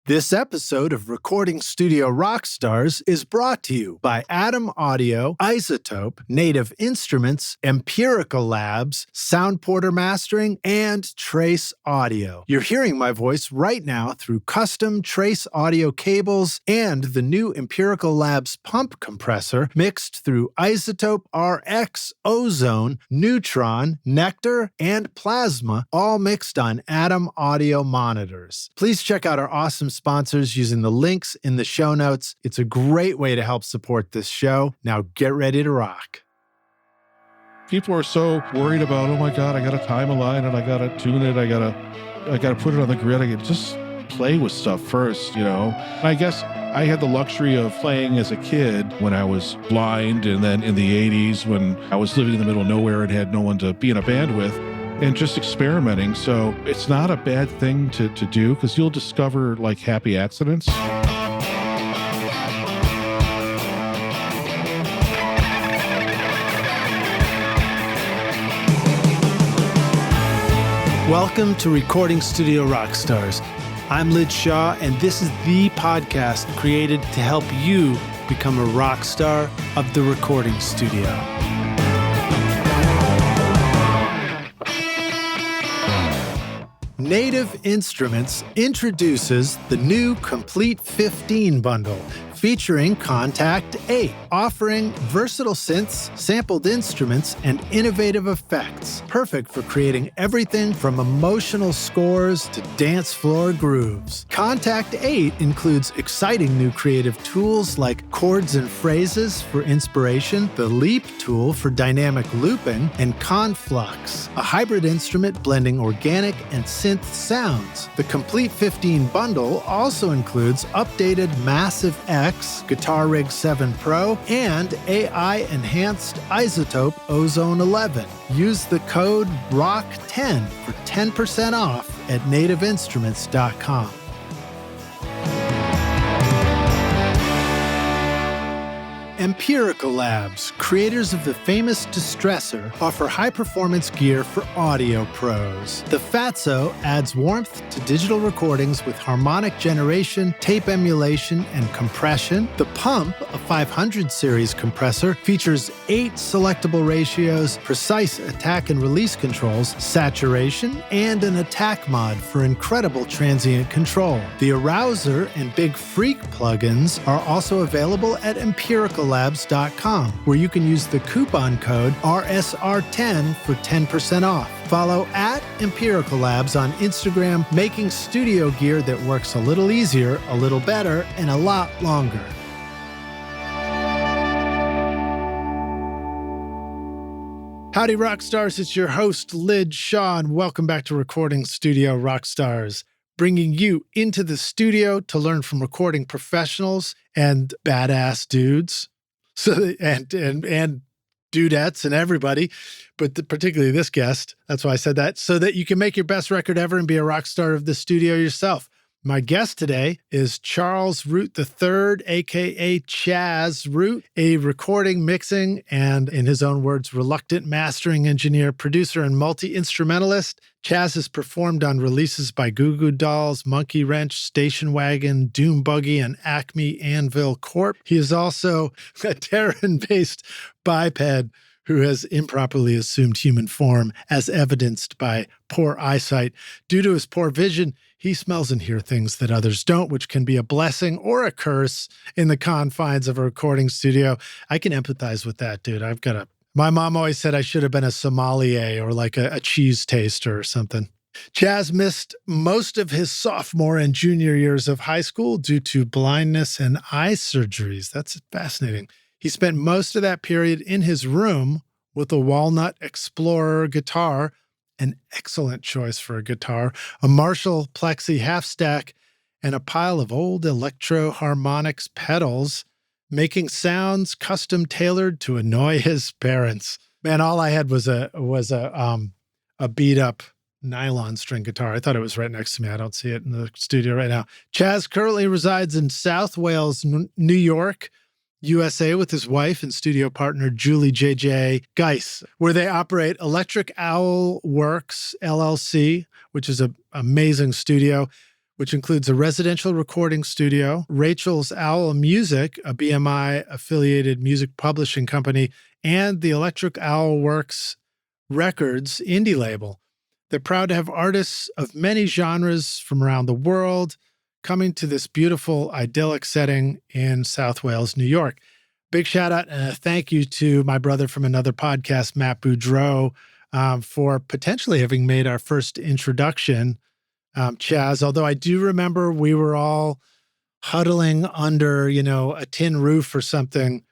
This episode of Recording Studio Rockstars is brought to you by Atom Audio, iZotope, Native Instruments, Empirical Labs, Sound Porter Mastering, and Trace Audio. You're hearing my voice right now through custom Trace Audio cables and the new Empirical Labs pump compressor mixed through iZotope RX, Ozone, Neutron, Nectar, and Plasma, all mixed on Atom Audio monitors. Please check out our awesome sponsors using the links in the show notes. It's a great way to help support this show. Now get ready to rock. People are so worried about, oh my God, I got to time a line and I got to tune it. I got to put it on the grid. I can just play with stuff first, you know? And I guess I had the luxury of playing as a kid when I was blind, and then in the 80s when I was living in the middle of nowhere and had no one to be in a band with, and just experimenting. So it's not a bad thing to do, because you'll discover like happy accidents. Welcome to Recording Studio Rockstars. I'm Lid Shaw, and this is the podcast created to help you become a rock star of the recording studio. Native Instruments introduces the new Complete 15 bundle, featuring Contact 8, offering versatile synths, sampled instruments, and innovative effects, perfect for creating everything from emotional scores to dance floor grooves. Contact 8 includes exciting new creative tools like chords and phrases for inspiration, the Leap tool for dynamic looping, and Conflux, a hybrid instrument blending organic and synth sounds. The Complete 15 bundle also includes updated Massive X, Guitar Rig 7 Pro, and AI-enhanced iZotope Ozone 11. Use the code ROCK10 for 10% off at nativeinstruments.com. Empirical Labs, creators of the famous Distressor, offer high-performance gear for audio pros. The Fatso adds warmth to digital recordings with harmonic generation, tape emulation, and compression. The Pump, a 500 series compressor, features 8 selectable ratios, precise attack and release controls, saturation, and an attack mod for incredible transient control. The Arouser and Big Freak plugins are also available at empiricallabs.com, where you can use the coupon code RSR10 for 10% off. Follow at Empirical Labs on Instagram, making studio gear that works a little easier, a little better, and a lot longer. Howdy, Rockstars. It's your host, Lid Shaw, and welcome back to Recording Studio Rockstars, bringing you into the studio to learn from recording professionals and badass dudes. And dudettes and everybody, but particularly this guest. That's why I said that, so that you can make your best record ever and be a rock star of the studio yourself. My guest today is Charles Root III, aka Chaz Root, a recording, mixing, and, in his own words, reluctant mastering engineer, producer, and multi-instrumentalist. Chaz has performed on releases by Goo Goo Dolls, Monkey Wrench, Stationwagon, Doombuggy, and Acme Anvil Corp. He is also a Terran-based biped who has improperly assumed human form, as evidenced by poor eyesight. Due to his poor vision, he smells and hears things that others don't, which can be a blessing or a curse in the confines of a recording studio. I can empathize with that, dude. My mom always said I should have been a sommelier or like a cheese taster or something. Chaz missed most of his sophomore and junior years of high school due to blindness and eye surgeries. That's fascinating. He spent most of that period in his room with a Walnut Explorer guitar, an excellent choice for a guitar, a Marshall Plexi half stack, and a pile of old Electro-Harmonix pedals, making sounds custom tailored to annoy his parents. Man, all I had was a beat up nylon string guitar. I thought it was right next to me. I don't see it in the studio right now. Chaz currently resides in South Wales, New York, USA, with his wife and studio partner Julie J.J. Geis, where they operate Electric Owl Works, LLC, which is an amazing studio which includes a residential recording studio, Rachel's Owl Music, a BMI-affiliated music publishing company, and the Electric Owl Works Records indie label. They're proud to have artists of many genres from around the world coming to this beautiful, idyllic setting in South Wales, New York. Big shout out and a thank you to my brother from another podcast, Matt Boudreau, for potentially having made our first introduction, Chaz. Although I do remember we were all huddling under, a tin roof or something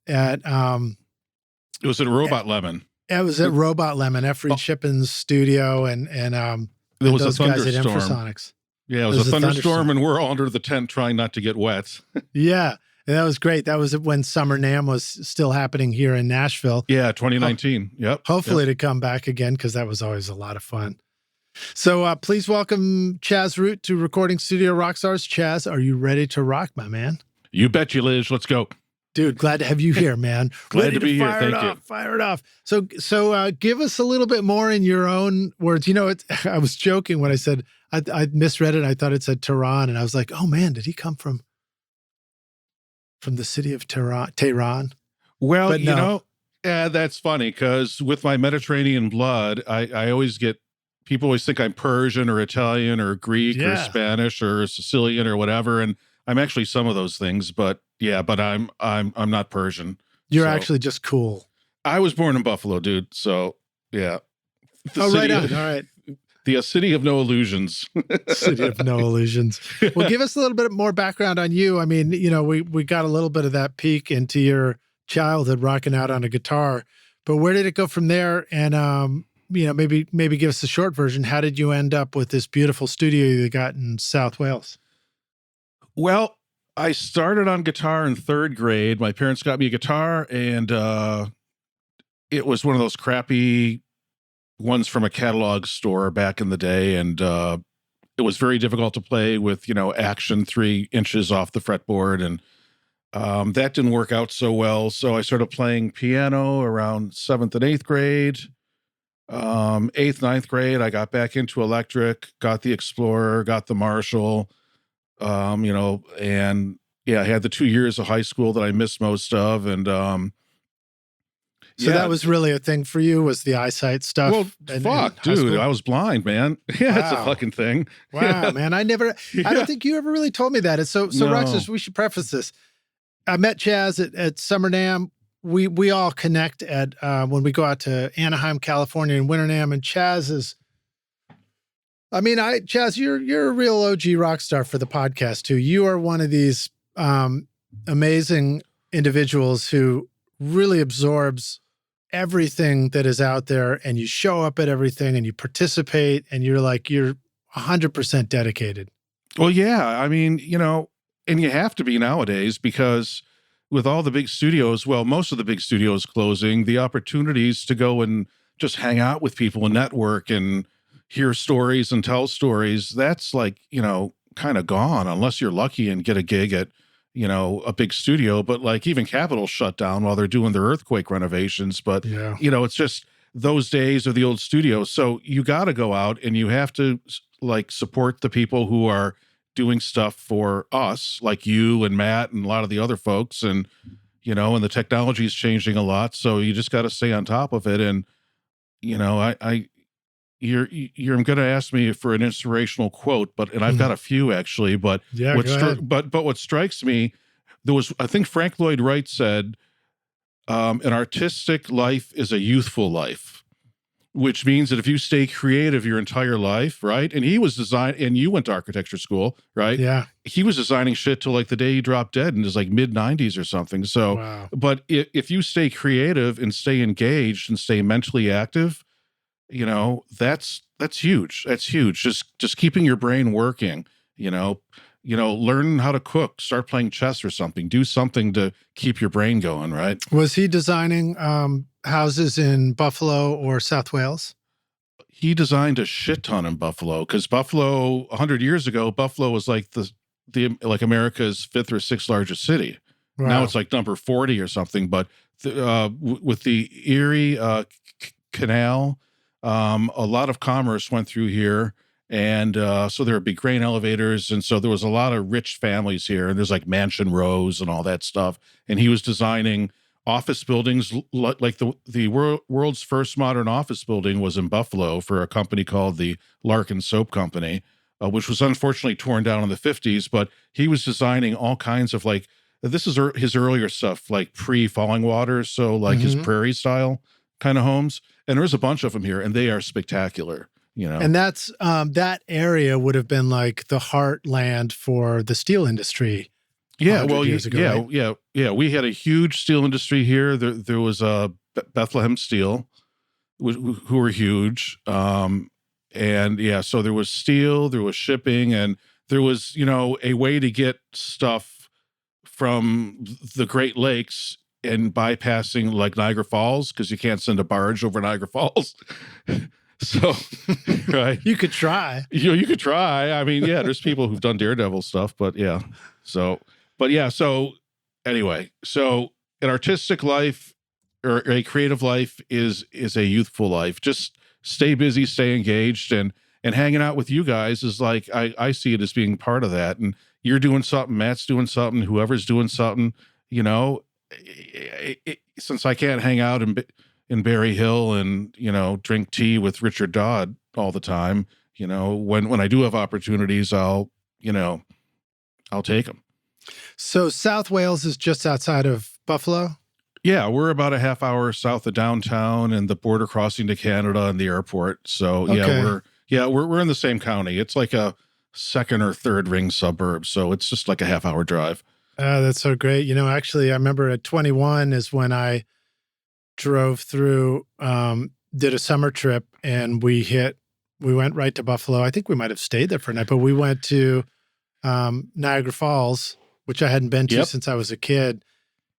at... it was at Robot Lemon. It was at Robot Lemon, F. Reed Shippin's studio, and there was those a guys at thunderstorm. Infrasonics. Yeah, it was a thunderstorm, and we're all under the tent trying not to get wet. Yeah, and that was great. That was when Summer NAMM was still happening here in Nashville. Yeah, 2019. Yep. Hopefully to come back again, because that was always a lot of fun. So please welcome Chaz Root to Recording Studio Rockstars. Chaz, are you ready to rock, my man? You bet you, Liz. Let's go. Dude, glad to have you here, man. Glad to be here. Thank you. Fire it off. So give us a little bit more in your own words. I was joking when I said I misread it. I thought it said Terran, and I was like, oh man, did he come from the city of Tehran? Well, no. That's funny because with my Mediterranean blood, I always get people always think I'm Persian or Italian or Greek or Spanish or Sicilian or whatever, and I'm actually some of those things, but I'm not Persian. You're actually just cool. I was born in Buffalo, dude. So yeah. Right on. All right. The city of no illusions. City of no illusions. Well, give us a little bit more background on you. I mean, we got a little bit of that peek into your childhood rocking out on a guitar, but where did it go from there? And maybe give us a short version. How did you end up with this beautiful studio you got in South Wales? Well, I started on guitar in 3rd grade. My parents got me a guitar, and it was one of those crappy ones from a catalog store back in the day, and it was very difficult to play with, action 3 inches off the fretboard, and that didn't work out so well. So I started playing piano around 7th and 8th grade. 8th, 9th grade, I got back into electric, got the Explorer, got the Marshall. And I had the 2 years of high school that I missed most of. And, so that was really a thing for you, was the eyesight stuff. Well, dude, I was blind, man. Yeah, wow. It's a fucking thing. Wow, yeah. Man. I don't think you ever really told me that. And so no. Roxas, we should preface this. I met Chaz at Summer NAMM. We all connect at, when we go out to Anaheim, California in Winter NAMM, and Chaz is, Chaz, you're a real OG rock star for the podcast too. You are one of these amazing individuals who really absorbs everything that is out there, and you show up at everything and you participate, and you're 100% dedicated. Well, yeah. And you have to be nowadays, because with all the big studios, most of the big studios closing, the opportunities to go and just hang out with people and network and hear stories and tell stories, that's kind of gone, unless you're lucky and get a gig at, a big studio. But even Capitol shut down while they're doing their earthquake renovations. But, it's just those days of the old studios. So you got to go out and you have to support the people who are doing stuff for us, like you and Matt and a lot of the other folks. And, and the technology is changing a lot. So you just got to stay on top of it. And, you're going to ask me for an inspirational quote, and I've got a few actually, but what strikes me, I think Frank Lloyd Wright said, an artistic life is a youthful life, which means that if you stay creative your entire life, right? And and you went to architecture school, right? Yeah. He was designing shit till the day he dropped dead in his mid-90s or something. So, wow. But if you stay creative and stay engaged and stay mentally active, that's huge. That's huge. Just keeping your brain working, learn how to cook, start playing chess or something, do something to keep your brain going. Right. Was he designing houses in Buffalo or South Wales? He designed a shit ton in Buffalo, because Buffalo 100 years ago, Buffalo was the America's 5th or 6th largest city. Wow. Now it's number 40 or something. But with the Erie Canal, a lot of commerce went through here, And so there would be grain elevators. And so there was a lot of rich families here. And there's like mansion rows and all that stuff. And he was designing office buildings. Like the world's first modern office building was in Buffalo for a company called the Larkin Soap Company, which was unfortunately torn down in the 50s. But he was designing all kinds of like, this is his earlier stuff, like pre-falling water. So like his prairie style kind of homes. And there's a bunch of them here, and they are spectacular. And that's that area would have been like the heartland for the steel industry. Yeah, well, years ago, right? yeah. We had a huge steel industry here. There was Bethlehem Steel, who were huge, and yeah. So there was steel, there was shipping, and there was a way to get stuff from the Great Lakes and bypassing like Niagara Falls, because you can't send a barge over Niagara Falls. So, right. You could try. You could try. I mean, yeah, there's people who've done Daredevil stuff, but yeah. So anyway, so an artistic life or a creative life is a youthful life. Just stay busy, stay engaged, and hanging out with you guys is like, I see it as being part of that. And you're doing something, Matt's doing something, whoever's doing something, since I can't hang out in Berry Hill and, drink tea with Richard Dodd all the time, when I do have opportunities, I'll take them. So South Wales is just outside of Buffalo? Yeah, we're about a half hour south of downtown and the border crossing to Canada and the airport. So okay. we're in the same county. It's like a second or third ring suburb. So it's just like a half hour drive. That's so great. Actually, I remember at 21 is when I drove through, did a summer trip, and we went right to Buffalo. I think we might have stayed there for a night, but we went to Niagara Falls, which I hadn't been to since I was a kid.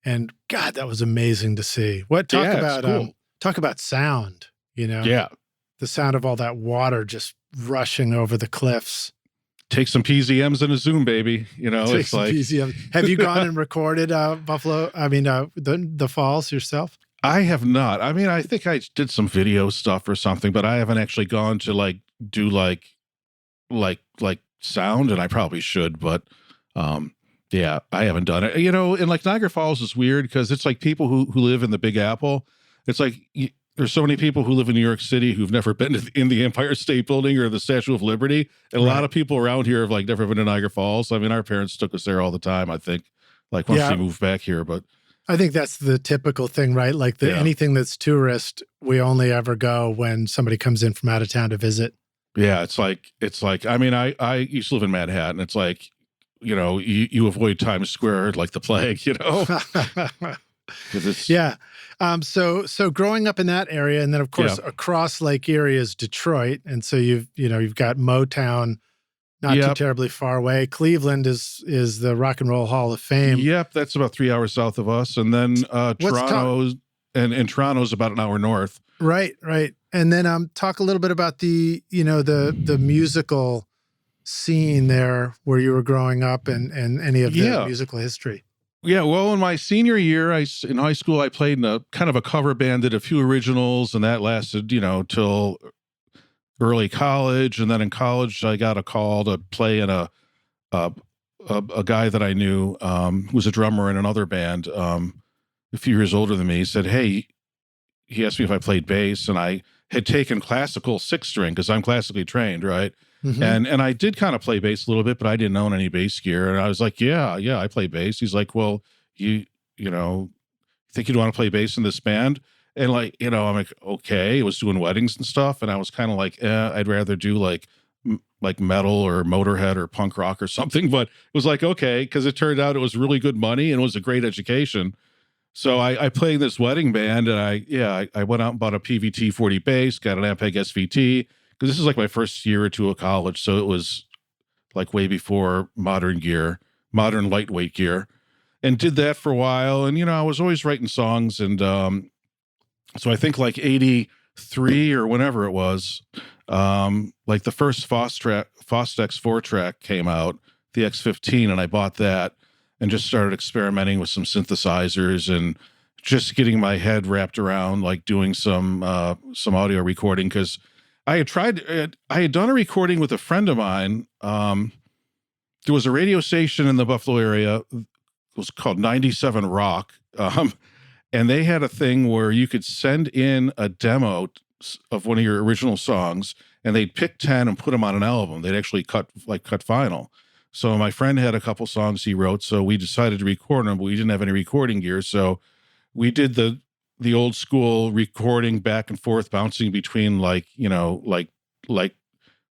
And God, that was amazing to see. Talk about sound, Yeah. The sound of all that water just rushing over the cliffs. Take some PZMs and a Zoom, baby. Take some like PZMs. Have you gone and recorded Buffalo? I mean, the falls yourself? I have not. I mean, I think I did some video stuff or something, but I haven't actually gone to like do like sound, and I probably should, but yeah, I haven't done it. And like Niagara Falls is weird because it's like people who live in the Big Apple. It's like there's so many people who live in New York City who've never been in the Empire State Building or the Statue of Liberty. And a lot of people around here have like never been to Niagara Falls. I mean, our parents took us there all the time, I think, like once we moved back here, but I think that's the typical thing, right? Like anything that's tourist, we only ever go when somebody comes in from out of town to visit. Yeah, it's like, I mean, I used to live in Manhattan. It's like, you avoid Times Square like the plague, Yeah. So growing up in that area, and then of course across Lake Erie is Detroit, and so you've got Motown, not too terribly far away. Cleveland is the Rock and Roll Hall of Fame. Yep, that's about 3 hours south of us, and then Toronto and Toronto's about an hour north. Right. And then talk a little bit about the the musical scene there where you were growing up, and any of the musical history. Yeah, well, in my senior year, in high school, I played in a kind of a cover band, did a few originals, and that lasted, till early college. And then in college, I got a call to play in a guy that I knew who was a drummer in another band, a few years older than me. He said, hey, he asked me if I played bass, and I had taken classical 6-string because I'm classically trained, right? Mm-hmm. And I did kind of play bass a little bit, but I didn't own any bass gear. And I was like, yeah, I play bass. He's like, well, you think you'd want to play bass in this band? And like, I'm like, okay. I was doing weddings and stuff, and I was kind of like, I'd rather do like metal or Motorhead or punk rock or something. But it was like, okay, because it turned out it was really good money and it was a great education. So I played this wedding band, and I went out and bought a PVT 40 bass, got an Ampeg SVT, because this is like my first year or two of college. So it was like way before modern lightweight gear, and did that for a while. And, I was always writing songs. And so I think like 83 or whenever it was, like the first Fostex 4-track came out, the X15, and I bought that and just started experimenting with some synthesizers and just getting my head wrapped around like doing some audio recording, because I had tried, I had done a recording with a friend of mine. There was a radio station in the Buffalo area. It was called 97 Rock. And they had a thing where you could send in a demo of one of your original songs, and they'd pick 10 and put them on an album. They'd actually cut vinyl. So my friend had a couple songs he wrote, so we decided to record them, but we didn't have any recording gear. So we did the old school recording back and forth, bouncing between like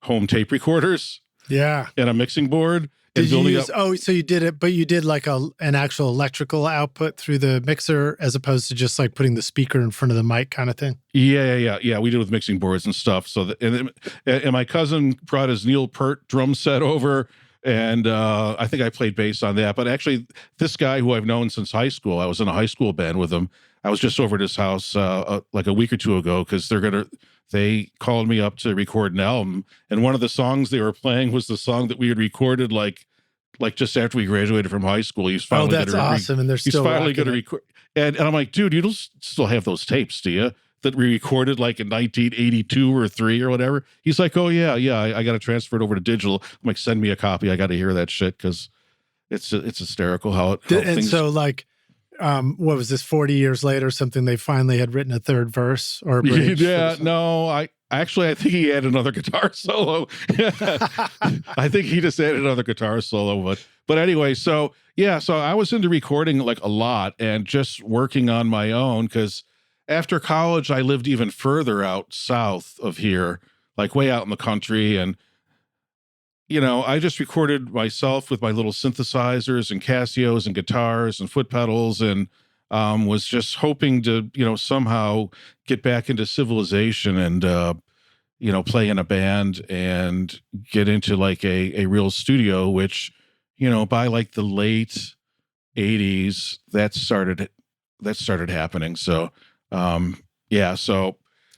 home tape recorders. Yeah. And a mixing board. Did you use, so you did it, but you did like an actual electrical output through the mixer as opposed to just like putting the speaker in front of the mic kind of thing? Yeah. We did with mixing boards and stuff. So, and my cousin brought his Neil Peart drum set over, and I think I played bass on that. But actually, this guy who I've known since high school, I was in a high school band with him. I was just over at his house like a week or two ago because they called me up to record an album, and one of the songs they were playing was the song that we had recorded like just after we graduated from high school. He's finally that's awesome, and he's finally going to record. And I'm like, dude, you don't still have those tapes, do you? That we recorded like in 1982 or 3 or whatever. He's like, oh yeah, I got to transfer it over to digital. I'm like, send me a copy. I got to hear that shit because it's hysterical how things. So like, what was this, 40 years later, something they finally had written a third verse or a bridge? Yeah, no, I think he had another guitar solo. I think he just added another guitar solo, but anyway, so I was into recording like a lot and just working on my own because after college I lived even further out south of here, like way out in the country, and I just recorded myself with my little synthesizers and Casios and guitars and foot pedals, and was just hoping to, somehow get back into civilization and, play in a band and get into like a real studio, which, by like the late 80s, that started happening. So,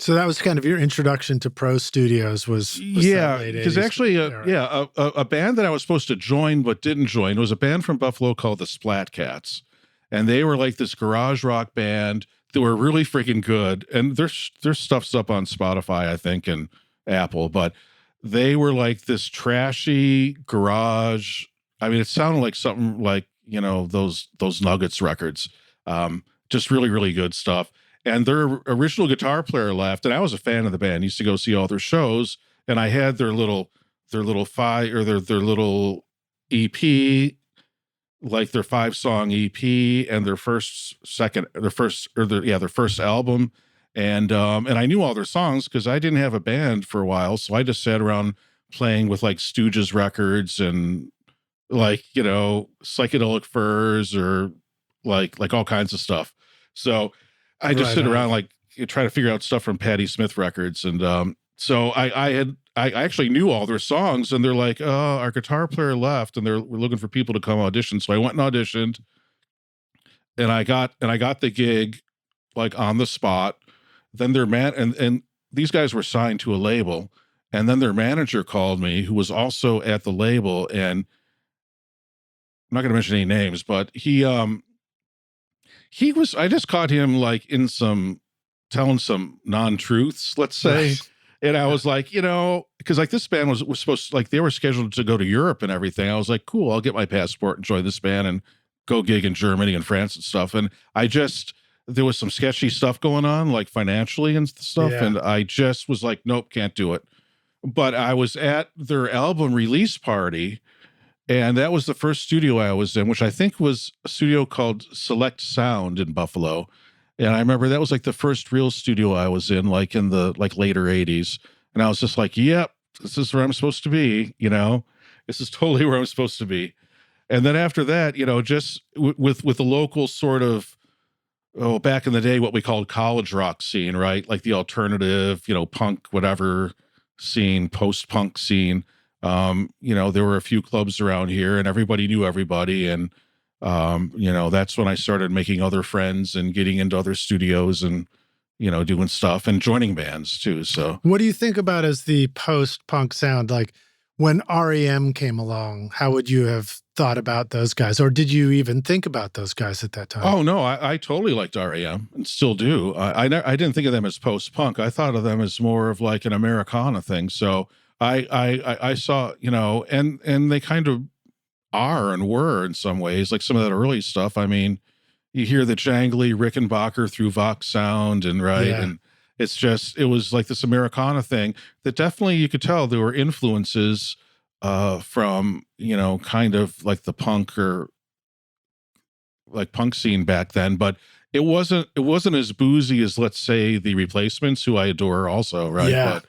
So that was kind of your introduction to pro studios was because actually, a band that I was supposed to join but didn't join was a band from Buffalo called the Splat Cats. And they were like this garage rock band that were really freaking good. And their stuff's up on Spotify, I think, and Apple. But they were like this trashy garage. I mean, it sounded like something like, those Nuggets records. Just really, really good stuff. And their original guitar player left, and I was a fan of the band. I used to go see all their shows, and I had their little EP, like their 5-song EP, and their first album, and I knew all their songs because I didn't have a band for a while, so I just sat around playing with like Stooges records and like Psychedelic Furs or like all kinds of stuff. So I just sit around like try to figure out stuff from Patti Smith records. And so I actually knew all their songs, and they're like, our guitar player left and we're looking for people to come audition. So I went and auditioned, and I got the gig like on the spot. Then their and these guys were signed to a label, and then their manager called me, who was also at the label, and I'm not going to mention any names, but I just caught him like in telling some non-truths, let's say. Right. And I was like, because like this band was supposed to, like, they were scheduled to go to Europe and everything. I was like, cool, I'll get my passport and join this band and go gig in Germany and France and stuff. And there was some sketchy stuff going on, like financially and stuff. Yeah. And I just was like, nope, can't do it. But I was at their album release party, and that was the first studio I was in, which I think was a studio called Select Sound in Buffalo. And I remember that was like the first real studio I was in, like in the later 80s. And I was just like, yep, this is where I'm supposed to be. This is totally where I'm supposed to be. And then after that, just with the local sort of, back in the day, what we called college rock scene, right? Like the alternative, punk, whatever scene, post-punk scene. There were a few clubs around here, and everybody knew everybody. And, that's when I started making other friends and getting into other studios and, doing stuff and joining bands too. So what do you think about as the post-punk sound? Like, When REM came along, how would you have thought about those guys? Or did you even think about those guys at that time? Oh, no, I totally liked REM and still do. I didn't think of them as post-punk. I thought of them as more of like an Americana thing. So I saw, and they kind of are and were in some ways, like some of that early stuff. I mean, you hear the jangly Rickenbacker through Vox sound and and it was like this Americana thing that definitely you could tell there were influences from, kind of like the punk or like punk scene back then, but it wasn't as boozy as, let's say, the Replacements, who I adore also. Right. Yeah.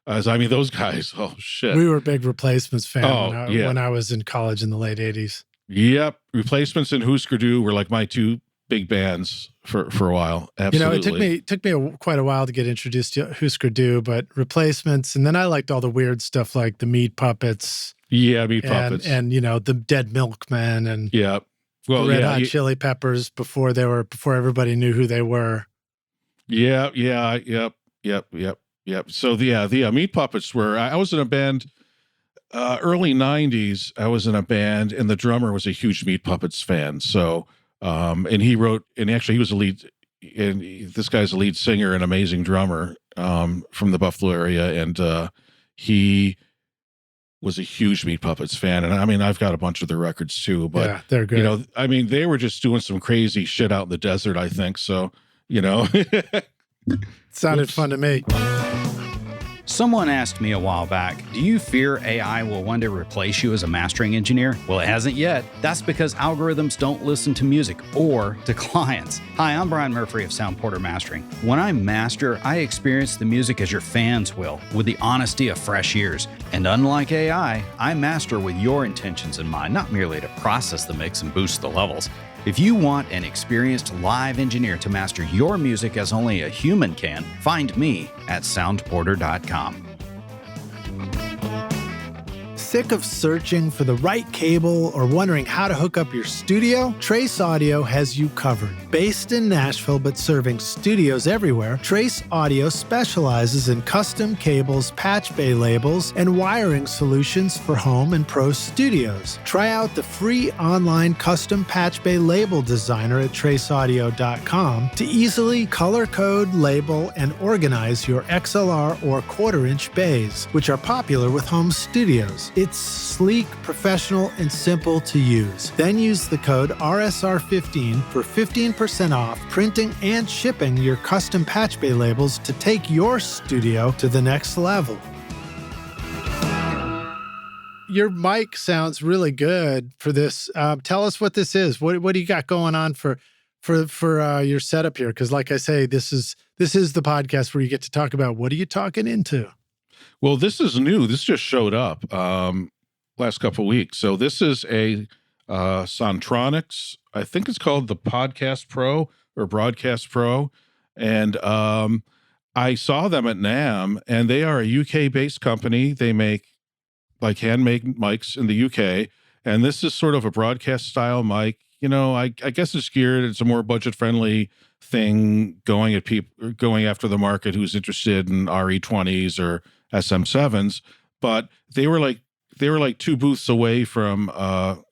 But those guys, oh shit. We were a big Replacements fan yeah. when I was in college in the late 80s. Yep. Replacements and Husker Du were like my two big bands for a while. Absolutely. It took me quite a while to get introduced to Husker Du, but Replacements, and then I liked all the weird stuff like the Meat Puppets. Yeah, Meat Puppets. And the Dead Milkmen and yeah. Well, Red Hot Chili Peppers before everybody knew who they were. Yeah, yep. So the Meat Puppets were. I was in a band, early '90s. I was in a band, and the drummer was a huge Meat Puppets fan. So, and he wrote, and actually he was a lead, and this guy's a lead singer and amazing drummer, from the Buffalo area, and he was a huge Meat Puppets fan. And I mean, I've got a bunch of their records too, but yeah, they're good. They were just doing some crazy shit out in the desert, I think. So, Sounded fun to me. Someone asked me a while back, do you fear AI will one day replace you as a mastering engineer? Well, it hasn't yet. That's because algorithms don't listen to music or to clients. Hi, I'm Brian Murphy of Sound Porter Mastering. When I master, I experience the music as your fans will, with the honesty of fresh ears. And unlike AI, I master with your intentions in mind, not merely to process the mix and boost the levels. If you want an experienced live engineer to master your music as only a human can, find me at soundporter.com. Sick of searching for the right cable or wondering how to hook up your studio? Trace Audio has you covered. Based in Nashville but serving studios everywhere, Trace Audio specializes in custom cables, patch bay labels, and wiring solutions for home and pro studios. Try out the free online custom patch bay label designer at traceaudio.com to easily color code, label, and organize your XLR or quarter-inch bays, which are popular with home studios. It's sleek, professional, and simple to use. Then use the code RSR15 for 15% off printing and shipping your custom patch bay labels to take your studio to the next level. Your mic sounds really good for this. Tell us what this is. What do you got going on for your setup here? Because like I say, this is the podcast where you get to talk about what are you talking into. Well, this is new. This just showed up last couple of weeks. So this is a Sontronics. I think it's called the Podcast Pro or Broadcast Pro. And I saw them at NAMM, and they are a UK-based company. They make like handmade mics in the UK. And this is sort of a broadcast style mic. I guess it's geared. It's a more budget-friendly thing going after the market who's interested in RE20s or SM7s, but they were like 2 booths away from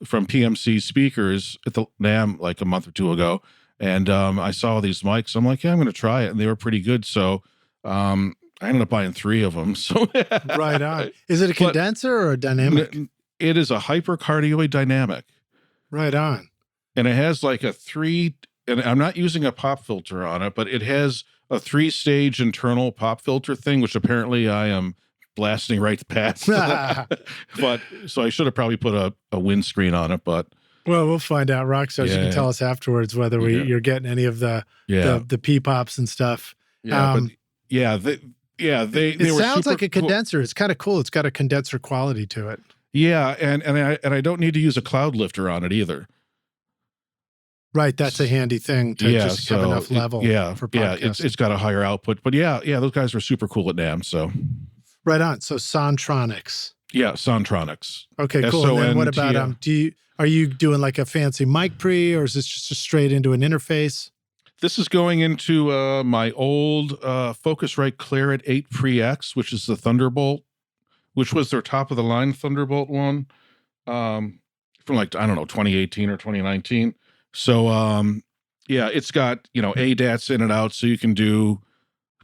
PMC speakers at the NAMM like a month or two ago, and I saw these mics. I'm like, yeah, I'm going to try it, and they were pretty good. So I ended up buying 3 of them. So right on. Is it a condenser or a dynamic? It is a hypercardioid dynamic. Right on. And it has like a 3. And I'm not using a pop filter on it, but it has a 3-stage internal pop filter thing, which apparently I am blasting right past. But so I should have probably put a windscreen on it, but well, we'll find out. Rockstars, you can tell us afterwards whether you're getting any of the P-pops and stuff. It sounds like a condenser. Cool. It's kind of cool. It's got a condenser quality to it. Yeah, and I don't need to use a cloud lifter on it either. Right, that's a handy thing to just have enough level for podcasts. Yeah, it's got a higher output. But yeah, those guys are super cool at NAMM. So right on. So Sontronics. Yeah, Sontronics. Okay, cool. And then what about are you doing like a fancy mic pre, or is this just straight into an interface? This is going into my old Focusrite Claret 8 Pre X, which is the Thunderbolt which was their top of the line Thunderbolt one, from like, I don't know, 2018 or 2019. So, yeah, it's got, ADATs in and out. So you can do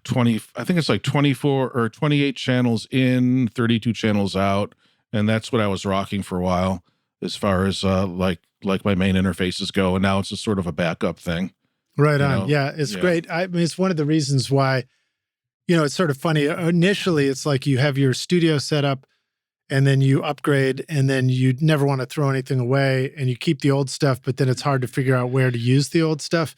20, I think it's like 24 or 28 channels in, 32 channels out. And that's what I was rocking for a while as far as, like my main interfaces go. And now it's just sort of a backup thing. Right on. Yeah, it's great. I mean, it's one of the reasons why, it's sort of funny. Initially, it's like you have your studio set up and then you upgrade and then you never want to throw anything away and you keep the old stuff, but then it's hard to figure out where to use the old stuff.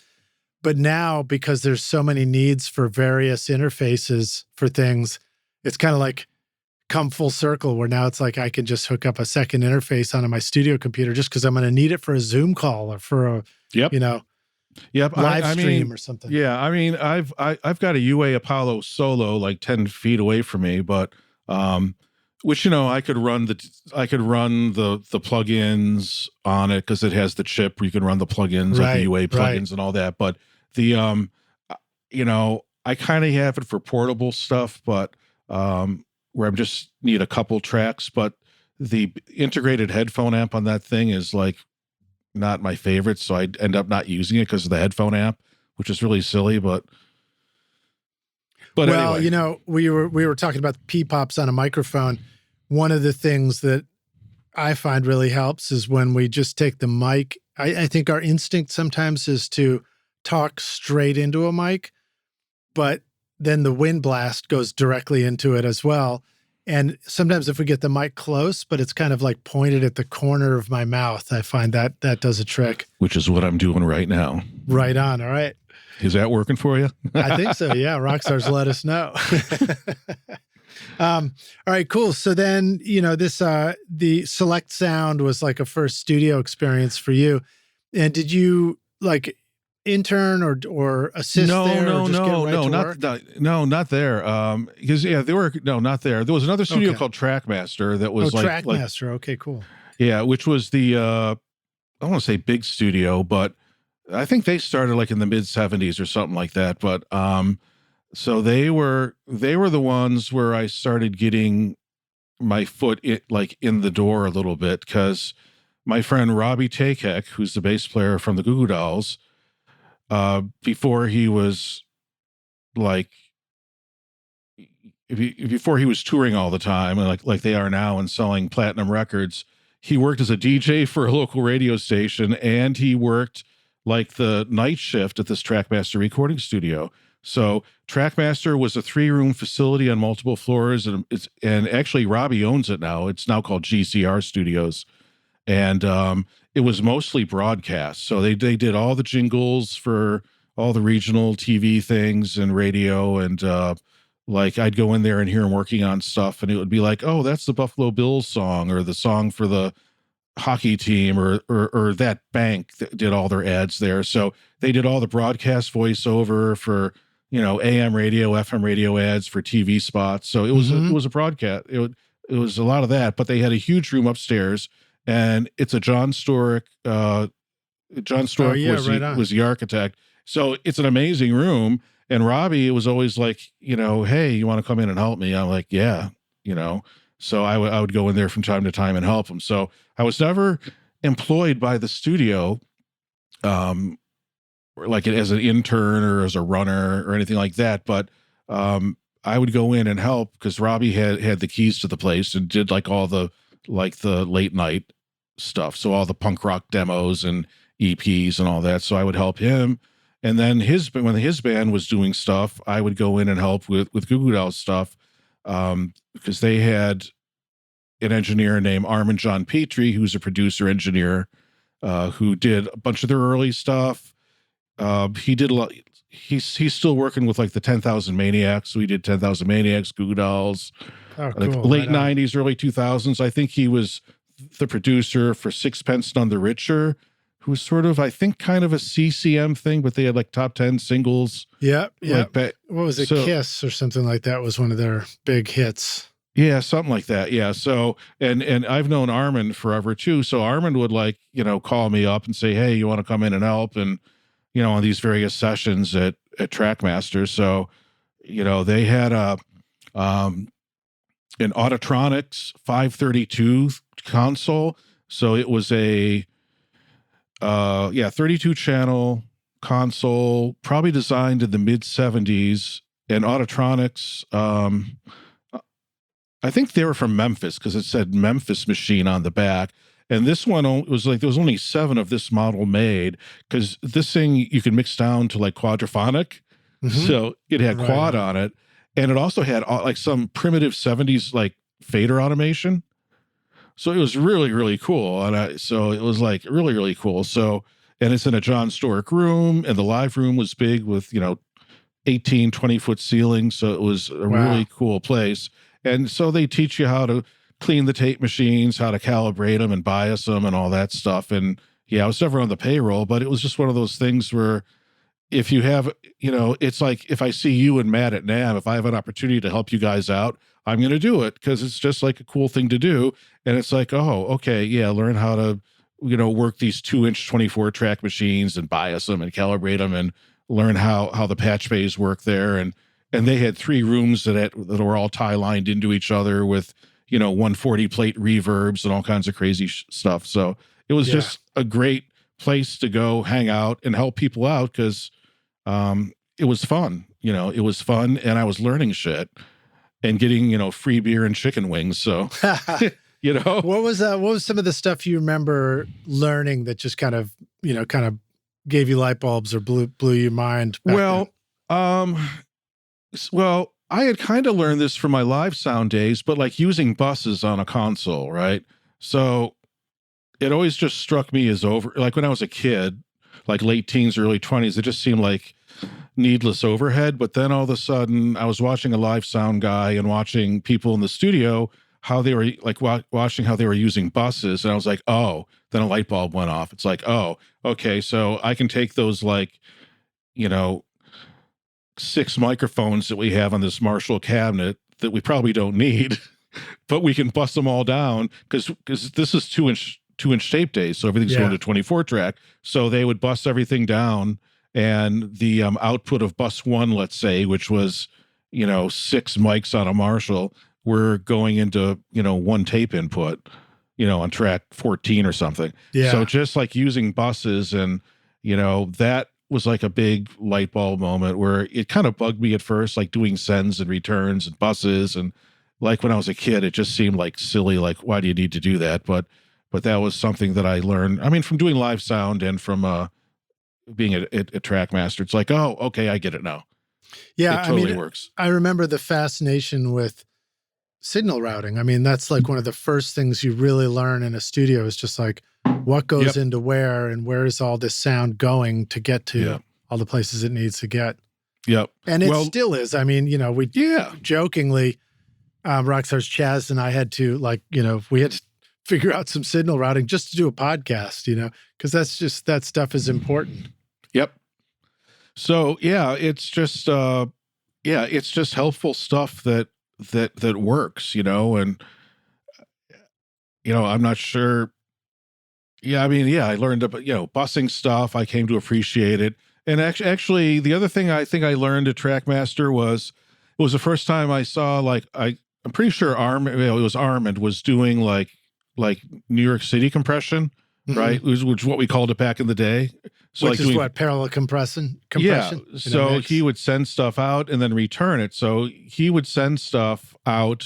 But now, because there's so many needs for various interfaces for things, it's kind of like come full circle where now it's like I can just hook up a second interface onto my studio computer just because I'm going to need it for a Zoom call or for a, live stream or something. Yeah, I mean, I've got a UA Apollo Solo like 10 feet away from me, but which I could run the plugins on it because it has the chip where you can run the plugins, like the UA plugins and all that. But the I kind of have it for portable stuff, but where I just need a couple tracks. But the integrated headphone amp on that thing is like not my favorite, so I end up not using it because of the headphone amp, which is really silly. But anyway. we were talking about the P-pops on a microphone. One of the things that I find really helps is when we just take the mic. I think our instinct sometimes is to talk straight into a mic, but then the wind blast goes directly into it as well. And sometimes if we get the mic close, but it's kind of like pointed at the corner of my mouth, I find that does a trick. Which is what I'm doing right now. Right on. All right. Is that working for you? I think so. Yeah. Rockstars, let us know. All right, cool. So then, this, the Select Sound was like a first studio experience for you. And did you like intern or assist there? Not there. Because not there. There was another studio called Trackmaster that was Trackmaster. Okay, cool. Yeah, which was the I don't want to say big studio, but I think they started like in the mid 70s or something like that. But so they were the ones where I started getting my foot in the door a little bit, because my friend Robbie Takek, who's the bass player from the Goo Goo Dolls, before he was touring all the time, like they are now and selling platinum records, he worked as a DJ for a local radio station, and he worked like the night shift at this Trackmaster recording studio. So Trackmaster was a 3-room facility on multiple floors, and actually Robbie owns it now. It's now called GCR Studios. And it was mostly broadcast. So they did all the jingles for all the regional TV things and radio. And I'd go in there and hear him working on stuff, and it would be like, oh, that's the Buffalo Bills song, or the song for the hockey team, or that bank that did all their ads there. So they did all the broadcast voiceover for, AM radio, FM radio ads for TV spots. So it was it was a broadcast. It was a lot of that, but they had a huge room upstairs. And it's a John Stork. John Stork was the architect. So it's an amazing room. And Robbie was always like, hey, you want to come in and help me? I'm like, yeah, So I would go in there from time to time and help him. So I was never employed by the studio, like as an intern or as a runner or anything like that. But I would go in and help because Robbie had the keys to the place and did like all the late night stuff. So all the punk rock demos and EPs and all that. So I would help him. And then when his band was doing stuff, I would go in and help with Goo Goo Dolls stuff, because they had an engineer named Armin John Petrie, who's a producer engineer, who did a bunch of their early stuff. He did a lot. He's still working with like the 10,000 Maniacs. So he did 10,000 Maniacs, Goo Goo Dolls, cool. Late 90s, early 2000s. I think he was the producer for Sixpence None the Richer, who was sort of, I think, kind of a CCM thing, but they had like top 10 singles. Yeah. What was it? Kiss or something like that was one of their big hits. Yeah, something like that. Yeah. So, and I've known Armin forever too. So Armin would call me up and say, hey, you want to come in and help? And, on these various sessions at Trackmaster. So, they had an Auditronics 532 console. So it was a 32 channel console, probably designed in the mid 70s. And Auditronics, I think they were from Memphis because it said Memphis machine on the back. And this one was like, there was only 7 of this model made because this thing you could mix down to like quadraphonic. So it had quad on it. And it also had like some primitive 70s like fader automation. So it was really, really cool. And so it was like really, really cool. So, and it's in a John Stork room, and the live room was big with, 18, 20-foot ceilings. So it was a really cool place. And so they teach you how to clean the tape machines, how to calibrate them and bias them and all that stuff. And yeah, I was never on the payroll, but it was just one of those things where if you have, it's like if I see you and Matt at NAMM, if I have an opportunity to help you guys out, I'm going to do it because it's just like a cool thing to do. And it's like, oh, okay, yeah, learn how to, work these 2-inch 24-track machines and bias them and calibrate them and learn how the patch bays work there. And they had 3 rooms that were all tie-lined into each other with, 140 plate reverbs and all kinds of crazy stuff. So it was just a great place to go hang out and help people out because it was fun. It was fun, and I was learning shit and getting, free beer and chicken wings. So, what was some of the stuff you remember learning that just kind of gave you light bulbs or blew your mind back then? Well, I had kind of learned this from my live sound days, but like using buses on a console, right? So it always just struck me as like when I was a kid, like late teens, early 20s, it just seemed like needless overhead. But then all of a sudden I was watching a live sound guy and watching people in the studio, how they were like watching how they were using buses. And I was like, oh, then a light bulb went off. It's like, oh, okay. So I can take those like, 6 microphones that we have on this Marshall cabinet that we probably don't need, but we can bust them all down because this is 2-inch tape days. So everything's going to 24 track. So they would bust everything down, and the output of bus 1, let's say, which was, 6 mics on a Marshall, were going into, 1 tape input, on track 14 or something. Yeah. So just like using buses and, that was like a big light bulb moment where it kind of bugged me at first, like doing sends and returns and buses. And like when I was a kid, it just seemed like silly, like, why do you need to do that? But that was something that I learned. I mean, from doing live sound and from being a track master, it's like, oh, okay, I get it now. Yeah, it totally works. I remember the fascination with signal routing. I mean, that's like one of the first things you really learn in a studio is just like, what goes into where and where is all this sound going to get to all the places it needs to get. Yep. And it still is. I mean, we jokingly, Rockstars Chaz and I had to we had to figure out some signal routing just to do a podcast, because that stuff is important. Yep. So it's just helpful stuff that works, and I'm not sure. Yeah, I mean, I learned about, busing stuff. I came to appreciate it. And actually, the other thing I think I learned at Trackmaster was, it was the first time I saw, like, I'm pretty sure Armand was doing like New York City compression, right? Which is what we called it back in the day. So which is what, parallel compression? Yeah, so he would send stuff out and then return it. So he would send stuff out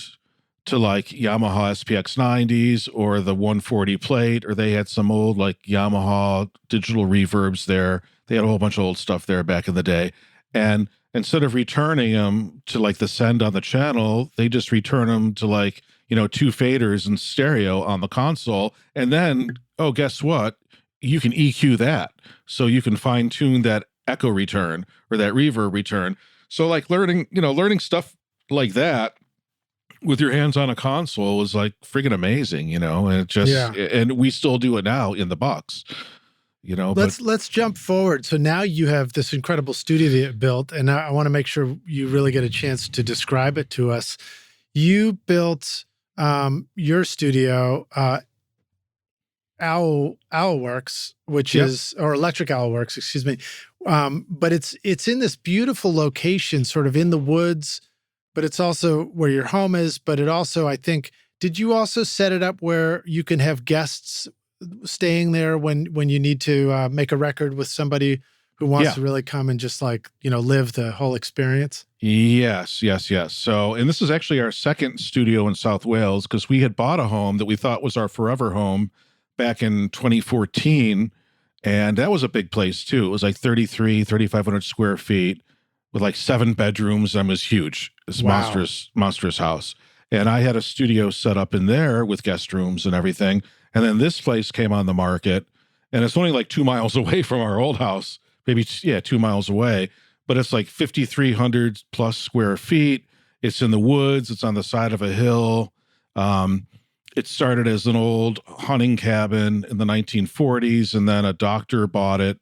to like Yamaha SPX 90s or the 140 plate, or they had some old like Yamaha digital reverbs there. They had a whole bunch of old stuff there back in the day. And instead of returning them to like the send on the channel, they just return them to like, 2 faders and stereo on the console. And then, oh, guess what? You can EQ that. So you can fine tune that echo return or that reverb return. So like learning stuff like that with your hands on a console is like friggin' amazing, and it just, and we still do it now in the box, Let's jump forward. So now you have this incredible studio that you built, and I want to make sure you really get a chance to describe it to us. You built your studio, Owlworks, which is, or Electric Owlworks, excuse me. But it's in this beautiful location, sort of in the woods, but it's also where your home is. But it also, I think, did you also set it up where you can have guests staying there when you need to make a record with somebody who wants to really come and just like, live the whole experience? Yes. So, and this is actually our second studio in South Wales, because we had bought a home that we thought was our forever home back in 2014. And that was a big place too. It was like 3,500 square feet with like 7 bedrooms. And it was huge. This monstrous house. And I had a studio set up in there with guest rooms and everything. And then this place came on the market, and it's only like 2 miles away from our old house, maybe 2 miles away, but it's like 5,300 plus square feet. It's in the woods. It's on the side of a hill. It started as an old hunting cabin in the 1940s, and then a doctor bought it,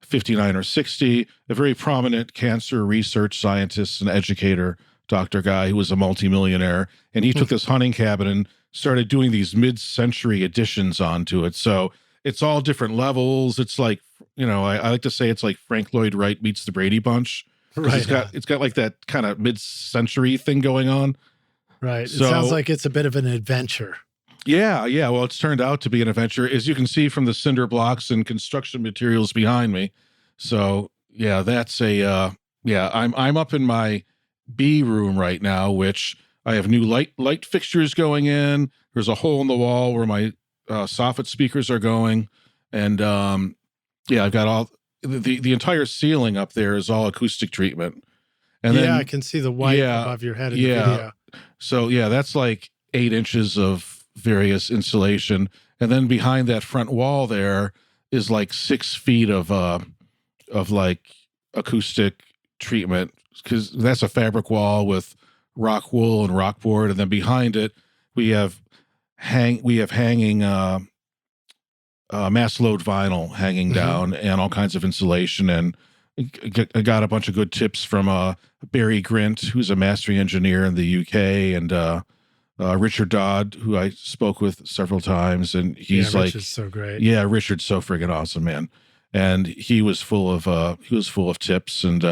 59 or 60, a very prominent cancer research scientist and educator, doctor guy who was a multimillionaire. And he took this hunting cabin and started doing these mid-century additions onto it. So it's all different levels. It's like, I like to say it's like Frank Lloyd Wright meets the Brady Bunch. Right. It's got like that kind of mid-century thing going on. Right. So, it sounds like it's a bit of an adventure. Yeah. Well, it's turned out to be an adventure, as you can see from the cinder blocks and construction materials behind me. So yeah, that's I'm up in my B room right now, which I have new light fixtures going in. There's a hole in the wall where my soffit speakers are going. And I've got all the entire ceiling up there is all acoustic treatment. And then I can see the white above your head in the video. So that's like 8 inches of various insulation. And then behind that front wall there is like 6 feet of like acoustic treatment, because that's a fabric wall with rock wool and rock board. And then behind it, we have hanging mass load vinyl hanging down, and all kinds of insulation. And I got a bunch of good tips from Barry Grint, who's a mastering engineer in the UK, and Richard Dodd, who I spoke with several times. And he's Richard's so great. Yeah, Richard's so friggin' awesome, man. And he was full of tips. And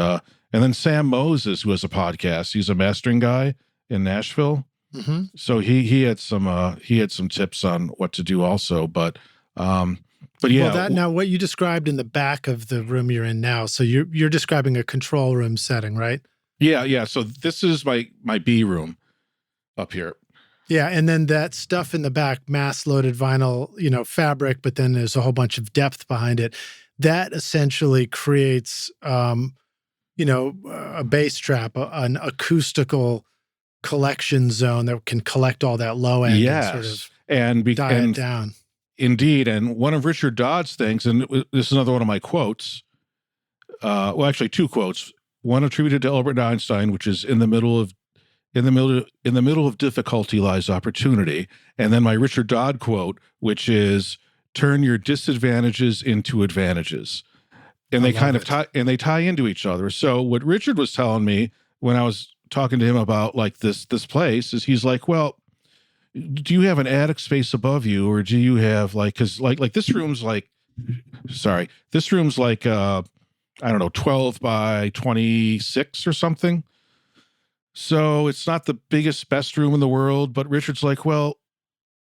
then Sam Moses, who has a podcast, he's a mastering guy in Nashville. Mm-hmm. So he had some tips on what to do also. But yeah. Well, now what you described in the back of the room you're in now, so you're describing a control room setting, right? Yeah. So this is my B room up here. Yeah, and then that stuff in the back, mass loaded vinyl, fabric, but then there's a whole bunch of depth behind it. That essentially creates, a bass trap, an acoustical collection zone that can collect all that low end and sort of dial it down. Indeed. And one of Richard Dodd's things, and this is another one of my quotes, actually 2 quotes, one attributed to Albert Einstein, which is in the middle of difficulty lies opportunity. And then my Richard Dodd quote, which is, turn your disadvantages into advantages. And they kind of tie into each other. So what Richard was telling me when I was talking to him about like this place is, he's like, well, do you have an attic space above you, or do you have like, cause like this room's like, I don't know, 12 by 26 or something. So it's not the best room in the world, but Richard's like, well,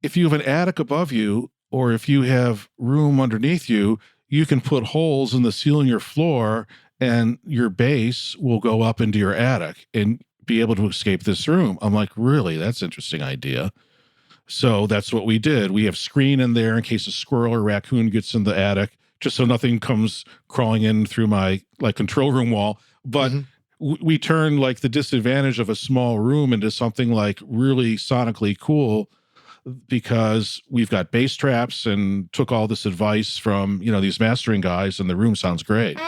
if you have an attic above you, or if you have room underneath you, you can put holes in the ceiling of your floor, and your bass will go up into your attic and be able to escape this room. I'm like, really? That's an interesting idea. So that's what we did. We have screen in there in case a squirrel or raccoon gets in the attic, just so nothing comes crawling in through my like control room wall. But we turned like the disadvantage of a small room into something like really sonically cool, because we've got bass traps and took all this advice from, these mastering guys, and the room sounds great.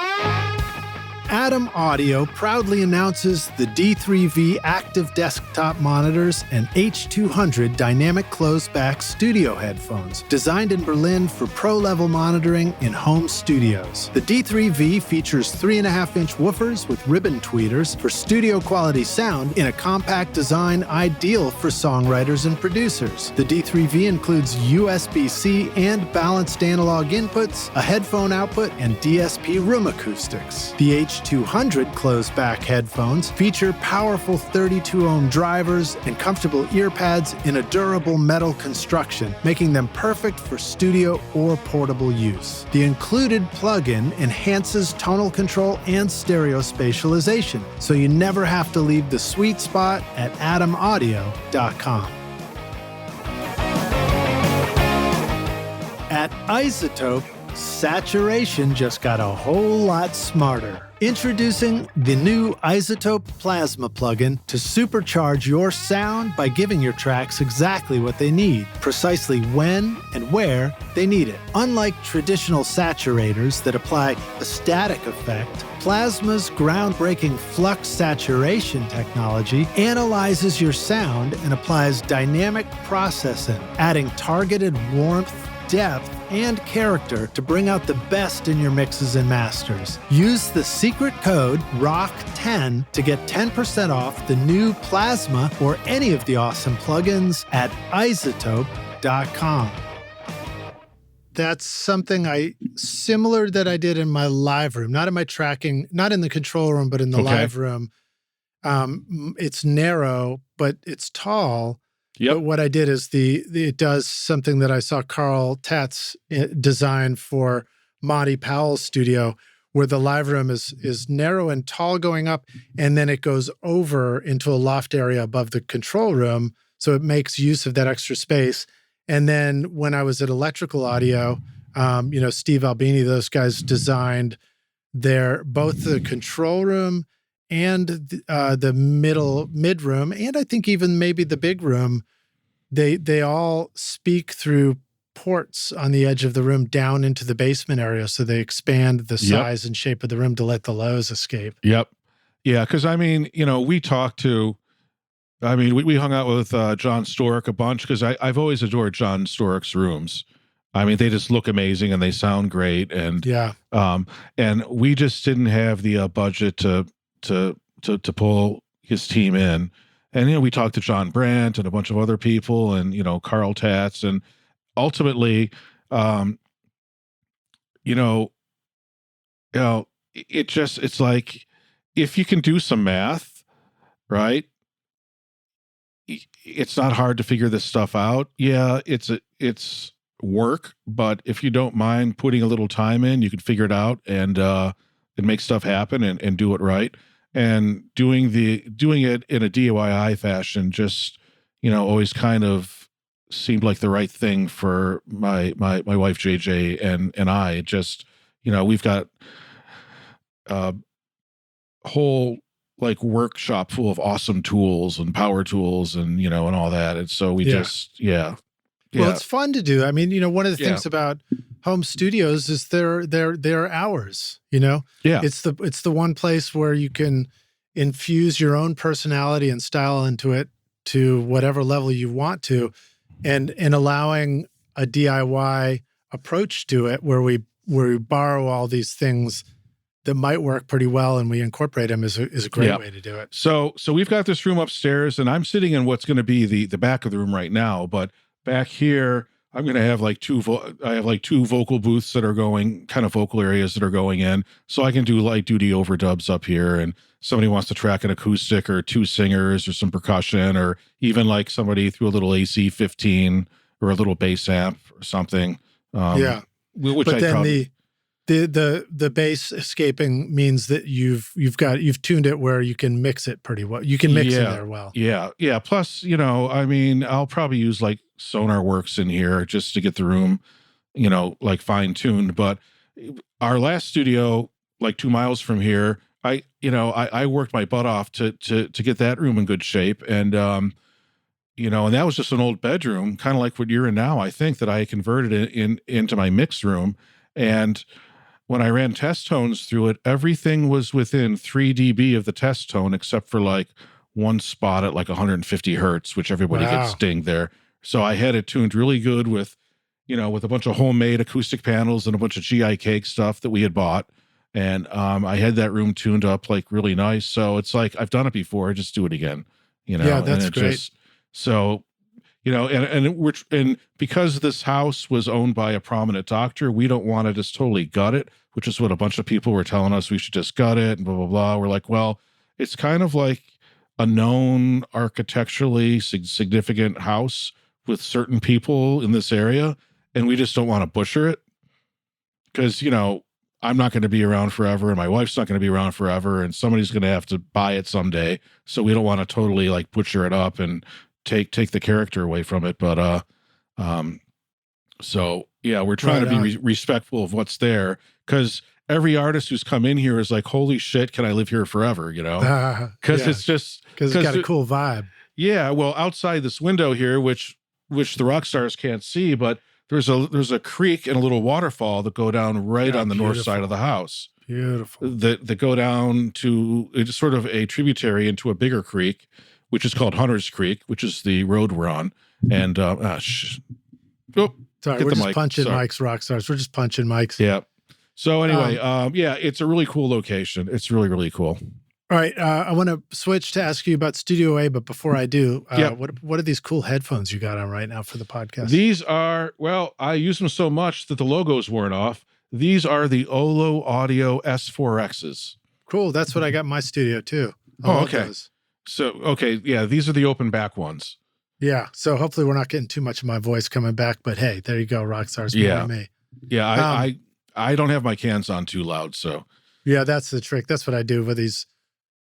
Adam Audio proudly announces the D3V active desktop monitors and H200 dynamic closed-back studio headphones, designed in Berlin for pro-level monitoring in home studios. The D3V features 3.5-inch woofers with ribbon tweeters for studio-quality sound in a compact design ideal for songwriters and producers. The D3V includes USB-C and balanced analog inputs, a headphone output, and DSP room acoustics. The H200 H200 closed-back headphones feature powerful 32-ohm drivers and comfortable ear pads in a durable metal construction, making them perfect for studio or portable use. The included plug-in enhances tonal control and stereo spatialization, so you never have to leave the sweet spot at atomaudio.com. At iZotope, saturation just got a whole lot smarter. Introducing the new iZotope Plasma plugin to supercharge your sound by giving your tracks exactly what they need, precisely when and where they need it. Unlike traditional saturators that apply a static effect, Plasma's groundbreaking flux saturation technology analyzes your sound and applies dynamic processing, adding targeted warmth, depth, and character to bring out the best in your mixes and masters. Use the secret code ROCK10 to get 10% off the new Plasma or any of the awesome plugins at iZotope.com. That's something similar that I did in my live room, not in my tracking, not in the control room, but in the live room. It's narrow, but it's tall. Yep. But what I did is it does something that I saw Carl Tatz design for Monty Powell's studio, where the live room is narrow and tall going up, and then it goes over into a loft area above the control room, so it makes use of that extra space. And then when I was at Electrical Audio, Steve Albini, those guys designed both the control room and the mid room, and I think even maybe the big room. They all speak through ports on the edge of the room down into the basement area, so they expand the size and shape of the room to let the lows escape. Yep. Yeah, because we hung out with John Stork a bunch, because I've always adored John Stork's rooms. I mean, they just look amazing and they sound great, and and we just didn't have the budget to pull his team in. And, we talked to John Brandt and a bunch of other people, and, Carl Tatz, and ultimately, it's like, if you can do some math, right? It's not hard to figure this stuff out. Yeah, it's work, but if you don't mind putting a little time in, you can figure it out and make stuff happen and do it right. And doing it in a DIY fashion just, always kind of seemed like the right thing for my wife JJ and I. It just, we've got a whole workshop full of awesome tools and power tools and and all that. And so we well, it's fun to do. I mean, one of the things about home studios is they're hours, Yeah. It's the one place where you can infuse your own personality and style into it to whatever level you want to, and allowing a DIY approach to it where we borrow all these things that might work pretty well and we incorporate them is a great way to do it. So we've got this room upstairs, and I'm sitting in what's going to be the back of the room right now, but back here, I'm going to have two vocal booths that are going, kind of vocal areas that are going in. So I can do light duty overdubs up here. And somebody wants to track an acoustic or two singers or some percussion, or even somebody threw a little AC-15 or a little bass amp or something. Which but then the bass escaping means that you've tuned it where you can mix it pretty well. You can mix in there well. Yeah. Plus, I'll probably use Sonar Works in here just to get the room, fine tuned. But our last studio, 2 miles from here, I worked my butt off to get that room in good shape. And, and that was just an old bedroom, kind of like what you're in now, I think, that I converted it into my mix room. And when I ran test tones through it, everything was within 3 dB of the test tone, except for one spot at 150 hertz, which everybody gets dinged there. So I had it tuned really good with a bunch of homemade acoustic panels and a bunch of GI cake stuff that we had bought. And I had that room tuned up really nice. So it's I've done it before, just do it again, Yeah, that's great. So You know, and because this house was owned by a prominent doctor, we don't want to just totally gut it, which is what a bunch of people were telling us we should just gut it and blah, blah, blah. We're like, well, it's kind of like a known architecturally significant house with certain people in this area, and we just don't want to butcher it because, you know, I'm not going to be around forever and my wife's not going to be around forever and somebody's going to have to buy it someday. So we don't want to totally like butcher it up and take the character away from it. But so yeah, we're trying to be respectful of what's there, because every artist who's come in here is like, holy shit, can I live here forever? You know, because it's just because it's got a cool vibe. Yeah, well, outside this window here, which the rock stars can't see, but there's a creek and a little waterfall that go down right on the north side of the house. Beautiful. That go down to, it's sort of a tributary into a bigger creek, which is called Hunter's Creek, which is the road we're on. And sorry, we're just punching mics, rock stars. We're just punching mics. Yeah. So anyway, yeah, it's a really cool location. It's really, really cool. All right. I want to switch to ask you about Studio A, but before I do, what are these cool headphones you got on right now for the podcast? These are, well, I use them so much that the logo's worn off. These are the Olo Audio S4Xs. Cool. That's what I got in my studio too. Okay. So, okay. Yeah. These are the open back ones. Yeah. So hopefully we're not getting too much of my voice coming back, but hey, there you go. Rockstars. Yeah. Me. Yeah. I don't have my cans on too loud. So yeah, that's the trick. That's what I do with these.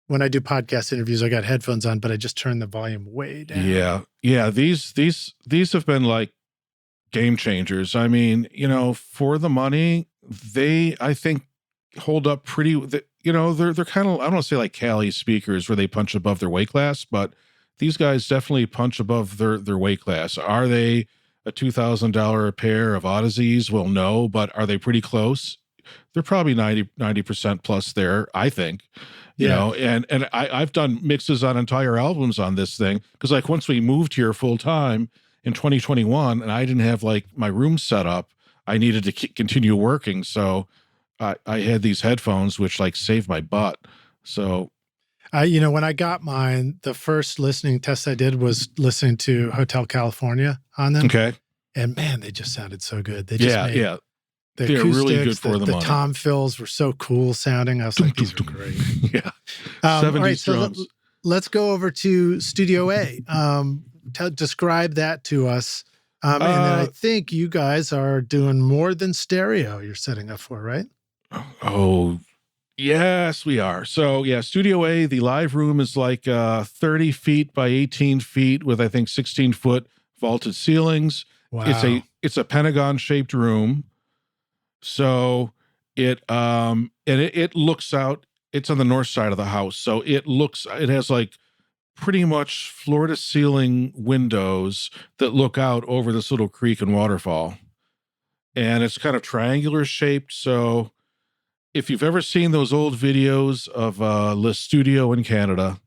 When I do podcast interviews, I got headphones on, but I just turn the volume way down. Yeah. Yeah. These have been like game changers. I mean, you know, for the money, they, I think, hold up pretty, you know, they're kind of, I don't want to say like Cali speakers where they punch above their weight class, but these guys definitely punch above their weight class. Are they a $2,000 a pair of Odysseys? Well, no, but are they pretty close? They're probably 90% plus there, I think. You know, and I've done mixes on entire albums on this thing, because like once we moved here full time in 2021 and I didn't have like my room set up, I needed to continue working. So I had these headphones, which like saved my butt. So you know, when I got mine, the first listening test I did was listening to Hotel California on them. Okay. And man, they just sounded so good. They just They're really good for the money. The tom fills were so cool sounding. I was like, these are great. Yeah. 70s all right, so let's go over to Studio A. Describe that to us. And then I think you guys are doing more than stereo you're setting up for, right? Oh, yes, we are. So yeah, Studio A, the live room is like 30 feet by 18 feet with, I think, 16-foot vaulted ceilings. Wow. It's a pentagon shaped room. So it looks out, it's on the north side of the house. So it has like pretty much floor to ceiling windows that look out over this little creek and waterfall. And it's kind of triangular shaped. So if you've ever seen those old videos of Le Studio in Canada,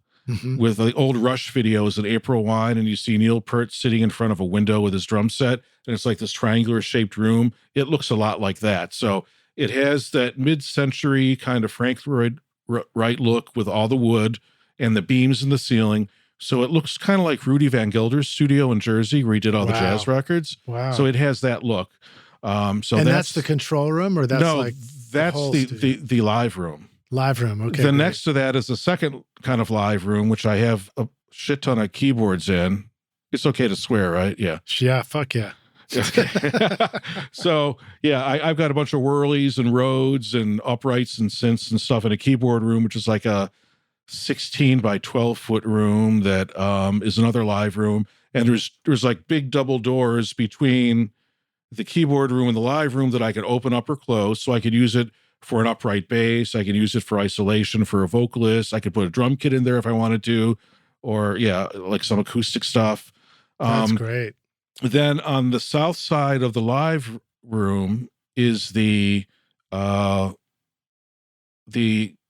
with the old Rush videos in April Wine, and you see Neil Peart sitting in front of a window with his drum set, and it's like this triangular shaped room. It looks a lot like that. So it has that mid-century kind of Frank Lloyd Wright look with all the wood and the beams in the ceiling. So it looks kind of like Rudy Van Gelder's studio in Jersey, where he did all the jazz records. Wow. So it has that look. So that's the control room, or that's that's the live room. Live room, okay. Then next to that is the second kind of live room, which I have a shit ton of keyboards in. It's okay to swear, right? Yeah. Yeah, fuck yeah. So, yeah, I've got a bunch of whirlies and Rhodes and uprights and synths and stuff in a keyboard room, which is like a 16 by 12 foot room that is another live room. And there's like big double doors between the keyboard room and the live room that I could open up or close, so I could use it for an upright bass. I can use it for isolation for a vocalist. I could put a drum kit in there if I wanted to, or like some acoustic stuff. That's great. Then on the south side of the live room is the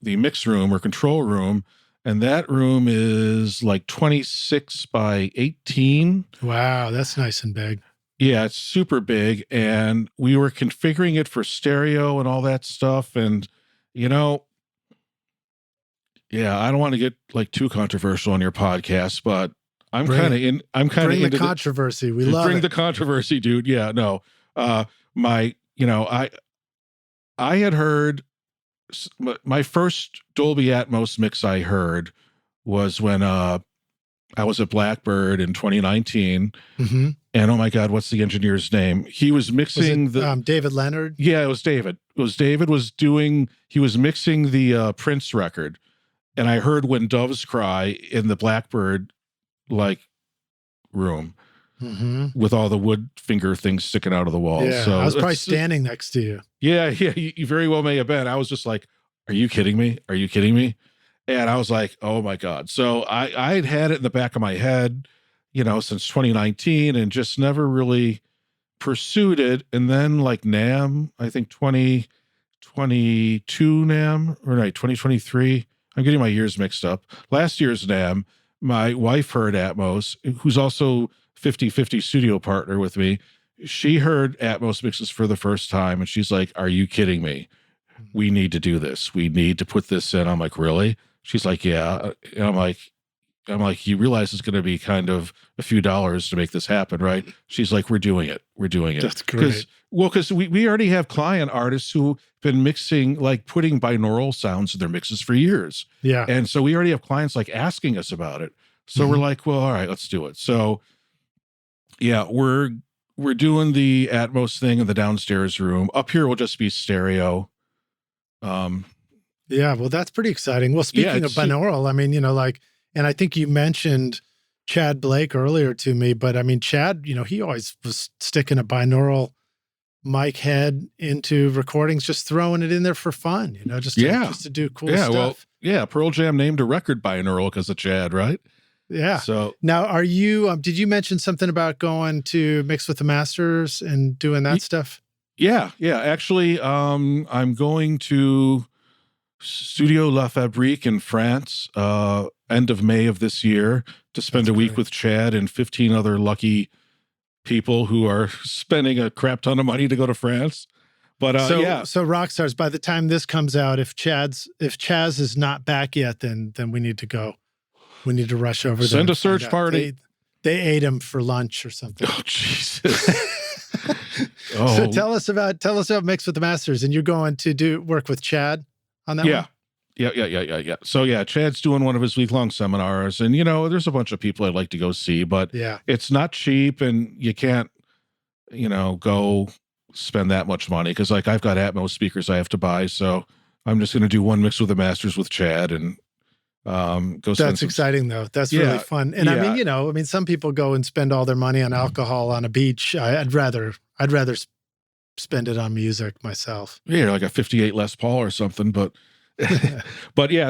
mix room or control room, and that room is like 26 by 18. Wow, that's nice and big. Yeah, it's super big, and we were configuring it for stereo and all that stuff. And, you know, yeah, I don't want to get like too controversial on your podcast, but I'm Bring kind it. of in. I'm kind of Bring the into controversy. We love bring it. the controversy, dude. Yeah, no. I had heard my first Dolby Atmos mix I heard was when I was at Blackbird in 2019. Mm-hmm. And oh my God, what's the engineer's name? He was mixing David Leonard? Yeah, it was David. He was mixing the Prince record. And I heard When Doves Cry in the Blackbird room with all the wood finger things sticking out of the wall. Yeah, so I was probably standing next to you. Yeah, you very well may have been. I was just like, are you kidding me? Are you kidding me? And I was like, oh my God. So I'd had it in the back of my head, since 2019 and just never really pursued it. And then NAMM, I think 2022 NAMM, or no, 2023. I'm getting my years mixed up. Last year's NAMM, my wife heard Atmos, who's also 50-50 studio partner with me. She heard Atmos mixes for the first time and she's like, are you kidding me? We need to do this. We need to put this in. I'm like, really? She's like, yeah. And I'm like, you realize it's going to be kind of a few dollars to make this happen, right? She's like, we're doing it. We're doing it. That's great. Because we already have client artists who've been mixing, putting binaural sounds in their mixes for years. Yeah. And so we already have clients asking us about it. So we're like, well, all right, let's do it. So yeah, we're doing the Atmos thing in the downstairs room. Up here will just be stereo. Yeah, well, that's pretty exciting. Well, speaking of binaural, I mean, and I think you mentioned Chad Blake earlier to me, but I mean, Chad, he always was sticking a binaural mic head into recordings, just throwing it in there for fun, just to do cool stuff. Well, Pearl Jam named a record binaural because of Chad, right? Yeah. So now, are you? Did you mention something about going to Mix with the Masters and doing that stuff? Yeah. Actually, I'm going to Studio La Fabrique in France, end of May of this year, to spend a week with Chad and 15 other lucky people who are spending a crap ton of money to go to France. But so Rockstars, by the time this comes out, if Chaz is not back yet, then we need to go. We need to rush over there. Send a search party. They ate him for lunch or something. Oh, Jesus. So tell us about Mix with the Masters, and you're going to work with Chad on that one? Yeah. So yeah, Chad's doing one of his week-long seminars, and there's a bunch of people I'd like to go see, but it's not cheap, and you can't, go spend that much money because I've got Atmos speakers I have to buy, so I'm just going to do one Mix with the Masters with Chad and go. That's exciting though. That's really fun. And I mean, some people go and spend all their money on alcohol on a beach. I'd rather spend it on music myself. Yeah, like a 58 Les Paul or something, but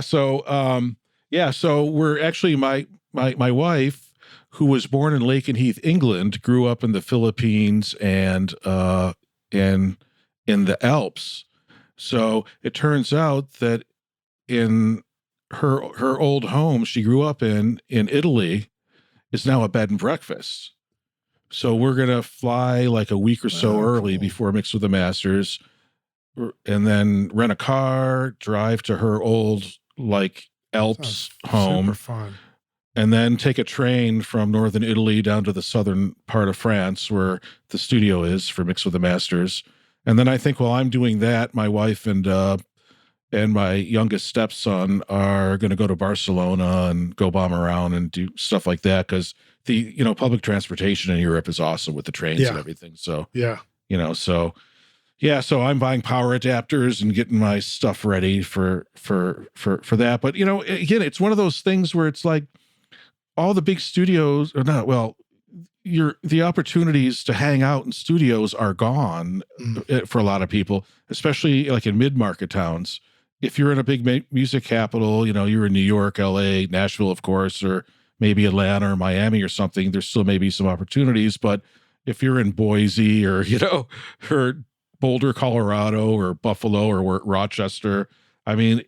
so we're actually my wife, who was born in Lakenheath, England, grew up in the Philippines and in the Alps. So it turns out that in her old home she grew up in Italy is now a bed and breakfast. So we're going to fly a week or so early before Mix with the Masters, and then rent a car, drive to her old Alps home, super fun, and then take a train from northern Italy down to the southern part of France where the studio is for Mix with the Masters. And then I think while I'm doing that, my wife and my youngest stepson are going to go to Barcelona and go bomb around and do stuff like that because the public transportation in Europe is awesome with the trains and everything. So so I'm buying power adapters and getting my stuff ready for that. But again, it's one of those things where it's all the big studios are not the opportunities to hang out in studios are gone for a lot of people, especially in mid-market towns. If you're in a big music capital, you're in New York, LA, Nashville, of course, or maybe Atlanta or Miami or something, there's still maybe some opportunities. But if you're in Boise or, or Boulder, Colorado, or Buffalo or Rochester, I mean,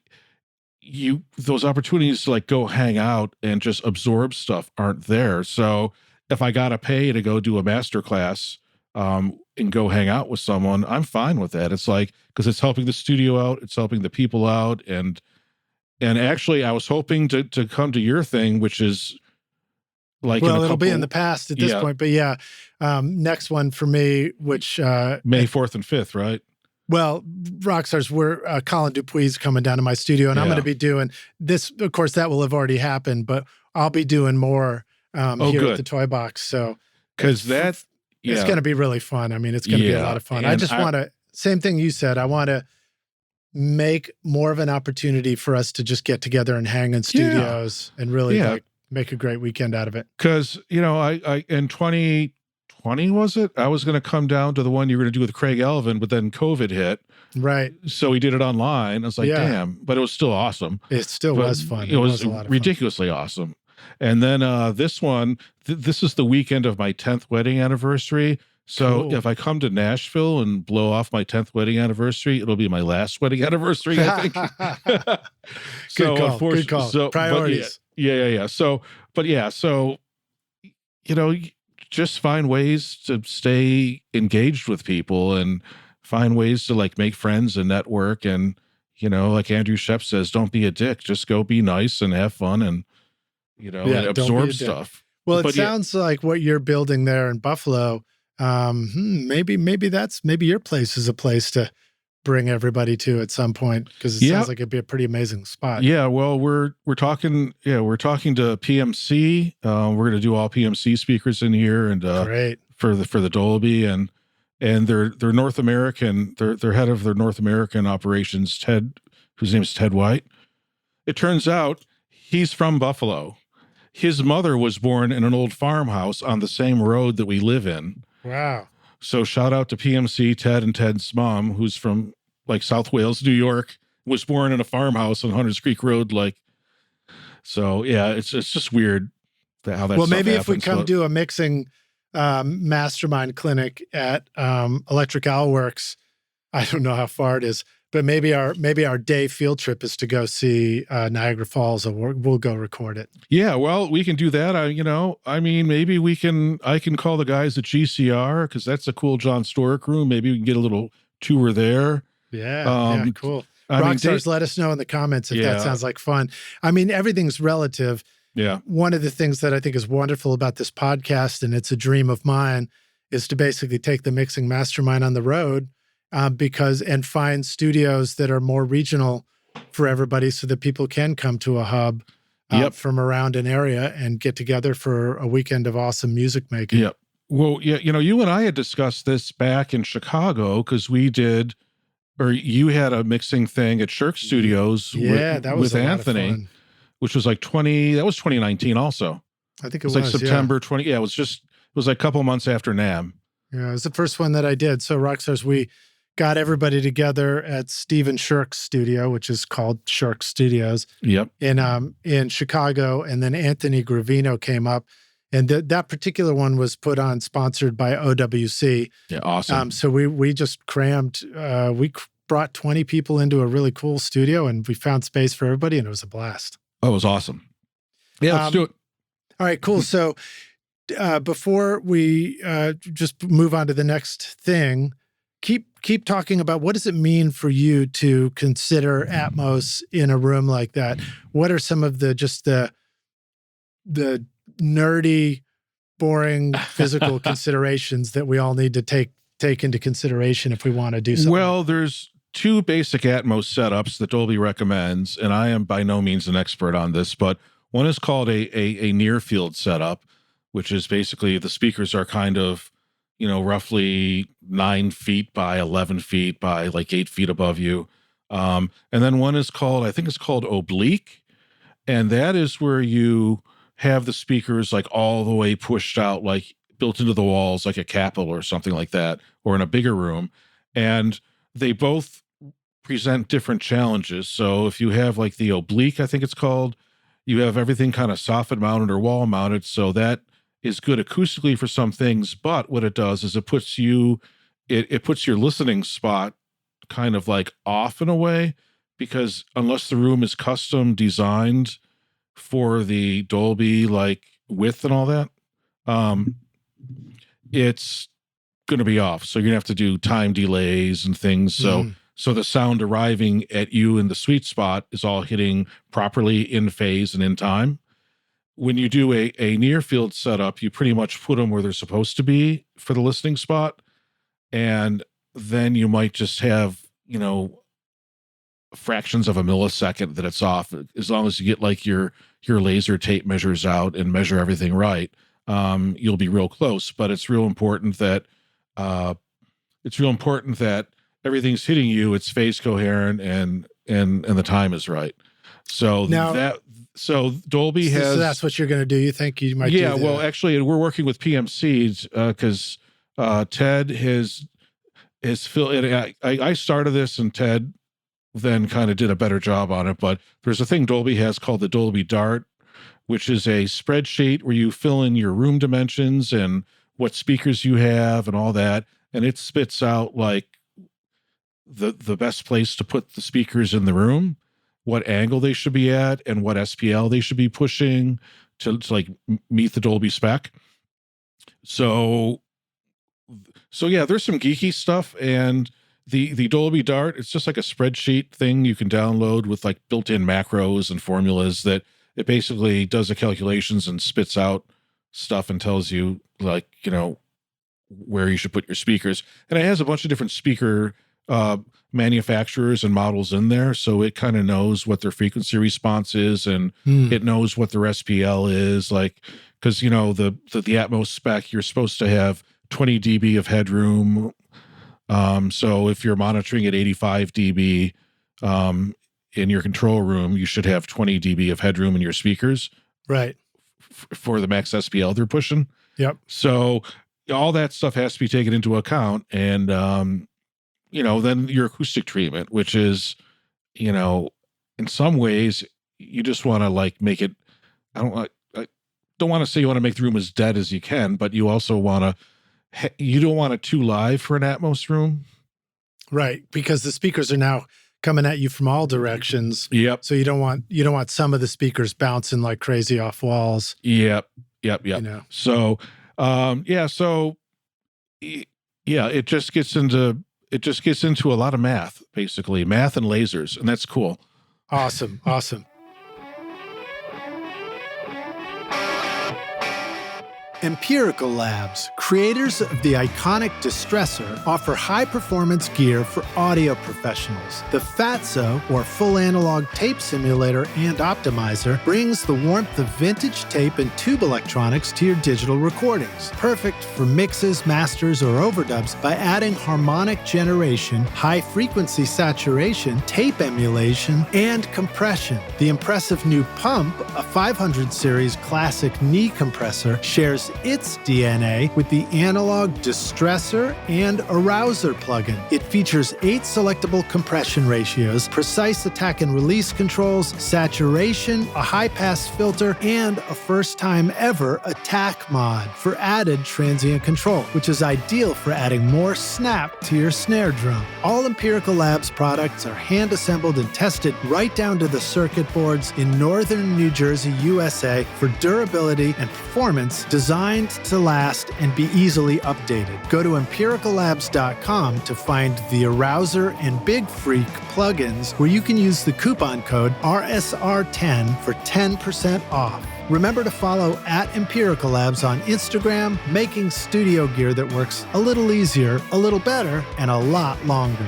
those opportunities to go hang out and just absorb stuff aren't there. So if I got to pay to go do a master class, and go hang out with someone, I'm fine with that. It's because it's helping the studio out, it's helping the people out. And actually I was hoping to come to your thing, which is like well, it'll be in the past at this yeah. point, but yeah. Next one for me, which May 4th and 5th, right? well, Rockstars, we're Colin Dupuy's coming down to my studio, and I'm going to be doing this. Of course, that will have already happened, but I'll be doing more here at the Toy Box. So, because it's going to be really fun. I mean, it's going to be a lot of fun. I just want to, same thing you said, I want to make more of an opportunity for us to just get together and hang in studios and really like make a great weekend out of it. Because, you know, I in 2020, was it? I was going to come down to the one you were going to do with Craig Elvin, but then COVID hit. Right. So we did it online. I was like, damn, but it was still awesome. It still was fun. It was a lot of ridiculously awesome. And then this one, this is the weekend of my 10th wedding anniversary. So if I come to Nashville and blow off my 10th wedding anniversary, it'll be my last wedding anniversary, I think. Good call. So, priorities. Yeah. So, you know, just find ways to stay engaged with people and find ways to like make friends and network. And, you know, like Andrew Shep says, don't be a dick. Just go be nice and have fun and, you know, and absorb stuff. Well, it sounds like what you're building there in Buffalo. Maybe your place is a place to bring everybody to at some point, because it sounds like it'd be a pretty amazing spot. Yeah, well, we're talking to PMC. We're going to do all PMC speakers in here, and great for the Dolby, and they're North American. They're head of their North American operations, Ted, whose name is Ted White. It turns out he's from Buffalo. His mother was born in an old farmhouse on the same road that we live in. Wow. So shout out to PMC, Ted, and Ted's mom, who's from like South Wales, New York, was born in a farmhouse on Hunters Creek Road. Like, so yeah, it's just weird how that. Well, maybe happens, if we come do a mixing mastermind clinic at Electric Owl Works, I don't know how far it is, but maybe our day field trip is to go see Niagara Falls, and we'll go record it. Yeah, well, we can do that. I mean, maybe I can call the guys at GCR, because that's a cool John Stork room. Maybe we can get a little tour there. Yeah, cool. Rockstars, let us know in the comments if that sounds like fun. I mean, everything's relative. Yeah. One of the things that I think is wonderful about this podcast, and it's a dream of mine, is to basically take the mixing mastermind on the road. And find studios that are more regional for everybody, so that people can come to a hub from around an area and get together for a weekend of awesome music making. Yep. Well, yeah, you know, you and I had discussed this back in Chicago, because you had a mixing thing at Shirk Studios with Anthony, which was like 2019 also. I think it was like September 20. Yeah, it was like a couple months after NAMM. Yeah, it was the first one that I did. So Rockstars, we got everybody together at Steven Shirk's studio, which is called Shirk Studios. Yep. In Chicago, and then Anthony Gravino came up, and that particular one was put on, sponsored by OWC. Yeah, awesome. So we just crammed. We brought 20 people into a really cool studio, and we found space for everybody, and it was a blast. Oh, it was awesome. Yeah, let's do it. All right, cool. So before we just move on to the next thing, keep talking about what does it mean for you to consider Atmos in a room like that? What are some of the nerdy, boring physical considerations that we all need to take into consideration if we want to do something? Well, there's two basic Atmos setups that Dolby recommends, and I am by no means an expert on this, but one is called a near field setup, which is basically the speakers are kind of, you know, roughly 9 feet by 11 feet by like 8 feet above you. And then one is I think it's called oblique. And that is where you have the speakers like all the way pushed out, like built into the walls, like a Capitol or something like that, or in a bigger room. And they both present different challenges. So if you have like the oblique, I think it's called, you have everything kind of soffit mounted or wall mounted. So that is good acoustically for some things, but what it does is it puts your listening spot kind of like off in a way, because unless the room is custom designed for the Dolby like width and all that, it's going to be off. So you're gonna have to do time delays and things. So the sound arriving at you in the sweet spot is all hitting properly in phase and in time. when you do a near field setup, you pretty much put them where they're supposed to be for the listening spot. And then you might just have, fractions of a millisecond that it's off. As long as you get like your laser tape measures out and measure everything right, you'll be real close. But it's real important that everything's hitting you, it's phase coherent, and the time is right. So now, Dolby has. So that's what you're going to do. You think you might? Yeah. Do that? Well, actually, we're working with PMCs because Ted has I started this, and Ted then kind of did a better job on it. But there's a thing Dolby has called the Dolby Dart, which is a spreadsheet where you fill in your room dimensions and what speakers you have and all that, and it spits out like the best place to put the speakers in the room, what angle they should be at, and what SPL they should be pushing to like meet the Dolby spec. So yeah, there's some geeky stuff, and the Dolby Dart, it's just like a spreadsheet thing you can download with like built-in macros and formulas that it basically does the calculations and spits out stuff and tells you like, where you should put your speakers. And it has a bunch of different speaker manufacturers and models in there, so it kind of knows what their frequency response is, and it knows what their SPL is, like, because the Atmos spec, you're supposed to have 20 dB of headroom. So if you're monitoring at 85 dB in your control room, you should have 20 dB of headroom in your speakers, right, for the max SPL they're pushing. Yep. So all that stuff has to be taken into account, and then your acoustic treatment, which is, in some ways you just want to like make it. I don't want to say you want to make the room as dead as you can, but you also want to. You don't want it too live for an Atmos room. Right, because the speakers are now coming at you from all directions. Yep. So you don't want some of the speakers bouncing like crazy off walls. Yep. So it just gets into a lot of math, basically math and lasers, and that's cool. Awesome. Empirical Labs, creators of the iconic Distressor, offer high-performance gear for audio professionals. The Fatso, or Full Analog Tape Simulator and Optimizer, brings the warmth of vintage tape and tube electronics to your digital recordings. Perfect for mixes, masters, or overdubs by adding harmonic generation, high-frequency saturation, tape emulation, and compression. The impressive new Pump, a 500 series classic knee compressor, shares its DNA with the analog Distressor and Arouser plugin. It features 8 selectable compression ratios, precise attack and release controls, saturation, a high-pass filter, and a first-time ever attack mod for added transient control, which is ideal for adding more snap to your snare drum. All Empirical Labs products are hand-assembled and tested right down to the circuit boards in northern New Jersey, USA, for durability and performance, designed to last and be easily updated. Go to empiricallabs.com to find the Arouser and Big Freak plugins, where you can use the coupon code RSR10 for 10% off. Remember to follow @Empirical Labs on Instagram, making studio gear that works a little easier, a little better, and a lot longer.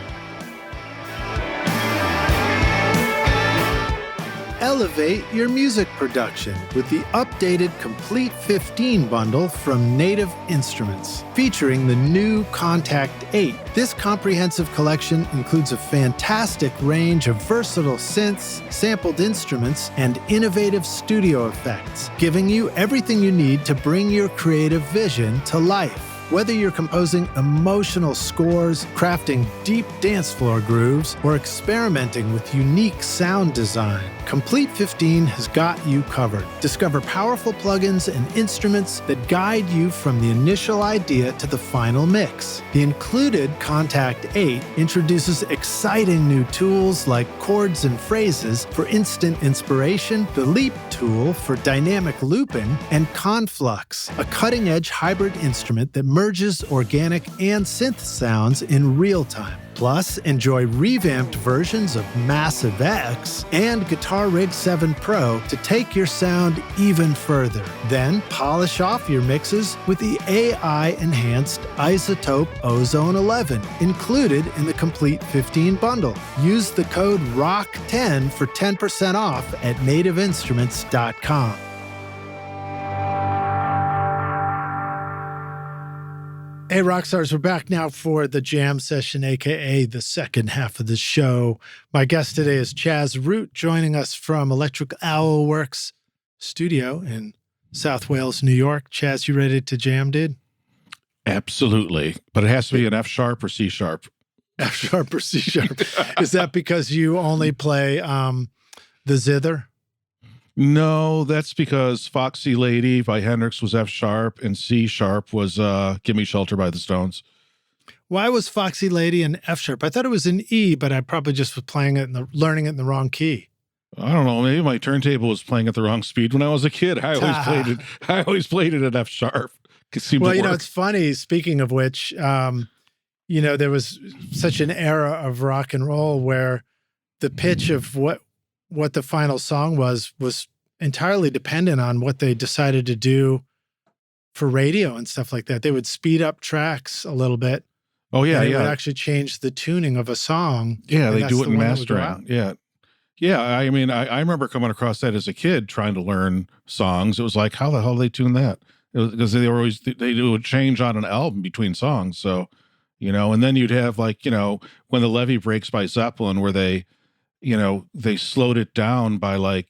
Elevate your music production with the updated Complete 15 bundle from Native Instruments, featuring the new Contact 8. This comprehensive collection includes a fantastic range of versatile synths, sampled instruments, and innovative studio effects, giving you everything you need to bring your creative vision to life. Whether you're composing emotional scores, crafting deep dance floor grooves, or experimenting with unique sound design, Complete 15 has got you covered. Discover powerful plugins and instruments that guide you from the initial idea to the final mix. The included Contact 8 introduces exciting new tools like chords and phrases for instant inspiration, the Leap tool for dynamic looping, and Conflux, a cutting-edge hybrid instrument that merges organic and synth sounds in real time. Plus, enjoy revamped versions of Massive X and Guitar Rig 7 Pro to take your sound even further. Then, polish off your mixes with the AI-enhanced iZotope Ozone 11, included in the Complete 15 bundle. Use the code ROCK10 for 10% off at nativeinstruments.com. Hey, Rockstars, we're back now for the jam session, aka the second half of the show. My guest today is Chaz Root, joining us from Electric Owl Works studio in South Wales, New York. Chaz, you ready to jam, dude? Absolutely. But it has to be an F sharp or C sharp. F sharp or C sharp. Is that because you only play the zither? No, that's because Foxy Lady by Hendrix was F sharp and C sharp was Gimme Shelter by the Stones. Why was Foxy Lady an F sharp? I thought it was an E, but I probably just was playing it and learning it in the wrong key. I don't know. Maybe my turntable was playing at the wrong speed when I was a kid. I always played it at F sharp. Well, you know, it's funny. Speaking of which, you know, there was such an era of rock and roll where the pitch of what the final song was entirely dependent on what they decided to do for radio and stuff like that. They would speed up tracks a little bit. Oh yeah, and it yeah. would actually change the tuning of a song. Yeah, they do it in mastering. Yeah. Yeah, I mean, I remember coming across that as a kid trying to learn songs. It was like, how the hell do they tune that? Because they would change on an album between songs. So, you know, and then you'd have like, you know, When the Levee Breaks by Zeppelin, where they, you know, they slowed it down by like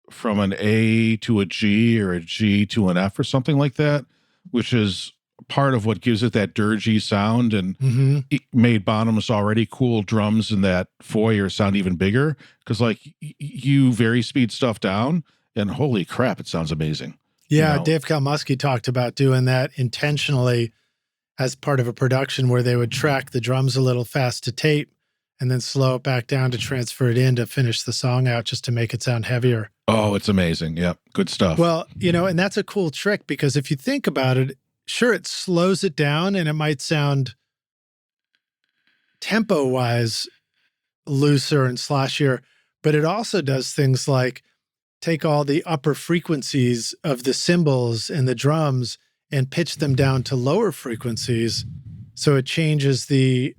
from an A to a G or a G to an F or something like that, which is part of what gives it that dirgy sound and it made Bonham's already cool drums in that foyer sound even bigger. Cause like you vary speed stuff down and holy crap, it sounds amazing. Yeah. You know? Dave Kalmusky talked about doing that intentionally as part of a production where they would track the drums a little fast to tape and then slow it back down to transfer it in to finish the song out just to make it sound heavier. Oh, it's amazing. Yep. Good stuff. Well, you know, and that's a cool trick because if you think about it, sure, it slows it down and it might sound tempo-wise looser and sloshier, but it also does things like take all the upper frequencies of the cymbals and the drums and pitch them down to lower frequencies. So it changes the,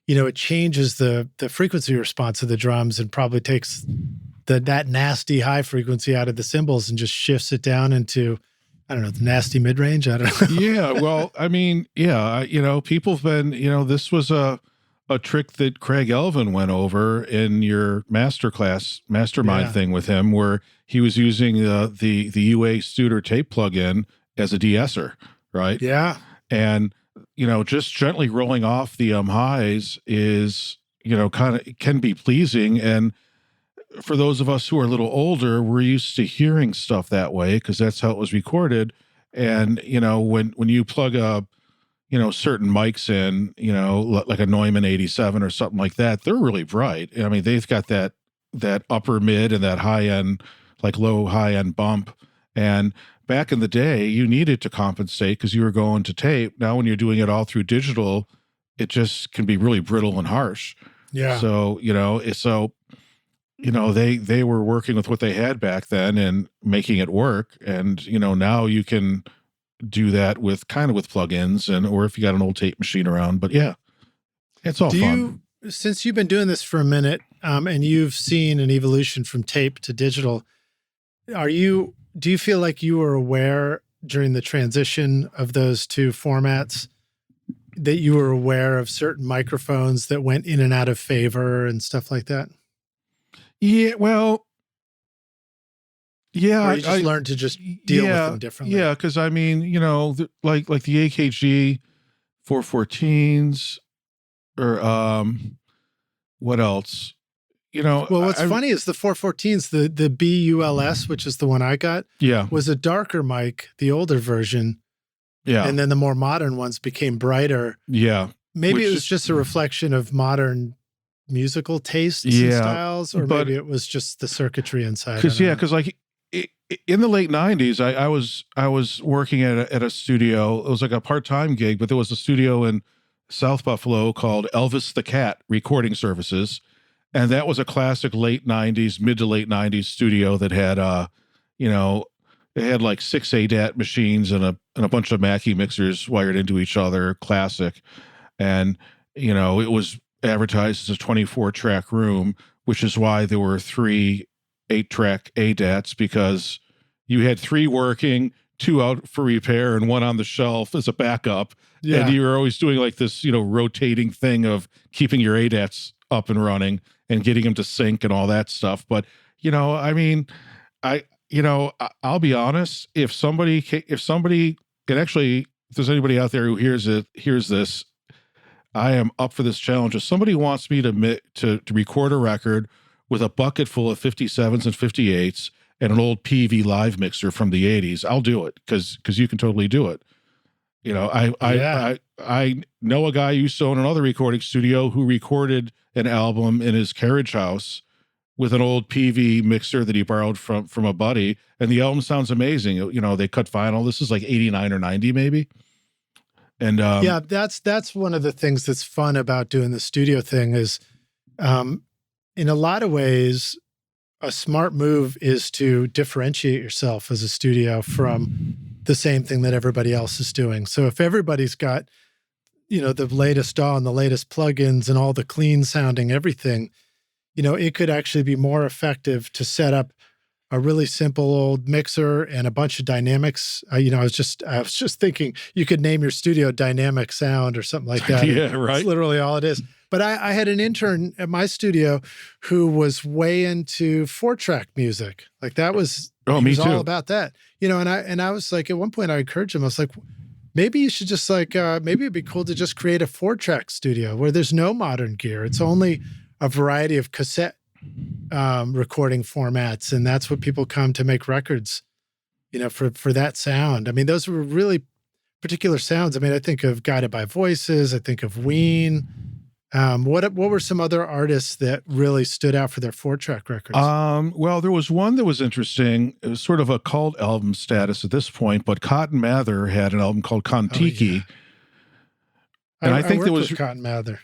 you know, it changes the frequency response of the drums and probably takes that nasty high frequency out of the cymbals and just shifts it down into, I don't know, the nasty mid-range. I don't know. Yeah. Well, I mean, yeah, you know, people have been, you know, this was a trick that Craig Elvin went over in your mastermind thing with him, where he was using the UA Studer tape plugin as a de-esser, right? Yeah. And, you know, just gently rolling off the highs is, you know, kind of can be pleasing. And for those of us who are a little older, we're used to hearing stuff that way because that's how it was recorded. And, you know, when you plug a, you know, certain mics in, you know, like a Neumann 87 or something like that, they're really bright. I mean, they've got that upper mid and that high end, like low high end bump. And back in the day, you needed to compensate because you were going to tape. Now, when you're doing it all through digital, it just can be really brittle and harsh. Yeah. So, you know, you know, they were working with what they had back then and making it work. And, you know, now you can do that with plugins or if you got an old tape machine around. But yeah, it's all fun. Since you've been doing this for a minute, and you've seen an evolution from tape to digital, do you feel like you were aware during the transition of those two formats that you were aware of certain microphones that went in and out of favor and stuff like that? Yeah, well, yeah, or you just learned to just deal with them differently. Yeah, because I mean, you know, like the AKG 414s, or what else? You know, well, what's funny is the 414s, the BULS, which is the one I got, was a darker mic, the older version. Yeah, and then the more modern ones became brighter. Yeah, maybe it was just a reflection of modern musical tastes and styles, or maybe it was just the circuitry inside. Because like in the late 90s, I was working at a studio. It was like a part-time gig, but there was a studio in South Buffalo called Elvis the Cat Recording Services. And that was a classic late 90s, mid to late 90s studio that had, it had like 6 ADAT machines and a bunch of Mackie mixers wired into each other, classic. And, it was advertised as a 24-track room, which is why there were 3 8-track ADATs, because you had 3 working, 2 out for repair, and 1 on the shelf as a backup. Yeah. And you were always doing like this, rotating thing of keeping your ADATs up and running and getting them to sync and all that stuff. But, I'll be honest, if somebody, and actually, if there's anybody out there who hears this, I am up for this challenge. If somebody wants me to record a record with a bucket full of 57s and 58s and an old PV live mixer from the 80s, I'll do it because you can totally do it. I know a guy who used to own another recording studio who recorded an album in his carriage house with an old PV mixer that he borrowed from a buddy, and the album sounds amazing. They cut vinyl. This is like 89 or 90 maybe. And yeah, that's one of the things that's fun about doing the studio thing is, in a lot of ways, a smart move is to differentiate yourself as a studio from the same thing that everybody else is doing. So if everybody's got, the latest DAW and the latest plugins and all the clean sounding everything, it could actually be more effective to set up a really simple old mixer and a bunch of dynamics. I was just thinking you could name your studio Dynamic Sound or something like that. Yeah, right. That's literally all it is. But I had an intern at my studio who was way into 4-track music. Like that was, me too. All about that. And I was like, at one point I encouraged him, I was like, maybe you should just maybe it'd be cool to just create a 4-track studio where there's no modern gear. It's only a variety of cassette recording formats. And that's what people come to make records, for that sound. I mean, those were really particular sounds. I mean, I think of Guided by Voices. I think of Ween. What were some other artists that really stood out for their 4-track records? Well, there was one that was interesting. It was sort of a cult album status at this point, but Cotton Mather had an album called Kontiki. Oh, yeah. And I think there was Cotton Mather.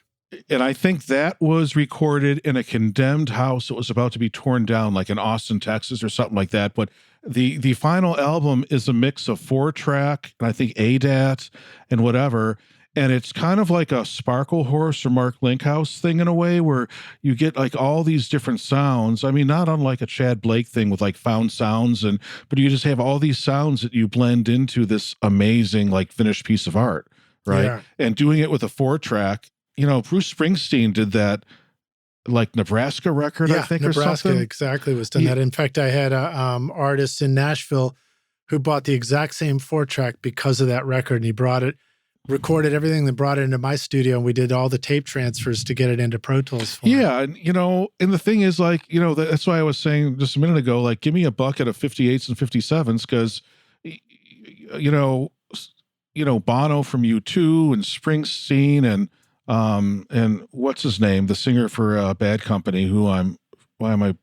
And I think that was recorded in a condemned house that was about to be torn down, like in Austin, Texas or something like that. But the final album is a mix of 4-track and I think ADAT and whatever. And it's kind of like a Sparkle Horse or Mark Linkhouse thing in a way where you get like all these different sounds. I mean, not unlike a Chad Blake thing with like found sounds, but you just have all these sounds that you blend into this amazing like finished piece of art, right? Yeah. And doing it with a 4-track, Bruce Springsteen did that like Nebraska record, I think, Nebraska, or something. Exactly, was done that. In fact, I had a artist in Nashville who bought the exact same 4-track because of that record, and he brought it, recorded everything, then brought it into my studio, and we did all the tape transfers to get it into Pro Tools for him. Yeah, and the thing is, like, that's why I was saying just a minute ago, like, give me a bucket of 58s and 57s, because, Bono from U2 and Springsteen and what's his name, the singer for Bad Company, why am I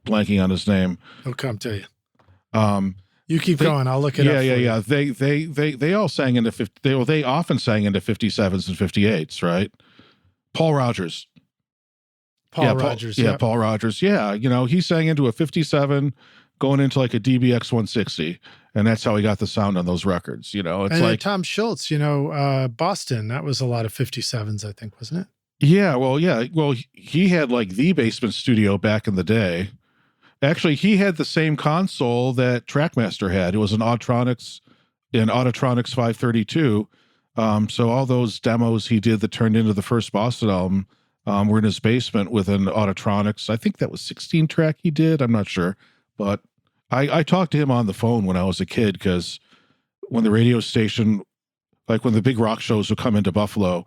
blanking on his name? I'll come to you. You keep going. I'll look it up. Yeah. They all sang into they often sang into 57s and 58s, right? Paul Rogers. Paul Rogers. Paul Rogers. Yeah. He sang into a 57 going into like a DBX 160. And that's how he got the sound on those records. It's and like Tom Schultz, Boston, that was a lot of 57s, I think, wasn't it? Yeah. Well, he had like the basement studio back in the day. Actually, he had the same console that Trackmaster had. It was an Auditronics 532. So all those demos he did that turned into the first Boston album were in his basement with an Auditronics. I think that was 16-track he did. I'm not sure. But I talked to him on the phone when I was a kid, because when the radio station, like when the big rock shows would come into Buffalo,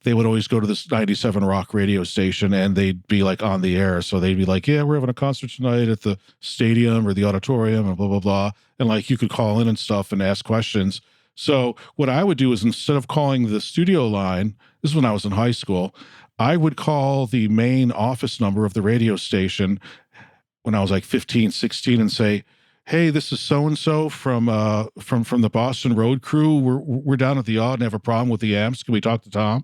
they would always go to this 97 Rock radio station and they'd be like on the air. So they'd be like, yeah, we're having a concert tonight at the stadium or the auditorium and blah, blah, blah. And like you could call in and stuff and ask questions. So what I would do is, instead of calling the studio line, this is when I was in high school, I would call the main office number of the radio station when I was like 15, 16 and say, hey, this is so-and-so from the Boston Road Crew. We're down at the Aud and have a problem with the amps. Can we talk to Tom?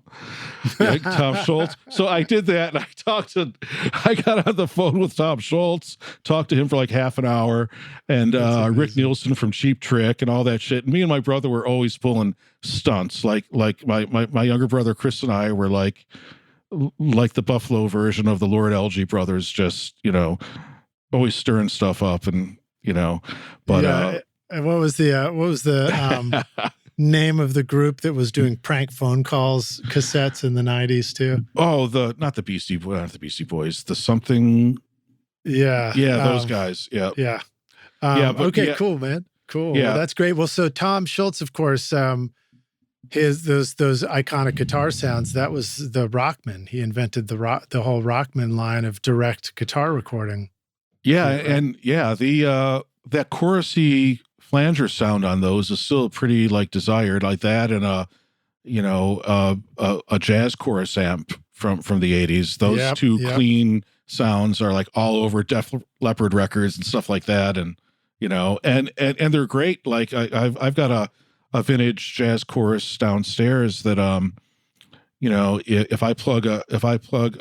Like Tom Schultz. So I did that, and I got on the phone with Tom Schultz, talked to him for like half an hour, and Rick Nielsen from Cheap Trick and all that shit. And me and my brother were always pulling stunts. Like my younger brother Chris and I were like the Buffalo version of the Lord Alge brothers, just, always stirring stuff up and, but and what was the name of the group that was doing prank phone calls cassettes in the 90s too? Oh, not the Beastie Boys, the something. Yeah, those guys. Yeah. Yeah. Okay, cool, man. Cool. Yeah. Well, that's great. Well, so Tom Schultz, of course, those iconic guitar sounds, that was the Rockman. He invented the whole Rockman line of direct guitar recording. Yeah, and that chorusy flanger sound on those is still pretty like desired, like that, and a jazz chorus amp from the 80s. Those two clean sounds are like all over Def Leppard records and stuff like that, and and they're great. Like I've got a vintage jazz chorus downstairs that if I plug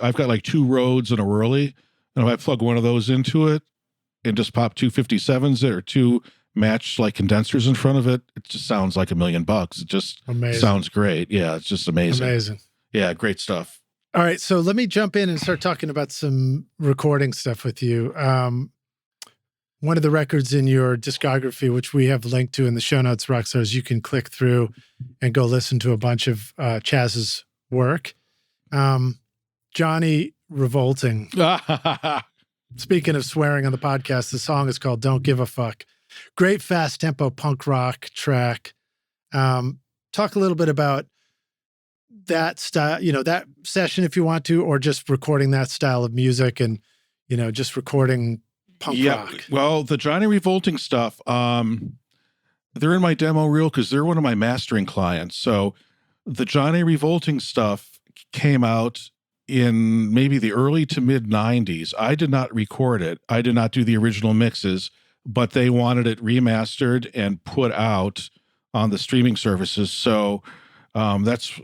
I've got like two Rhodes and a Whirly. And if I plug one of those into it and just pop two 57s or two matched like condensers in front of it, it just sounds like $1 million. It just sounds great. Yeah, it's just amazing. Amazing. Yeah, great stuff. All right, so let me jump in and start talking about some recording stuff with you. One of the records in your discography, which we have linked to in the show notes, Rockstars, you can click through and go listen to a bunch of Chaz's work. Johnny Revolting. Speaking of swearing on the podcast, the song is called Don't Give a Fuck. Great fast tempo punk rock track. Talk a little bit about that style, that session if you want to, or just recording that style of music and, just recording punk rock. Well, the Johnny Revolting stuff, they're in my demo reel because they're one of my mastering clients. So the Johnny Revolting stuff came out in maybe the early to mid 90s. I did not record it. I did not do the original mixes, but they wanted it remastered and put out on the streaming services. So that's,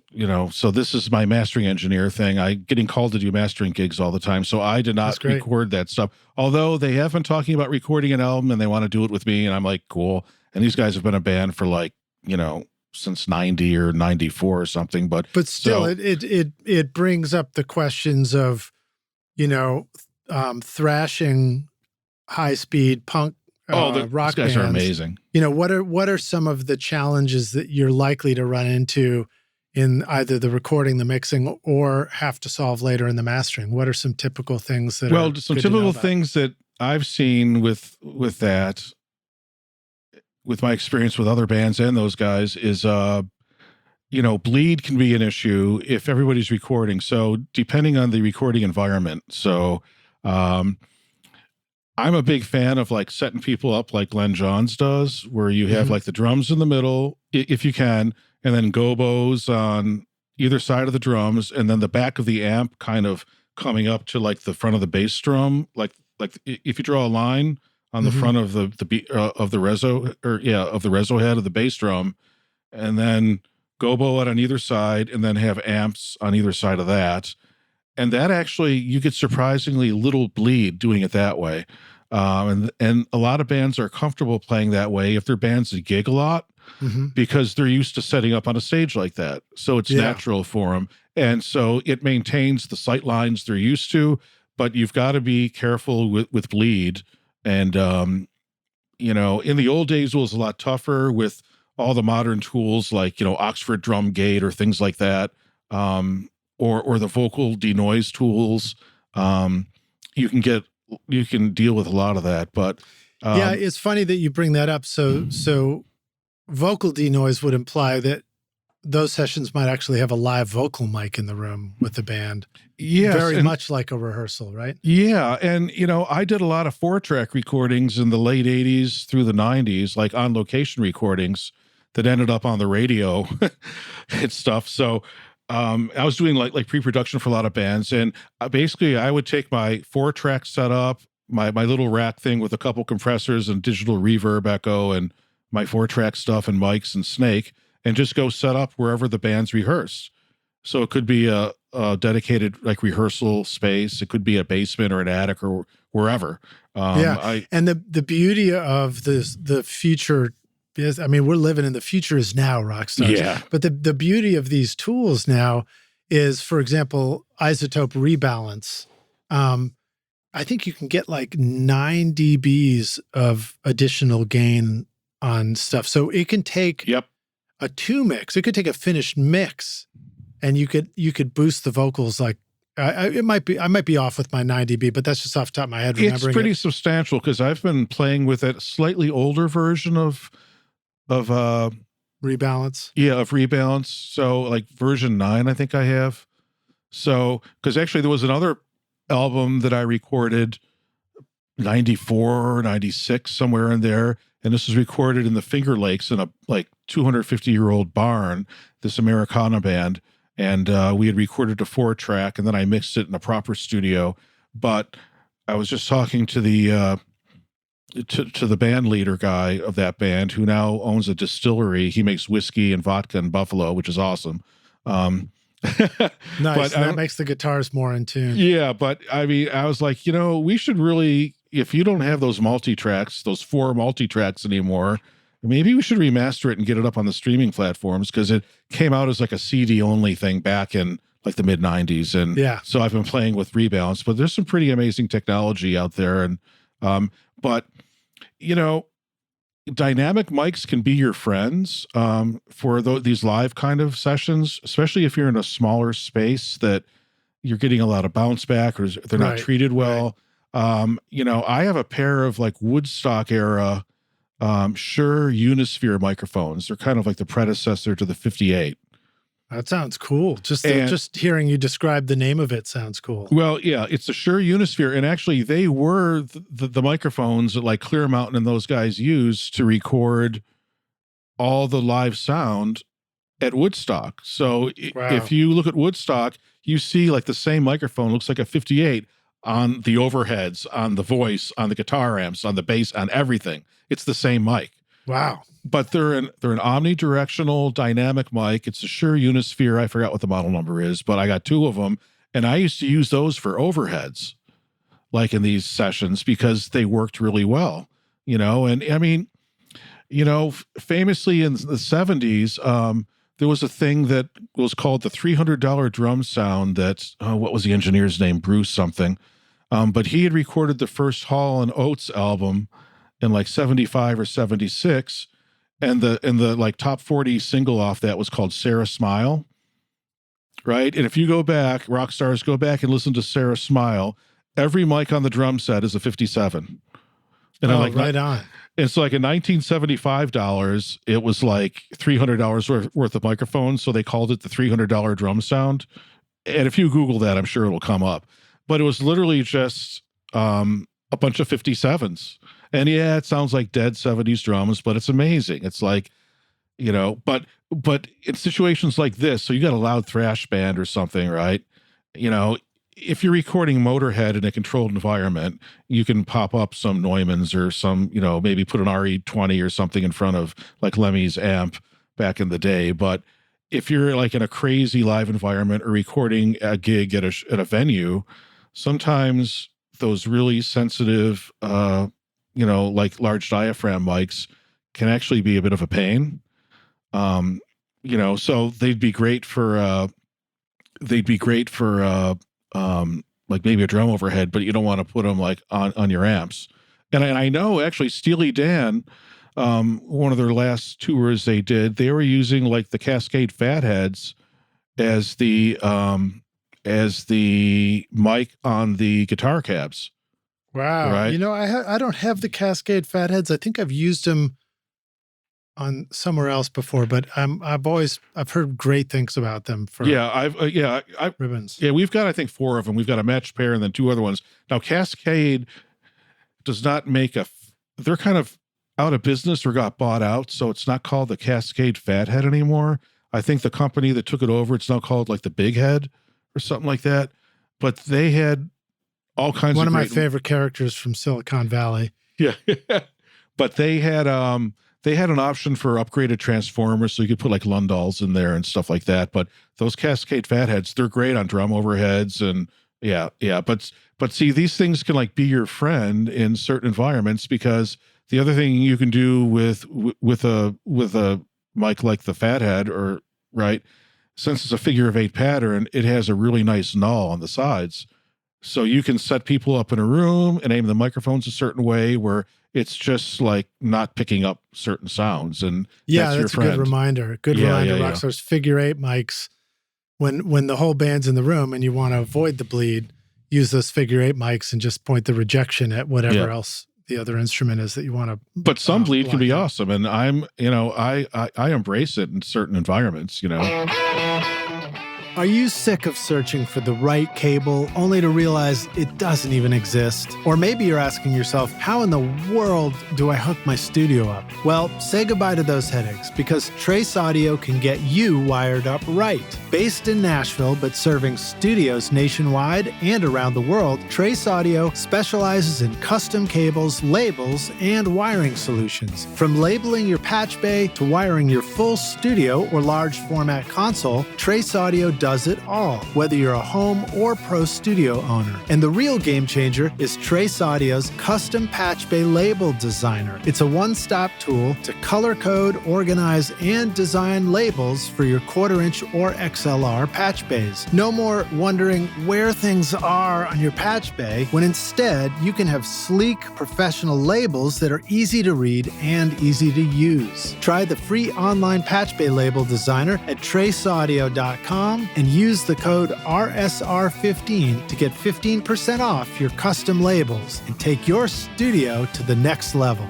so this is my mastering engineer thing. I getting called to do mastering gigs all the time. So I did not record that stuff. Although they have been talking about recording an album and they want to do it with me. And I'm like, cool. And these guys have been a band for like, since 90 or 94 or something, but still it brings up the questions of, thrashing high speed punk rock these guys bands. Are amazing. What are some of the challenges that you're likely to run into in either the recording, the mixing, or have to solve later in the mastering? What are some typical things that some typical things that I've seen with that, with my experience with other bands and those guys, is bleed can be an issue if everybody's recording. So depending on the recording environment. So I'm a big fan of like setting people up like Glenn Johns does, where you have like the drums in the middle, if you can, and then gobos on either side of the drums, and then the back of the amp kind of coming up to like the front of the bass drum. Like if you draw a line on the front of the reso head of the bass drum, and then gobo out on either side, and then have amps on either side of that. And that actually, you get surprisingly little bleed doing it that way. And a lot of bands are comfortable playing that way if they're bands that gig a lot, because they're used to setting up on a stage like that. So it's natural for them. And so it maintains the sight lines they're used to, but you've got to be careful with bleed. And, in the old days, it was a lot tougher with all the modern tools like, Oxford Drum Gate or things like that, or the vocal denoise tools. You can deal with a lot of that. But it's funny that you bring that up. So vocal denoise would imply that those sessions might actually have a live vocal mic in the room with the band. Yes, very much like a rehearsal, right? Yeah, and I did a lot of 4-track recordings in the late 80s through the 90s, like on location recordings that ended up on the radio and stuff. So I was doing like pre-production for a lot of bands, and basically I would take my 4-track setup my little rack thing with a couple compressors and digital reverb echo and my 4-track stuff and mics and Snake, and just go set up wherever the band's rehearsed. So it could be a dedicated like rehearsal space. It could be a basement or an attic or wherever. And the beauty of the future is, I mean, we're living in the future is now, rock stars. Yeah. But the beauty of these tools now is, for example, isotope rebalance. I think you can get like 9 dBs of additional gain on stuff. So it can take a 2 mix. It could take a finished mix, and you could boost the vocals like I might be off with my 9 dB, but that's just off the top of my head. It's pretty substantial because I've been playing with a slightly older version of rebalance. Yeah, of rebalance. So like version 9, I think I have. So because actually there was another album that I recorded 94 or 96, somewhere in there, and this was recorded in the Finger Lakes in a like 250-year-old barn, this Americana band. And we had recorded a 4-track, and then I mixed it in a proper studio. But I was just talking to the to the band leader guy of that band, who now owns a distillery. He makes whiskey and vodka in Buffalo, which is awesome. Nice. But that makes the guitars more in tune. Yeah, but I mean, I was like, we should really, if you don't have those multi-tracks, those 4 multi-tracks anymore, maybe we should remaster it and get it up on the streaming platforms, because it came out as like a CD only thing back in like the mid 90s. And so I've been playing with rebalance, but there's some pretty amazing technology out there. And, but dynamic mics can be your friends for these live kind of sessions, especially if you're in a smaller space that you're getting a lot of bounce back or they're not treated well. I have a pair of like Woodstock era Shure Unisphere microphones. They're kind of like the predecessor to the 58. That sounds cool. Just hearing you describe the name of it sounds cool. Well, yeah, it's the Shure Unisphere, and actually they were the microphones that like Clear Mountain and those guys used to record all the live sound at Woodstock. So if you look at Woodstock, you see like the same microphone looks like a 58 on the overheads, on the voice, on the guitar amps, on the bass, on everything. It's the same mic. Wow. But they're an omnidirectional dynamic mic. It's a Shure Unisphere. I forgot what the model number is, but I got 2 of them. And I used to use those for overheads, like in these sessions, because they worked really well, and I mean, famously in the 70s, there was a thing that was called the $300 drum sound that, what was the engineer's name? Bruce something. But he had recorded the first Hall & Oates album in like 75 or 76. And the like top 40 single off that was called Sarah Smile. Right. And if you go back, rock stars, go back and listen to Sarah Smile, every mic on the drum set is a 57. And I'm like, right on. And so like in $1975, it was like $300 worth of microphones. So they called it the $300 drum sound. And if you Google that, I'm sure it'll come up. But it was literally just a bunch of 57s. And yeah, it sounds like dead 70s drums, but it's amazing. It's like, but in situations like this, so you got a loud thrash band or something, right? If you're recording Motorhead in a controlled environment, you can pop up some Neumanns or some, maybe put an RE20 or something in front of like Lemmy's amp back in the day. But if you're like in a crazy live environment or recording a gig at a venue, sometimes those really sensitive, like large diaphragm mics can actually be a bit of a pain. So they'd be great for like maybe a drum overhead, but you don't want to put them like on your amps. And I know actually Steely Dan, one of their last tours they did, they were using like the Cascade Fatheads as the mic on the guitar cabs. Wow. Right? I don't have the Cascade Fatheads. I think I've used them on somewhere else before, but I've heard great things about them for ribbons. Yeah, we've got I think 4 of them. We've got a matched pair and then 2 other ones. Now Cascade does not make they're kind of out of business or got bought out, so it's not called the Cascade Fathead anymore. I think the company that took it over, it's now called like the Big Head or something like that. But they had all kinds One of of my great, favorite characters from Silicon Valley. Yeah. But they had an option for upgraded transformers, so you could put like Lundahl's in there and stuff like that. But those Cascade Fatheads, they're great on drum overheads and yeah. But see, these things can like be your friend in certain environments, because the other thing you can do with a mic like the Fathead, or right, since it's a figure of 8 pattern, it has a really nice null on the sides. So you can set people up in a room and aim the microphones a certain way where it's just like not picking up certain sounds. And Yeah, that's a good reminder. Good reminder. Rockstar's figure 8 mics. When the whole band's in the room and you want to avoid the bleed, use those figure 8 mics and just point the rejection at whatever else the other instrument is that you want to. But some bleed can be awesome, and I embrace it in certain environments. Are you sick of searching for the right cable only to realize it doesn't even exist? Or maybe you're asking yourself, how in the world do I hook my studio up? Well, say goodbye to those headaches, because Trace Audio can get you wired up right. Based in Nashville, but serving studios nationwide and around the world, Trace Audio specializes in custom cables, labels, and wiring solutions. From labeling your patch bay to wiring your full studio or large format console, Trace Audio does it all, whether you're a home or pro studio owner. And the real game changer is Trace Audio's custom patch bay label designer. It's a one-stop tool to color code, organize, and design labels for your 1/4-inch or XLR patch bays. No more wondering where things are on your patch bay, when instead you can have sleek, professional labels that are easy to read and easy to use. Try the free online patch bay label designer at traceaudio.com and use the code RSR15 to get 15% off your custom labels and take your studio to the next level.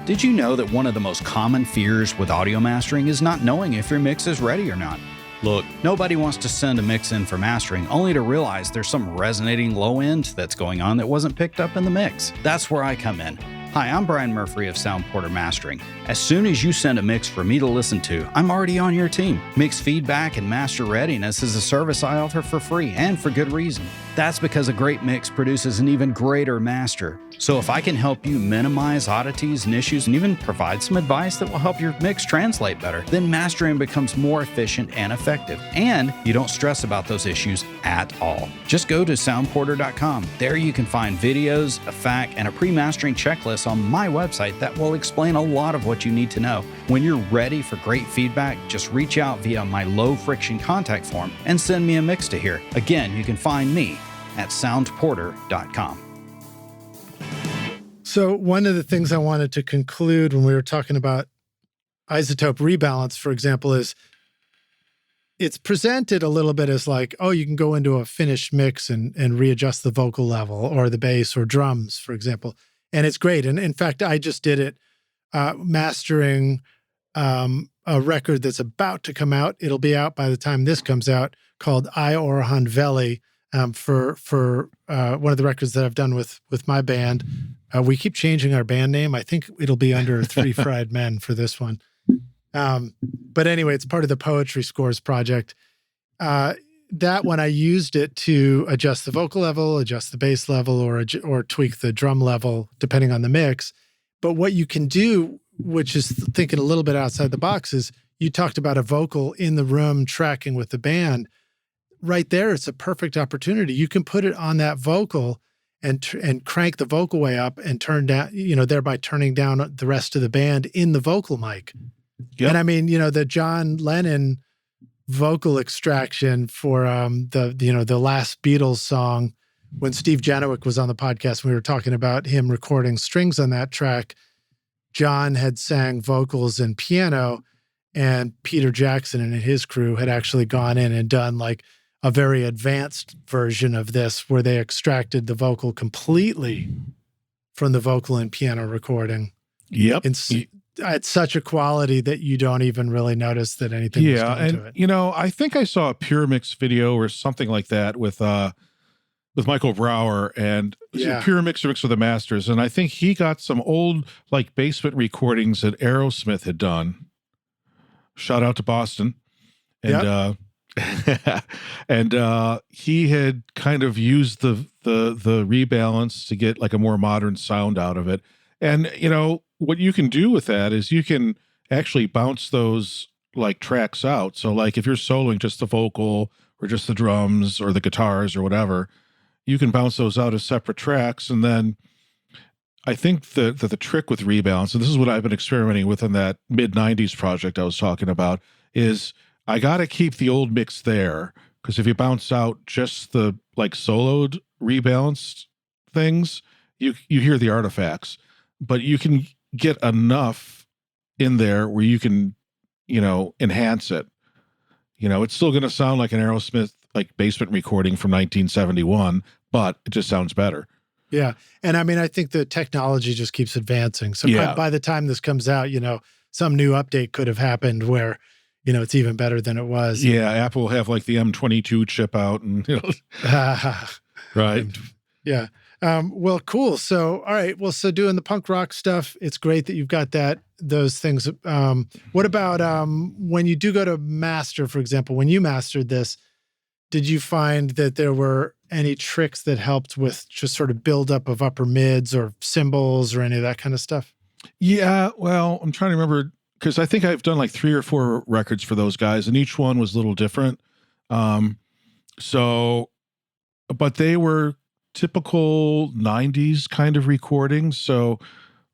Did you know that one of the most common fears with audio mastering is not knowing if your mix is ready or not? Look, nobody wants to send a mix in for mastering only to realize there's some resonating low end that's going on that wasn't picked up in the mix. That's where I come in. Hi, I'm Brian Murphy of Sound Porter Mastering. As soon as you send a mix for me to listen to, I'm already on your team. Mix feedback and master readiness is a service I offer for free, and for good reason. That's because a great mix produces an even greater master. So if I can help you minimize oddities and issues and even provide some advice that will help your mix translate better, then mastering becomes more efficient and effective. And you don't stress about those issues at all. Just go to soundporter.com. There you can find videos, a FAQ, and a pre-mastering checklist on my website that will explain a lot of what you need to know. When you're ready for great feedback, just reach out via my low-friction contact form and send me a mix to hear. Again, you can find me at soundporter.com. So one of the things I wanted to conclude when we were talking about isotope rebalance, for example, is it's presented a little bit as like, oh, you can go into a finished mix and readjust the vocal level or the bass or drums, for example. And it's great. And in fact, I just did it mastering a record that's about to come out. It'll be out by the time this comes out, called Eyesight, for one of the records that I've done with my band. We keep changing our band name. I think it'll be under Three Fried Men for this one. But anyway, it's part of the Poetry Scores project. That one, I used it to adjust the vocal level, adjust the bass level, or tweak the drum level, depending on the mix. But what you can do, which is thinking a little bit outside the box, is you talked about a vocal in the room tracking with the band. Right there, it's a perfect opportunity. You can put it on that vocal and crank the vocal way up and turn down, thereby turning down the rest of the band in the vocal mic. Yep. And I mean, the John Lennon vocal extraction for the last Beatles song, when Steve Janowick was on the podcast, we were talking about him recording strings on that track. John had sang vocals and piano, and Peter Jackson and his crew had actually gone in and done like a very advanced version of this where they extracted the vocal completely from the vocal and piano recording. Yep. It's such a quality that you don't even really notice that anything was done to it. I think I saw a Pure Mix video or something like that with Michael Brower, and Pure Mix with the Masters. And I think he got some old like basement recordings that Aerosmith had done. Shout out to Boston. And And he had kind of used the rebalance to get like a more modern sound out of it. And you know what you can do with that is you can actually bounce those like tracks out. So like if you're soloing just the vocal or just the drums or the guitars or whatever, you can bounce those out as separate tracks. And then I think that the trick with rebalance, and this is what I've been experimenting with in that mid 90s project I was talking about, is I got to keep the old mix there, because if you bounce out just the like soloed rebalanced things, you hear the artifacts, but you can get enough in there where you can, you know, enhance it. You know, it's still going to sound like an Aerosmith like basement recording from 1971, but it just sounds better. Yeah. And I mean, I think the technology just keeps advancing. So by the time this comes out, you know, some new update could have happened where, you know, it's even better than it was. Yeah. Apple will have like the M22 chip out and, you know, right. Yeah. Well, cool. So, all right. Well, so doing the punk rock stuff, it's great that you've got those things. What about when you do go to master, for example, when you mastered this, did you find that there were any tricks that helped with just sort of buildup of upper mids or cymbals or any of that kind of stuff? Yeah. Well, I'm trying to remember, because I think I've done like 3 or 4 records for those guys, and each one was a little different. But they were typical 90s kind of recordings. So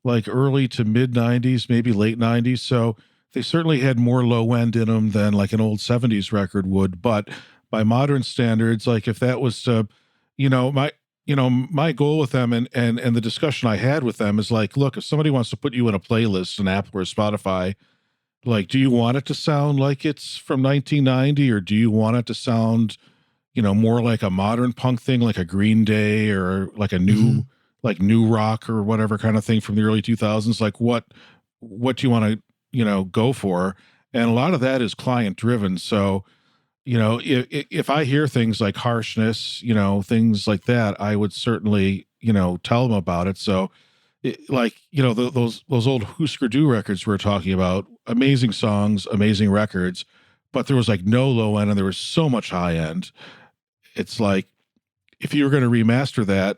like early to mid 90s, maybe late 90s. So they certainly had more low end in them than like an old 70s record would. But by modern standards, like if that was to, my goal with them and the discussion I had with them is like, look, if somebody wants to put you in a playlist on Apple or Spotify, like, do you want it to sound like it's from 1990, or do you want it to sound, more like a modern punk thing, like a Green Day or like a new, like new rock or whatever kind of thing from the early 2000s? Like what do you want to, go for? And a lot of that is client driven. So, if I hear things like harshness, things like that, I would certainly, tell them about it. So those old Husker Du records we're talking about, amazing songs, amazing records, but there was like no low end and there was so much high end. It's like, if you were going to remaster that,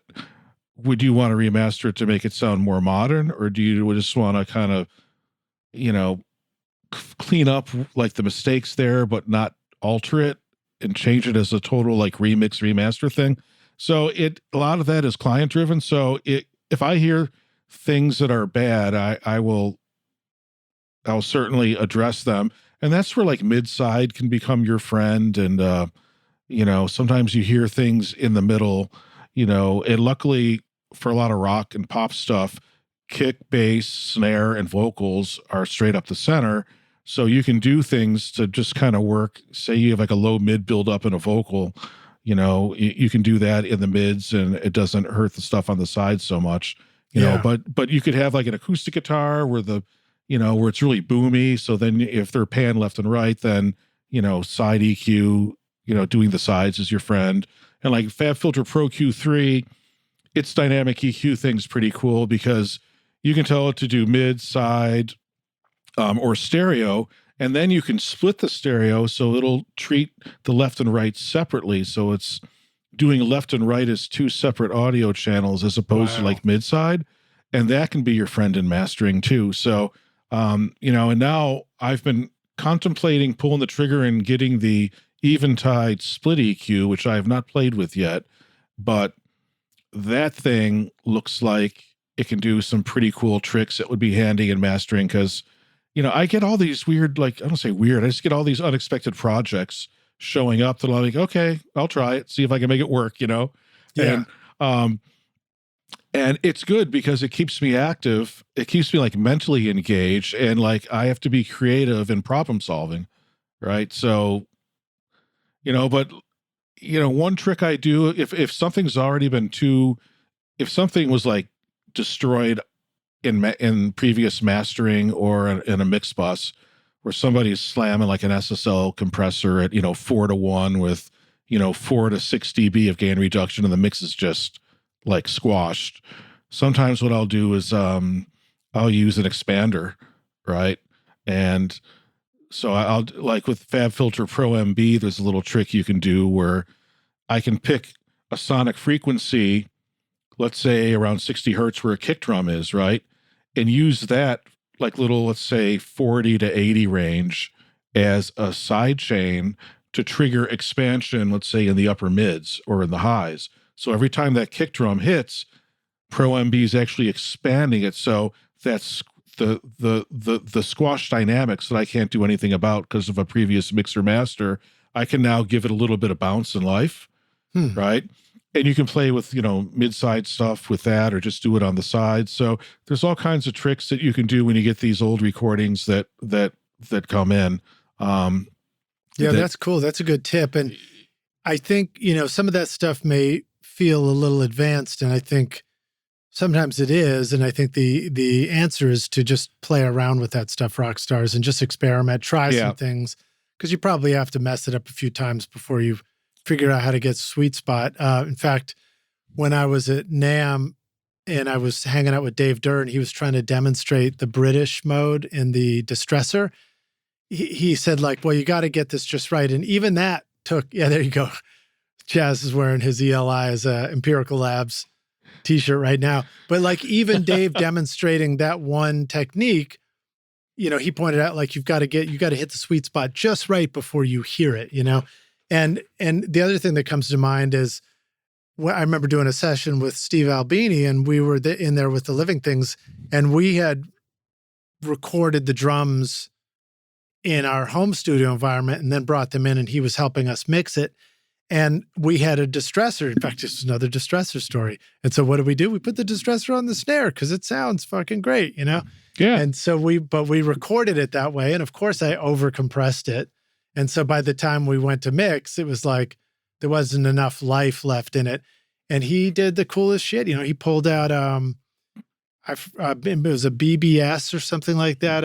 would you want to remaster it to make it sound more modern, or do you just want to kind of, clean up like the mistakes there, but not alter it and change it as a total like remix remaster thing? So a lot of that is client driven. So if I hear things that are bad, I'll certainly address them. And that's where like mid-side can become your friend. And, sometimes you hear things in the middle, and luckily for a lot of rock and pop stuff, kick, bass, snare, and vocals are straight up the center. So you can do things to just kind of work. Say you have like a low mid build up in a vocal, you can do that in the mids and it doesn't hurt the stuff on the sides so much, but you could have like an acoustic guitar where where it's really boomy. So then if they're pan left and right, then, side EQ, doing the sides is your friend. And like FabFilter Pro Q3, its dynamic EQ thing's pretty cool because you can tell it to do mid, side, or stereo, and then you can split the stereo so it'll treat the left and right separately. So it's doing left and right as 2 separate audio channels as opposed to like mid-side, and that can be your friend in mastering too. So, and now I've been contemplating pulling the trigger and getting the Eventide split EQ, which I have not played with yet, but that thing looks like it can do some pretty cool tricks that would be handy in mastering because, I get all these weird, like, I don't say weird, I just get all these unexpected projects showing up that I'm like, okay, I'll try it, see if I can make it work, Yeah. And it's good because it keeps me active. It keeps me like mentally engaged, and like I have to be creative in problem solving, right? So, but one trick I do, if something's already been if something was like destroyed in previous mastering or in a mix bus where somebody's slamming like an SSL compressor at 4-to-1 with 4 to 6 dB of gain reduction and the mix is just like squashed, sometimes what I'll do is I'll use an expander, right? And So I'll like with FabFilter Pro MB, there's a little trick you can do where I can pick a sonic frequency, let's say around 60 hertz where a kick drum is, right? And use that like little, let's say 40 to 80 range as a side chain to trigger expansion, let's say in the upper mids or in the highs. So every time that kick drum hits, Pro MB is actually expanding it. So that's the squash dynamics that I can't do anything about because of a previous mixer master. I can now give it a little bit of bounce in life, right? And you can play with, mid-side stuff with that or just do it on the side. So there's all kinds of tricks that you can do when you get these old recordings that come in. That's cool. That's a good tip. And I think, some of that stuff may feel a little advanced, and I think sometimes it is. And I think the answer is to just play around with that stuff, rock stars, and just experiment, try some things, because you probably have to mess it up a few times before you figure out how to get sweet spot. In fact, when I was at NAMM and I was hanging out with Dave Durr, and he was trying to demonstrate the British mode in the distressor, he said, like, well, you got to get this just right. And even that took, there you go. Chaz is wearing his ELI as a Empirical Labs t-shirt right now. But like even Dave demonstrating that one technique, he pointed out, like, you got to hit the sweet spot just right before you hear it, And the other thing that comes to mind is, I remember doing a session with Steve Albini, and we were in there with the Living Things, and we had recorded the drums in our home studio environment and then brought them in, and he was helping us mix it. And we had a distressor. In fact, this is another distressor story. And so what do? We put the distressor on the snare because it sounds fucking great, Yeah. And so we recorded it that way. And of course I overcompressed it. And so by the time we went to mix, it was like there wasn't enough life left in it. And he did the coolest shit. He pulled out, it was a BBS or something like that,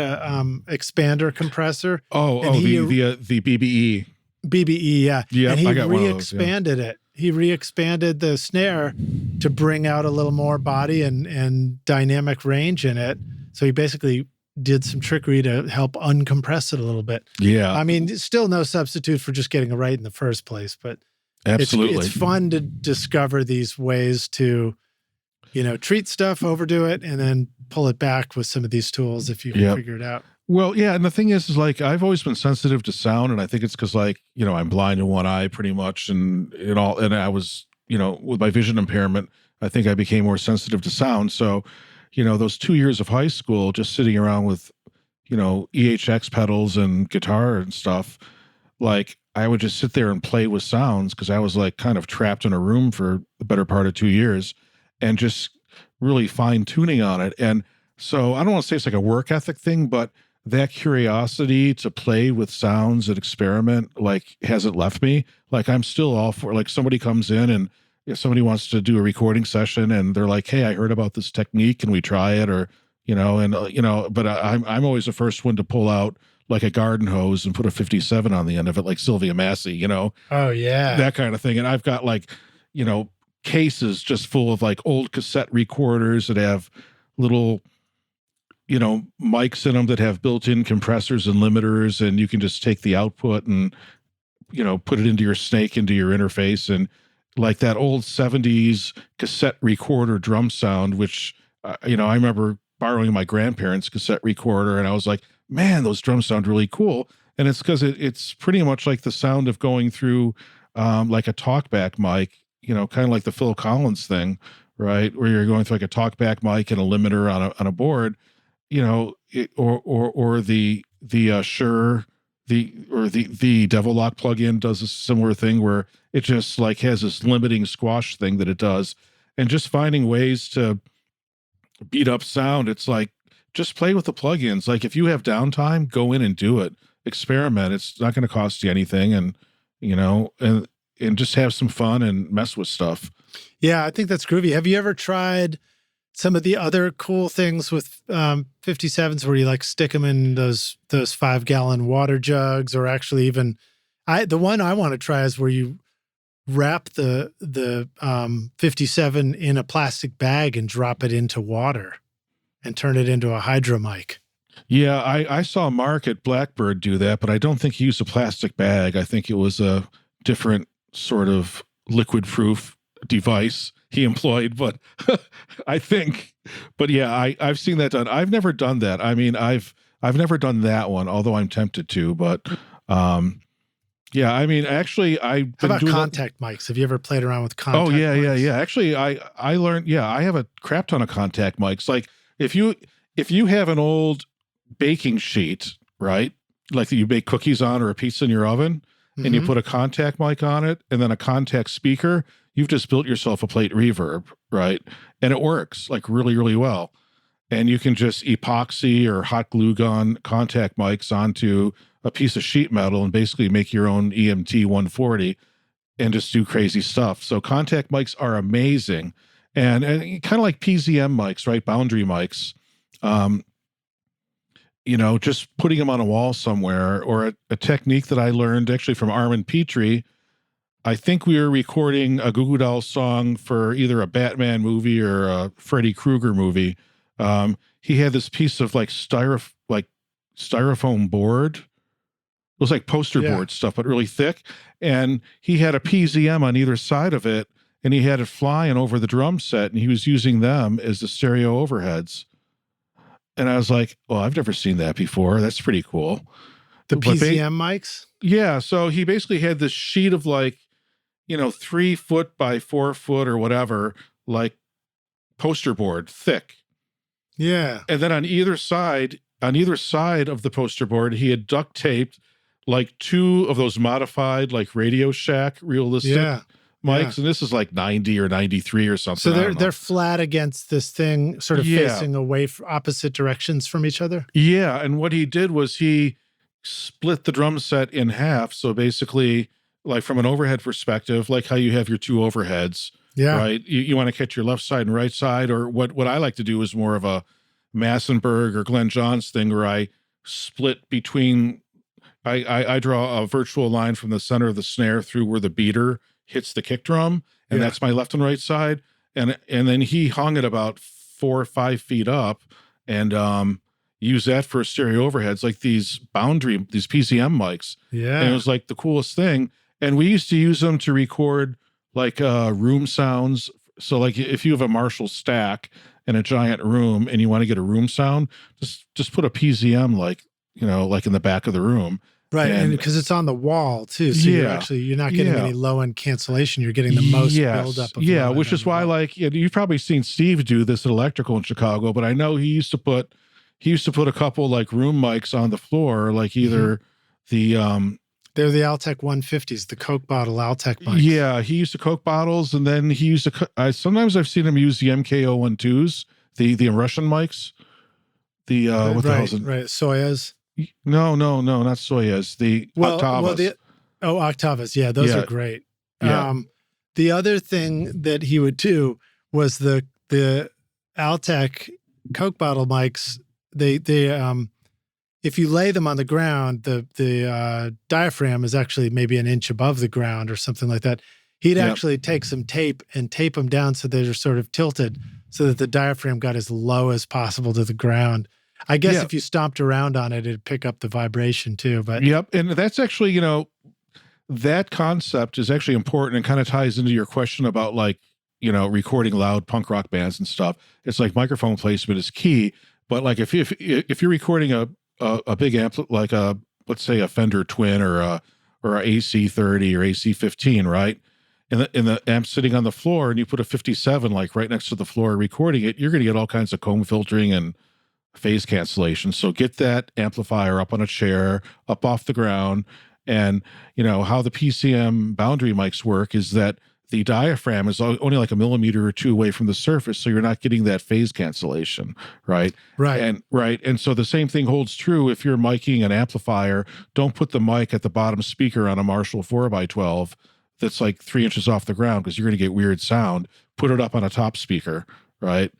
expander compressor. The BBE. BBE, yeah. Yeah, and he I got re-expanded it. He re-expanded the snare to bring out a little more body and dynamic range in it. So he basically did some trickery to help uncompress it a little bit. Yeah. I mean, still no substitute for just getting it right in the first place, but absolutely, it's fun to discover these ways to, treat stuff, overdo it, and then pull it back with some of these tools if you can figure it out. Well, yeah, and the thing is like I've always been sensitive to sound, and I think it's because I'm blind in one eye pretty much, and I was with my vision impairment, I think I became more sensitive to sound. So, those 2 years of high school, just sitting around with EHX pedals and guitar and stuff, like I would just sit there and play with sounds because I was like kind of trapped in a room for the better part of 2 years, and just really fine tuning on it. And so I don't want to say it's like a work ethic thing, but that curiosity to play with sounds and experiment hasn't left me. Like I'm still all for, like, somebody comes in and if somebody wants to do a recording session and they're like, hey, I heard about this technique, can we try it? Or but I'm always the first one to pull out like a garden hose and put a 57 on the end of it, like Sylvia Massey, Oh yeah, that kind of thing. And I've got cases just full of like old cassette recorders that have little mics in them that have built-in compressors and limiters, and you can just take the output and put it into your snake, into your interface, and like that old 70s cassette recorder drum sound, which I remember borrowing my grandparents' cassette recorder, and I was like, man, those drums sound really cool. And it's because it's pretty much like the sound of going through like a talkback mic, kind of like the Phil Collins thing, right, where you're going through like a talkback mic and a limiter on a board. Or the Shure, the Devil Lock plugin does a similar thing where it just like has this limiting squash thing that it does, and just finding ways to beat up sound. It's like, just play with the plugins. Like if you have downtime, go in and do it, experiment. It's not going to cost you anything, and and just have some fun and mess with stuff. Yeah, I think that's groovy. Have you ever tried some of the other cool things with 57s where you like stick them in those 5-gallon water jugs, or actually even the one I want to try is where you wrap the 57 in a plastic bag and drop it into water and turn it into a hydro mic. Yeah, I saw Mark at Blackbird do that, but I don't think he used a plastic bag. I think it was a different sort of liquid-proof device he employed, but I think, but yeah, I've seen that done. I've never done that. I mean, I've never done that one, although I'm tempted to, but yeah, I mean, actually, I've How been about doing contact mics? Have you ever played around with contact mics? yeah. Actually, I learned, yeah, I have a crap ton of contact mics. Like if you have an old baking sheet, right? Like that you bake cookies on or a pizza in your oven, and you put a contact mic on it and then a contact speaker, you've just built yourself a plate reverb, right? And it works like really, really well. And you can just epoxy or hot glue gun contact mics onto a piece of sheet metal and basically make your own EMT 140 and just do crazy stuff. So contact mics are amazing. And kind of like PZM mics, right? Boundary mics. You know, just putting them on a wall somewhere, or a technique that I learned actually from Armin Petrie. I think we were recording a Goo Goo Dolls song for either a Batman movie or a Freddy Krueger movie. He had this piece of like styrofoam board. It was like poster board stuff, but really thick. And he had a PZM on either side of it, and he had it flying over the drum set, and he was using them as the stereo overheads. And I was like, well, I've never seen that before. That's pretty cool. The PZM mics? Yeah. So he basically had this sheet of like, 3 foot by 4 foot or whatever, like poster board thick. Yeah. And then on either side of the poster board, he had duct taped like 2 of those modified, like Radio Shack realistic mics. And this is like 90 or 93 or something. So they're flat against this thing, sort of facing away from opposite directions from each other. Yeah. And what he did was he split the drum set in half. So basically, like from an overhead perspective, like how you have your 2 overheads, right? You want to catch your left side and right side, or what I like to do is more of a Massenburg or Glenn Johns thing where I split between, I draw a virtual line from the center of the snare through where the beater hits the kick drum, and that's my left and right side. And then he hung it about 4 or 5 feet up and use that for stereo overheads, like these PZM mics. Yeah. And it was like the coolest thing. And we used to use them to record like room sounds. So like if you have a Marshall stack in a giant room and you want to get a room sound, just put a PZM like in the back of the room. Right, and because it's on the wall too, so you're not getting any low end cancellation. You're getting the most buildup. Of which is why, like, you've probably seen Steve do this at Electrical in Chicago, but I know he used to put a couple like room mics on the floor, like either the they're the Altec 150s, the Coke bottle Altec mics. Yeah, he used the Coke bottles, and then he used sometimes I've seen him use the MK012s, the Russian mics. The what the hell's it? Right, Soyuz. No, not Soyuz. The Octavas. Octavas. Yeah, those are great. Yeah. The other thing that he would do was the Altec Coke bottle mics. They if you lay them on the ground, the diaphragm is actually maybe an inch above the ground or something like that. He'd actually take some tape and tape them down so they're sort of tilted so that the diaphragm got as low as possible to the ground. I guess if you stomped around on it, it'd pick up the vibration too. But and that's actually, that concept is actually important and kind of ties into your question about like, recording loud punk rock bands and stuff. It's like microphone placement is key, but like if you're recording a big amp, like let's say a Fender Twin or a AC30 or AC15, right? And the amp sitting on the floor, and you put a 57 like right next to the floor recording it, you're going to get all kinds of comb filtering and phase cancellation. So get that amplifier up on a chair, up off the ground. And how the PCM boundary mics work is that the diaphragm is only like a millimeter or 2 away from the surface, so you're not getting that phase cancellation, right? And so the same thing holds true if you're miking an amplifier. Don't put the mic at the bottom speaker on a Marshall 4x12 that's like 3 inches off the ground, because you're going to get weird sound. Put it up on a top speaker, right?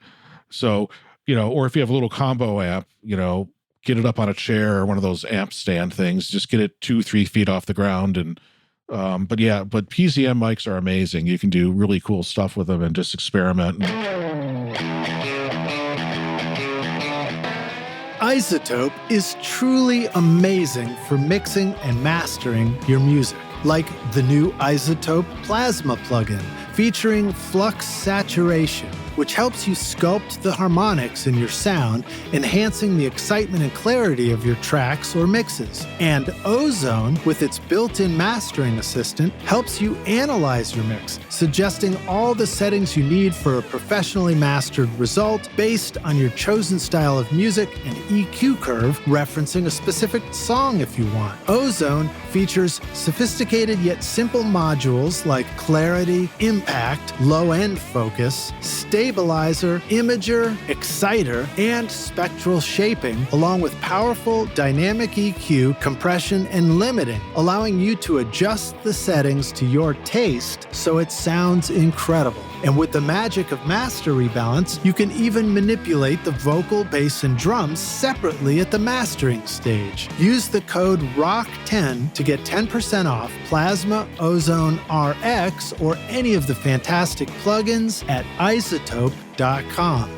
So or if you have a little combo amp, get it up on a chair or one of those amp stand things. Just get it 2-3 feet off the ground. And but PZM mics are amazing. You can do really cool stuff with them and just experiment. iZotope is truly amazing for mixing and mastering your music, like the new iZotope Plasma plugin featuring flux saturation, which helps you sculpt the harmonics in your sound, enhancing the excitement and clarity of your tracks or mixes. And Ozone, with its built-in mastering assistant, helps you analyze your mix, suggesting all the settings you need for a professionally mastered result based on your chosen style of music and EQ curve, referencing a specific song if you want. Ozone features sophisticated yet simple modules like clarity, impact, low-end focus, stabilizer, imager, exciter, and spectral shaping, along with powerful dynamic EQ, compression, and limiting, allowing you to adjust the settings to your taste so it sounds incredible. And with the magic of master rebalance, you can even manipulate the vocal, bass, and drums separately at the mastering stage. Use the code ROCK10 to get 10% off Plasma Ozone RX or any of the fantastic plugins at iZotope.com.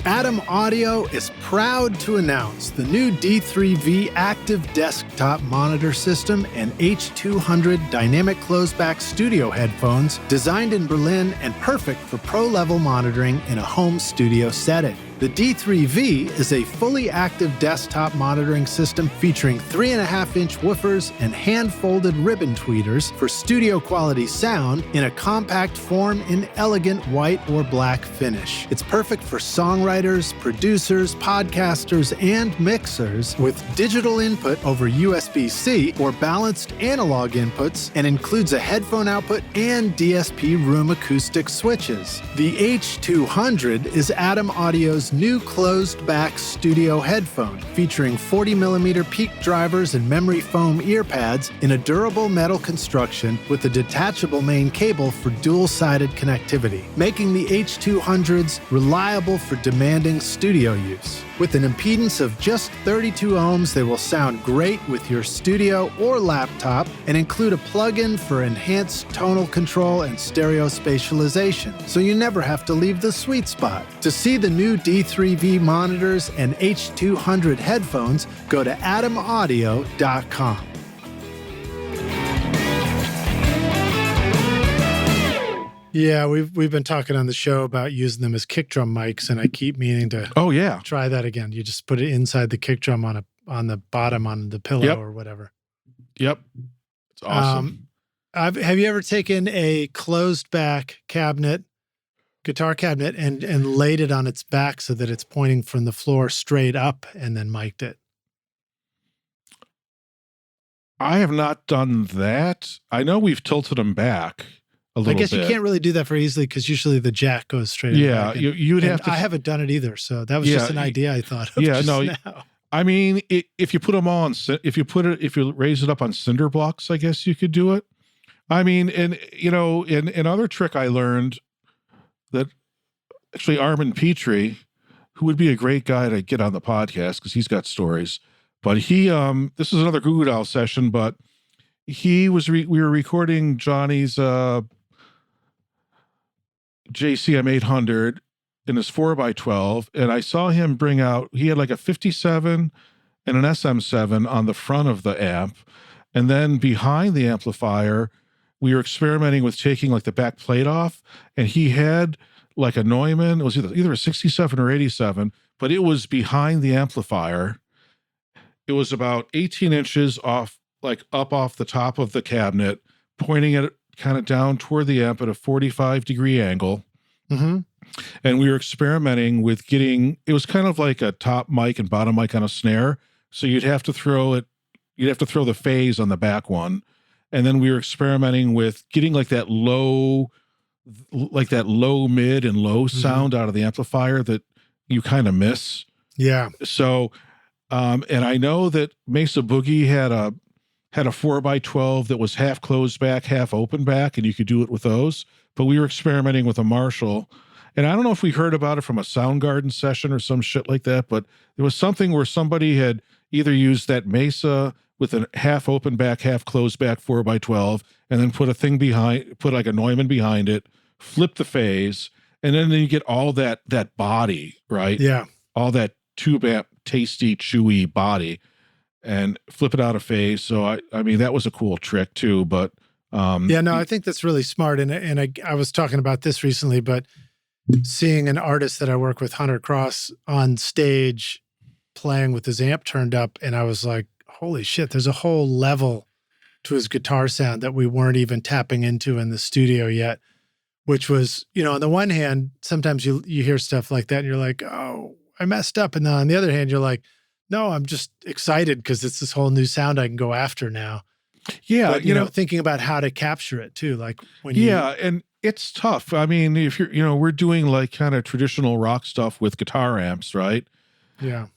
Atom Audio is proud to announce the new D3V active desktop monitor system and H200 dynamic closeback studio headphones designed in Berlin and perfect for pro-level monitoring in a home studio setting. The D3V is a fully active desktop monitoring system featuring 3.5-inch woofers and hand-folded ribbon tweeters for studio-quality sound in a compact form in elegant white or black finish. It's perfect for songwriters, producers, podcasters, and mixers with digital input over USB-C or balanced analog inputs, and includes a headphone output and DSP room acoustic switches. The H200 is Atom Audio's new closed-back studio headphone, featuring 40mm peak drivers and memory foam ear pads in a durable metal construction with a detachable main cable for dual-sided connectivity, making the H200s reliable for demanding studio use. With an impedance of just 32 ohms, they will sound great with your studio or laptop and include a plug-in for enhanced tonal control and stereo spatialization, so you never have to leave the sweet spot. To see the new D3V monitors and H200 headphones, go to atomaudio.com. Yeah, we've been talking on the show about using them as kick drum mics, and I keep meaning to try that again. You just put it inside the kick drum on the bottom on the pillow or whatever. Yep. It's awesome. Have you ever taken a closed back guitar cabinet, and laid it on its back so that it's pointing from the floor straight up and then mic'd it? I have not done that. I know we've tilted them back a little bit. I guess you can't really do that very easily because usually the jack goes straight up. Yeah, you'd have to. I haven't done it either, so that was just an idea I thought of now. I mean, if you put them all on, if you raise it up on cinder blocks, I guess you could do it. I mean, and another trick I learned that actually Armin Petrie, who would be a great guy to get on the podcast because he's got stories, but he, this is another Goo Goo Dolls session, but we were recording Johnny's JCM 800 in his 4x12, and I saw him bring out, he had like a 57 and an SM7 on the front of the amp, and then behind the amplifier, we were experimenting with taking like the back plate off, and he had like a Neumann, it was either a 67 or 87, but it was behind the amplifier. It was about 18 inches off, like up off the top of the cabinet, pointing it kind of down toward the amp at a 45-degree angle. Mm-hmm. And we were experimenting with it was kind of like a top mic and bottom mic on a snare. So you'd have to throw the phase on the back one. And then we were experimenting with getting like that low mid and low sound out of the amplifier that you kind of miss. Yeah. So, and I know that Mesa Boogie had a 4x12 that was half closed back, half open back, and you could do it with those. But we were experimenting with a Marshall, and I don't know if we heard about it from a Soundgarden session or some shit like that, but there was something where somebody had either used that Mesa with a half open back, half closed back 4x12, and then put like a Neumann behind it, flip the phase, And then you get all that body, right? Yeah. All that tube amp, tasty, chewy body, and flip it out of phase. So I mean, that was a cool trick too. But yeah, no, I think that's really smart. And I was talking about this recently, but seeing an artist that I work with, Hunter Cross, on stage playing with his amp turned up, and I was like, holy shit, there's a whole level to his guitar sound that we weren't even tapping into in the studio yet, which was, you know, on the one hand, sometimes you hear stuff like that and you're like, oh, I messed up. And then on the other hand, you're like, no, I'm just excited because it's this whole new sound I can go after now. Yeah. But, you know, thinking about how to capture it too. Like when and it's tough. I mean, if you're, you know, we're doing like kind of traditional rock stuff with guitar amps, right? Yeah.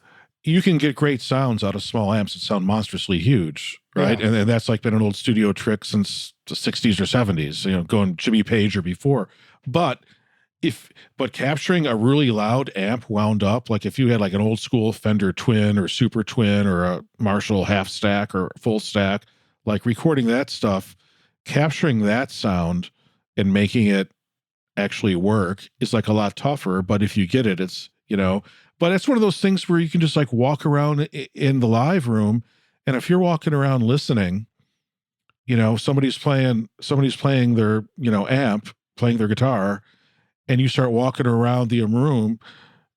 You can get great sounds out of small amps that sound monstrously huge, right? Yeah. And that's like been an old studio trick since the 60s or 70s, you know, going Jimmy Page or before. But capturing a really loud amp wound up, like if you had like an old school Fender Twin or Super Twin or a Marshall half stack or full stack, like recording that stuff, capturing that sound and making it actually work is like a lot tougher. But if you get it, it's, you know, but it's one of those things where you can just like walk around in the live room. And if you're walking around listening, you know, somebody's playing their, you know, amp, playing their guitar, and you start walking around the room,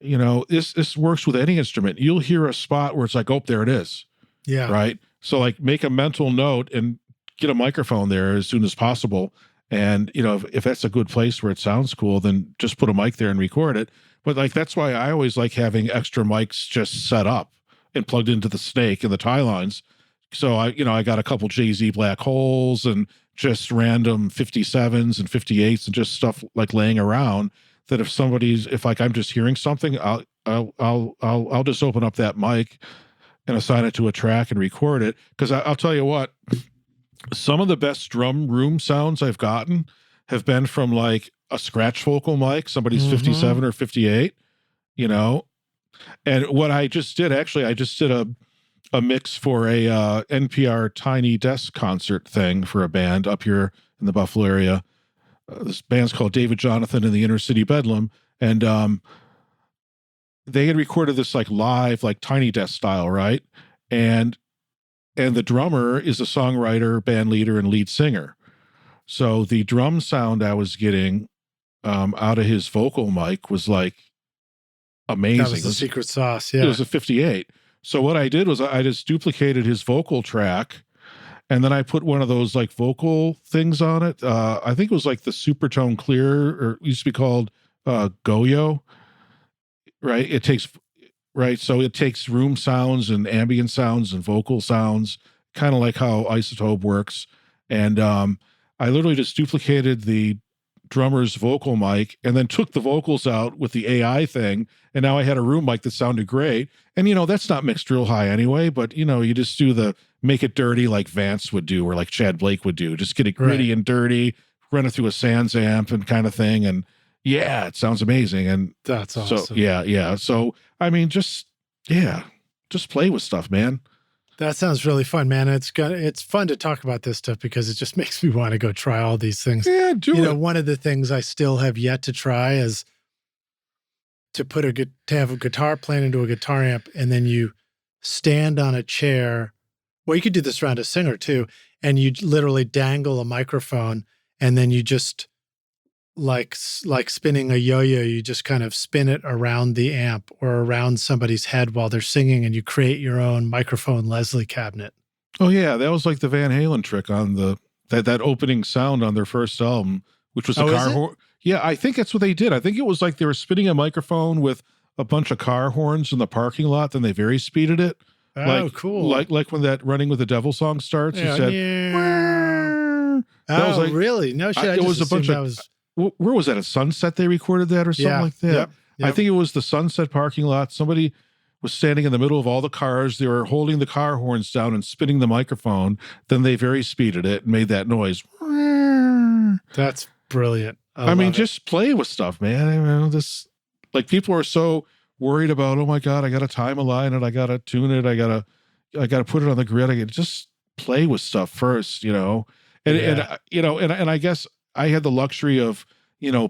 you know, this works with any instrument. You'll hear a spot where it's like, oh, there it is. Yeah. Right. So like make a mental note and get a microphone there as soon as possible. And, you know, if that's a good place where it sounds cool, then just put a mic there and record it. But like, that's why I always like having extra mics just set up and plugged into the snake and the tie lines. So I got a couple Jay-Z black holes and just random 57s and 58s and just stuff like laying around that if like I'm just hearing something, I'll just open up that mic and assign it to a track and record it. Cause I'll tell you what, some of the best drum room sounds I've gotten have been from like a scratch vocal mic, somebody's 57 or 58, you know? And what I just did, actually, I just did a mix for a NPR Tiny Desk concert thing for a band up here in the Buffalo area. This band's called David Jonathan and the Inner City Bedlam. And they had recorded this like live, like Tiny Desk style, right? And the drummer is a songwriter, band leader, and lead singer. So the drum sound I was getting out of his vocal mic was like amazing. That was the secret sauce. Yeah. It was a 58. So what I did was I just duplicated his vocal track, and then I put one of those like vocal things on it. I think it was like the Supertone Clear, or it used to be called Goyo, right? So it takes room sounds and ambient sounds and vocal sounds, kind of like how Isotope works. And I literally just duplicated the drummer's vocal mic and then took the vocals out with the AI thing. And now I had a room mic that sounded great. And, you know, that's not mixed real high anyway, but, you know, you just do the make it dirty like Vance would do or like Chad Blake would do. Just get it gritty and dirty, run it through a Sans amp and kind of thing. And yeah, it sounds amazing. And that's awesome. So, yeah. So, I mean, just play with stuff, man. That sounds really fun, man. It's fun to talk about this stuff because it just makes me want to go try all these things. Yeah, you know, one of the things I still have yet to try is to have a guitar playing into a guitar amp, and then you stand on a chair. Well, you could do this around a singer too, and you literally dangle a microphone, and then you just like spinning a yo-yo, you just kind of spin it around the amp or around somebody's head while they're singing, and you create your own microphone Leslie cabinet. Oh yeah, that was like the Van Halen trick on that opening sound on their first album, which was a car horn. Yeah, I think that's what they did. I think it was like they were spinning a microphone with a bunch of car horns in the parking lot, then they very speeded it. Oh, cool. Like when that Running with the Devil song starts, yeah, you said, yeah. That was like, really? No shit. It was a bunch of, where was that? At Sunset they recorded that or something like that? Yep. I think it was the Sunset parking lot. Somebody was standing in the middle of all the cars. They were holding the car horns down and spinning the microphone. Then they very speeded it and made that noise. That's brilliant. I mean, just play with stuff, man. I mean, this, like, people are so worried about, oh my God, I got to time align it. I got to tune it. I got to put it on the grid. I got to just play with stuff first, you know? And I guess I had the luxury of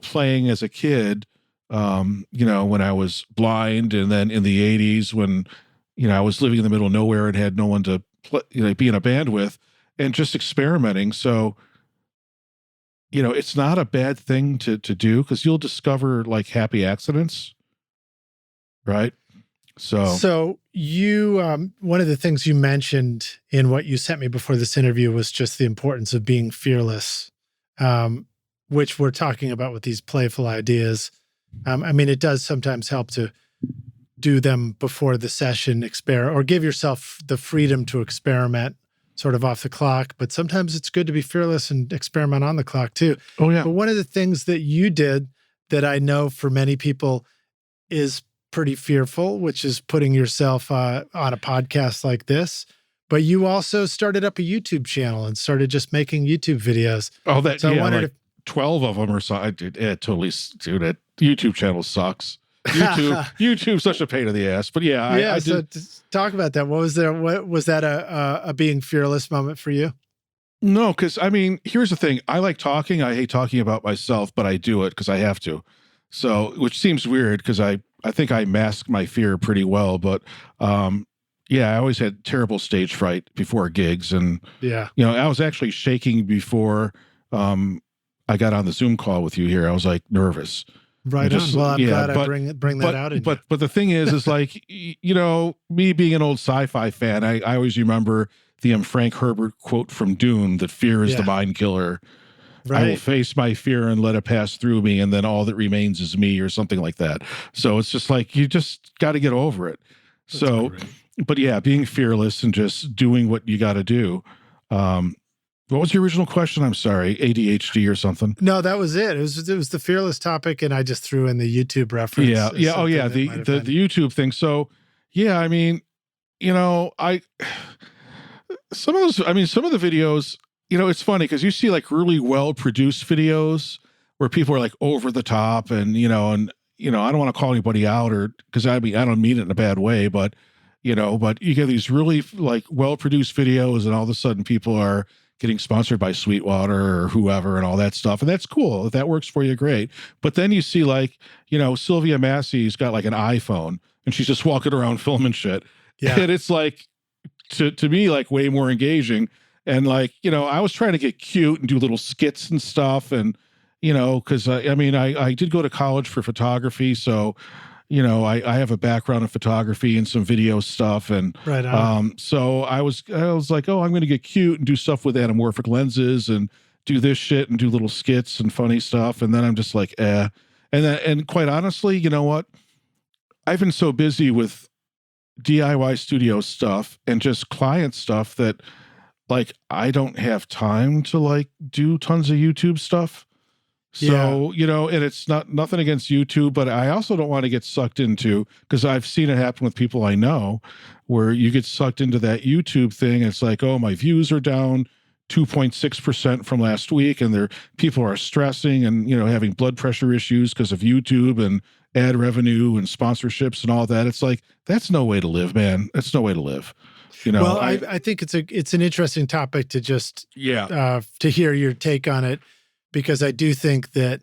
playing as a kid, when I was blind, and then in the 80s when, I was living in the middle of nowhere and had no one to play, be in a band with, and just experimenting. So, it's not a bad thing to do, because you'll discover like happy accidents. Right. So you, one of the things you mentioned in what you sent me before this interview was just the importance of being fearless, which we're talking about with these playful ideas. I mean, it does sometimes help to do them before the session, or give yourself the freedom to experiment sort of off the clock. But sometimes it's good to be fearless and experiment on the clock too. Oh, yeah. But one of the things that you did that I know for many people is pretty fearful, which is putting yourself on a podcast like this. But you also started up a YouTube channel and started just making YouTube videos. Oh, that, so yeah, I wanted like 12 of them or so. It totally, dude, that YouTube channel sucks. YouTube's such a pain in the ass. But yeah, I so did. Talk about that. What was that a being fearless moment for you? No, because I mean, here's the thing. I like talking. I hate talking about myself, but I do it because I have to. So, which seems weird because I think I mask my fear pretty well. But yeah, I always had terrible stage fright before gigs. And, yeah, I was actually shaking before I got on the Zoom call with you here. I was like nervous. Right on. Well, I'm glad I bring that out. But the thing is like, me being an old sci-fi fan, I always remember the Frank Herbert quote from Dune, that fear is the mind killer. Right. I will face my fear and let it pass through me, and then all that remains is me, or something like that. So it's just like, you just got to get over it. That's great. But yeah, being fearless and just doing what you got to do. What was your original question? I'm sorry, ADHD or something? No, that was it. It was the fearless topic, and I just threw in the YouTube reference. Yeah, yeah. Oh, yeah. The YouTube thing. So yeah, I mean, some of the videos, it's funny because you see like really well produced videos where people are like over the top, and I don't want to call anybody out, or because I don't mean it in a bad way, but but you get these really like well produced videos, and all of a sudden people are getting sponsored by Sweetwater or whoever and all that stuff. And that's cool. If that works for you, great. But then you see like, Sylvia Massey's got like an iPhone and she's just walking around filming shit. Yeah. And it's like, to me, like way more engaging. And like, I was trying to get cute and do little skits and stuff. And, because I did go to college for photography. So, I have a background in photography and some video stuff. And right on. So I was like, oh, I'm going to get cute and do stuff with anamorphic lenses and do this shit and do little skits and funny stuff. And then I'm just like, And quite honestly, you know what? I've been so busy with DIY studio stuff and just client stuff that like, I don't have time to like do tons of YouTube stuff. So, and it's nothing against YouTube, but I also don't want to get sucked into, because I've seen it happen with people I know, where you get sucked into that YouTube thing. It's like, oh, my views are down 2.6% from last week, and people are stressing and, having blood pressure issues because of YouTube and ad revenue and sponsorships and all that. It's like, that's no way to live, man. That's no way to live. Well, I think it's an interesting topic to just, to hear your take on it. Because I do think that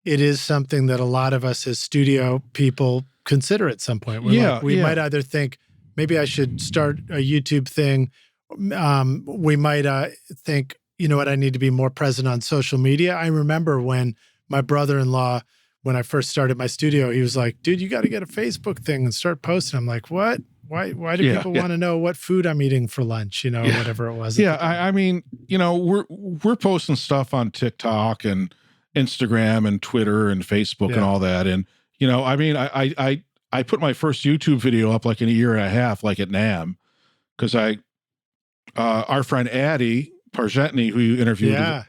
it is something that a lot of us as studio people consider at some point. We might either think, maybe I should start a YouTube thing. We might think, I need to be more present on social media. I remember when my brother-in-law, when I first started my studio, he was like, dude, you got to get a Facebook thing and start posting. I'm like, what? Why do people want to know what food I'm eating for lunch, whatever it was? Yeah, I mean, we're posting stuff on TikTok and Instagram and Twitter and Facebook and all that. And, I mean, I put my first YouTube video up like in a year and a half, like at NAMM, because our friend Addie Pargetny, who you interviewed,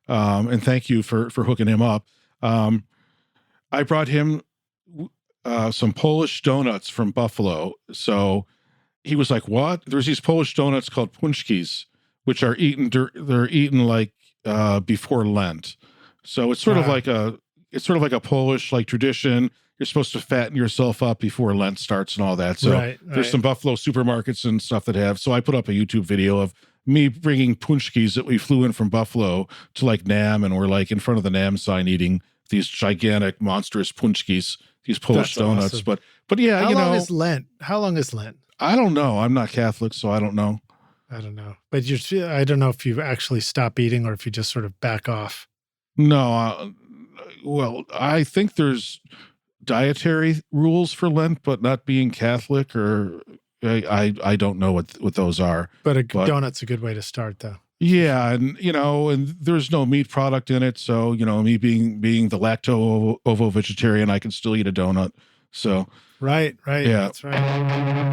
and thank you for hooking him up. I brought him some Polish donuts from Buffalo. So he was like, what? There's these Polish donuts called punchkis, which are eaten, they're eaten like before Lent. So it's sort of like it's sort of like a Polish like tradition. You're supposed to fatten yourself up before Lent starts and all that. So there's some Buffalo supermarkets and stuff that have. So I put up a YouTube video of me bringing punchkis that we flew in from Buffalo to like Nam, and we're like in front of the Nam sign eating these gigantic, monstrous punchkis, these Polish donuts. Awesome. But yeah, How long is Lent? How long is Lent? I don't know. I'm not Catholic, so I don't know. I don't know. But I don't know if you actually stop eating or if you just sort of back off. No. Well, I think there's dietary rules for Lent, but not being Catholic, or I don't know what those are. But donut's a good way to start, though. Yeah, and and there's no meat product in it, so me being the lacto-ovo vegetarian, I can still eat a donut. So right, yeah, that's right.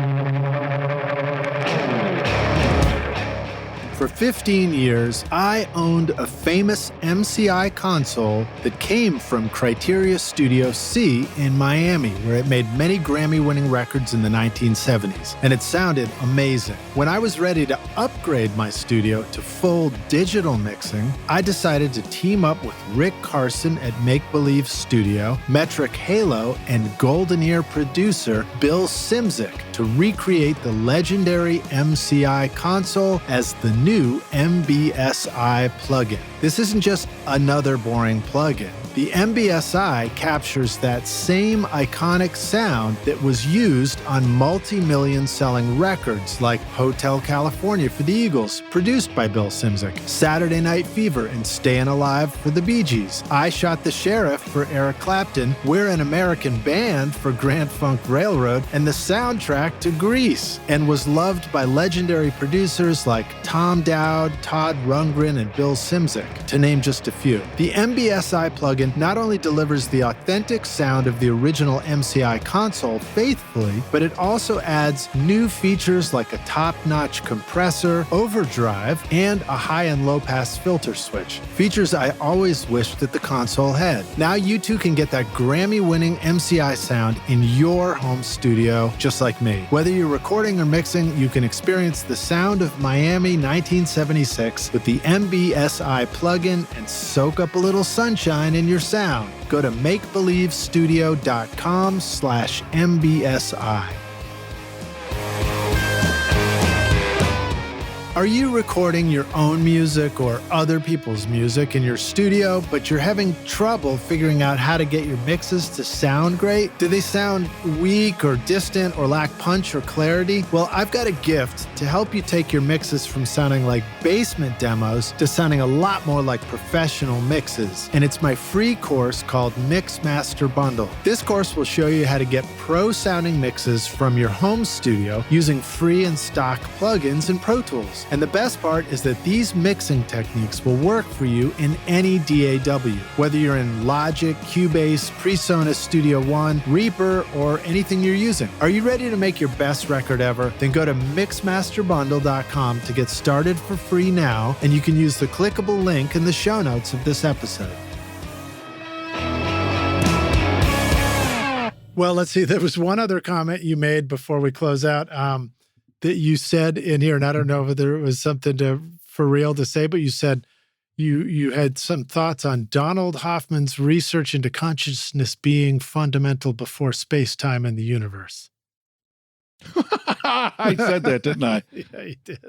For 15 years, I owned a famous MCI console that came from Criteria Studio C in Miami, where it made many Grammy-winning records in the 1970s, and it sounded amazing. When I was ready to upgrade my studio to full digital mixing, I decided to team up with Rick Carson at Make Believe Studio, Metric Halo, and Golden Ear producer Bill Simzik to recreate the legendary MCI console as the new MBSI plugin. This isn't just another boring plugin. The MBSI captures that same iconic sound that was used on multi-million selling records like Hotel California for the Eagles, produced by Bill Simzik, Saturday Night Fever and Stayin' Alive for the Bee Gees, I Shot the Sheriff for Eric Clapton, We're an American Band for Grand Funk Railroad, and the soundtrack to Grease, and was loved by legendary producers like Tom Dowd, Todd Rundgren, and Bill Simzik, to name just a few. The MBSI plugin not only delivers the authentic sound of the original MCI console faithfully, but it also adds new features like a top-notch compressor, overdrive, and a high and low-pass filter switch. Features I always wished that the console had. Now you too can get that Grammy-winning MCI sound in your home studio, just like me. Whether you're recording or mixing, you can experience the sound of Miami 1976 with the MBSI plugin and soak up a little sunshine in your sound. Go to makebelievestudio.com/MBSI. Are you recording your own music or other people's music in your studio, but you're having trouble figuring out how to get your mixes to sound great? Do they sound weak or distant or lack punch or clarity? Well, I've got a gift to help you take your mixes from sounding like basement demos to sounding a lot more like professional mixes. And it's my free course called Mix Master Bundle. This course will show you how to get pro-sounding mixes from your home studio using free and stock plugins in Pro Tools. And the best part is that these mixing techniques will work for you in any DAW, whether you're in Logic, Cubase, PreSonus Studio One, Reaper, or anything you're using. Are you ready to make your best record ever? Then go to mixmasterbundle.com to get started for free now, and you can use the clickable link in the show notes of this episode. Well, let's see. There was one other comment you made before we close out. That you said in here, and I don't know whether it was something for real to say, but you said you had some thoughts on Donald Hoffman's research into consciousness being fundamental before space-time and the universe. I said that, didn't I? Yeah, you did.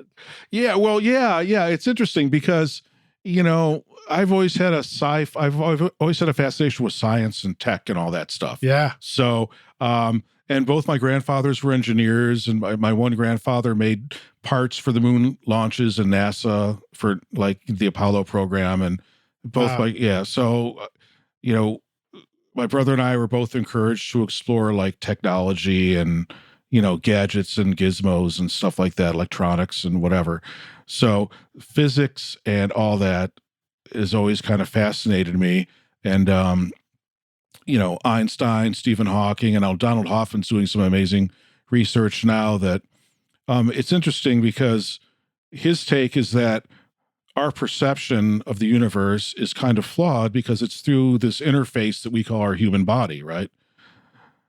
Yeah, well, yeah. It's interesting because, I've always had I've always had a fascination with science and tech and all that stuff. Yeah. So, and both my grandfathers were engineers, and my one grandfather made parts for the moon launches and NASA for like the Apollo program, and both So, my brother and I were both encouraged to explore like technology and, gadgets and gizmos and stuff like that, electronics and whatever. So physics and all that has always kind of fascinated me. And, Einstein, Stephen Hawking, and now Donald Hoffman's doing some amazing research now that it's interesting because his take is that our perception of the universe is kind of flawed because it's through this interface that we call our human body, right?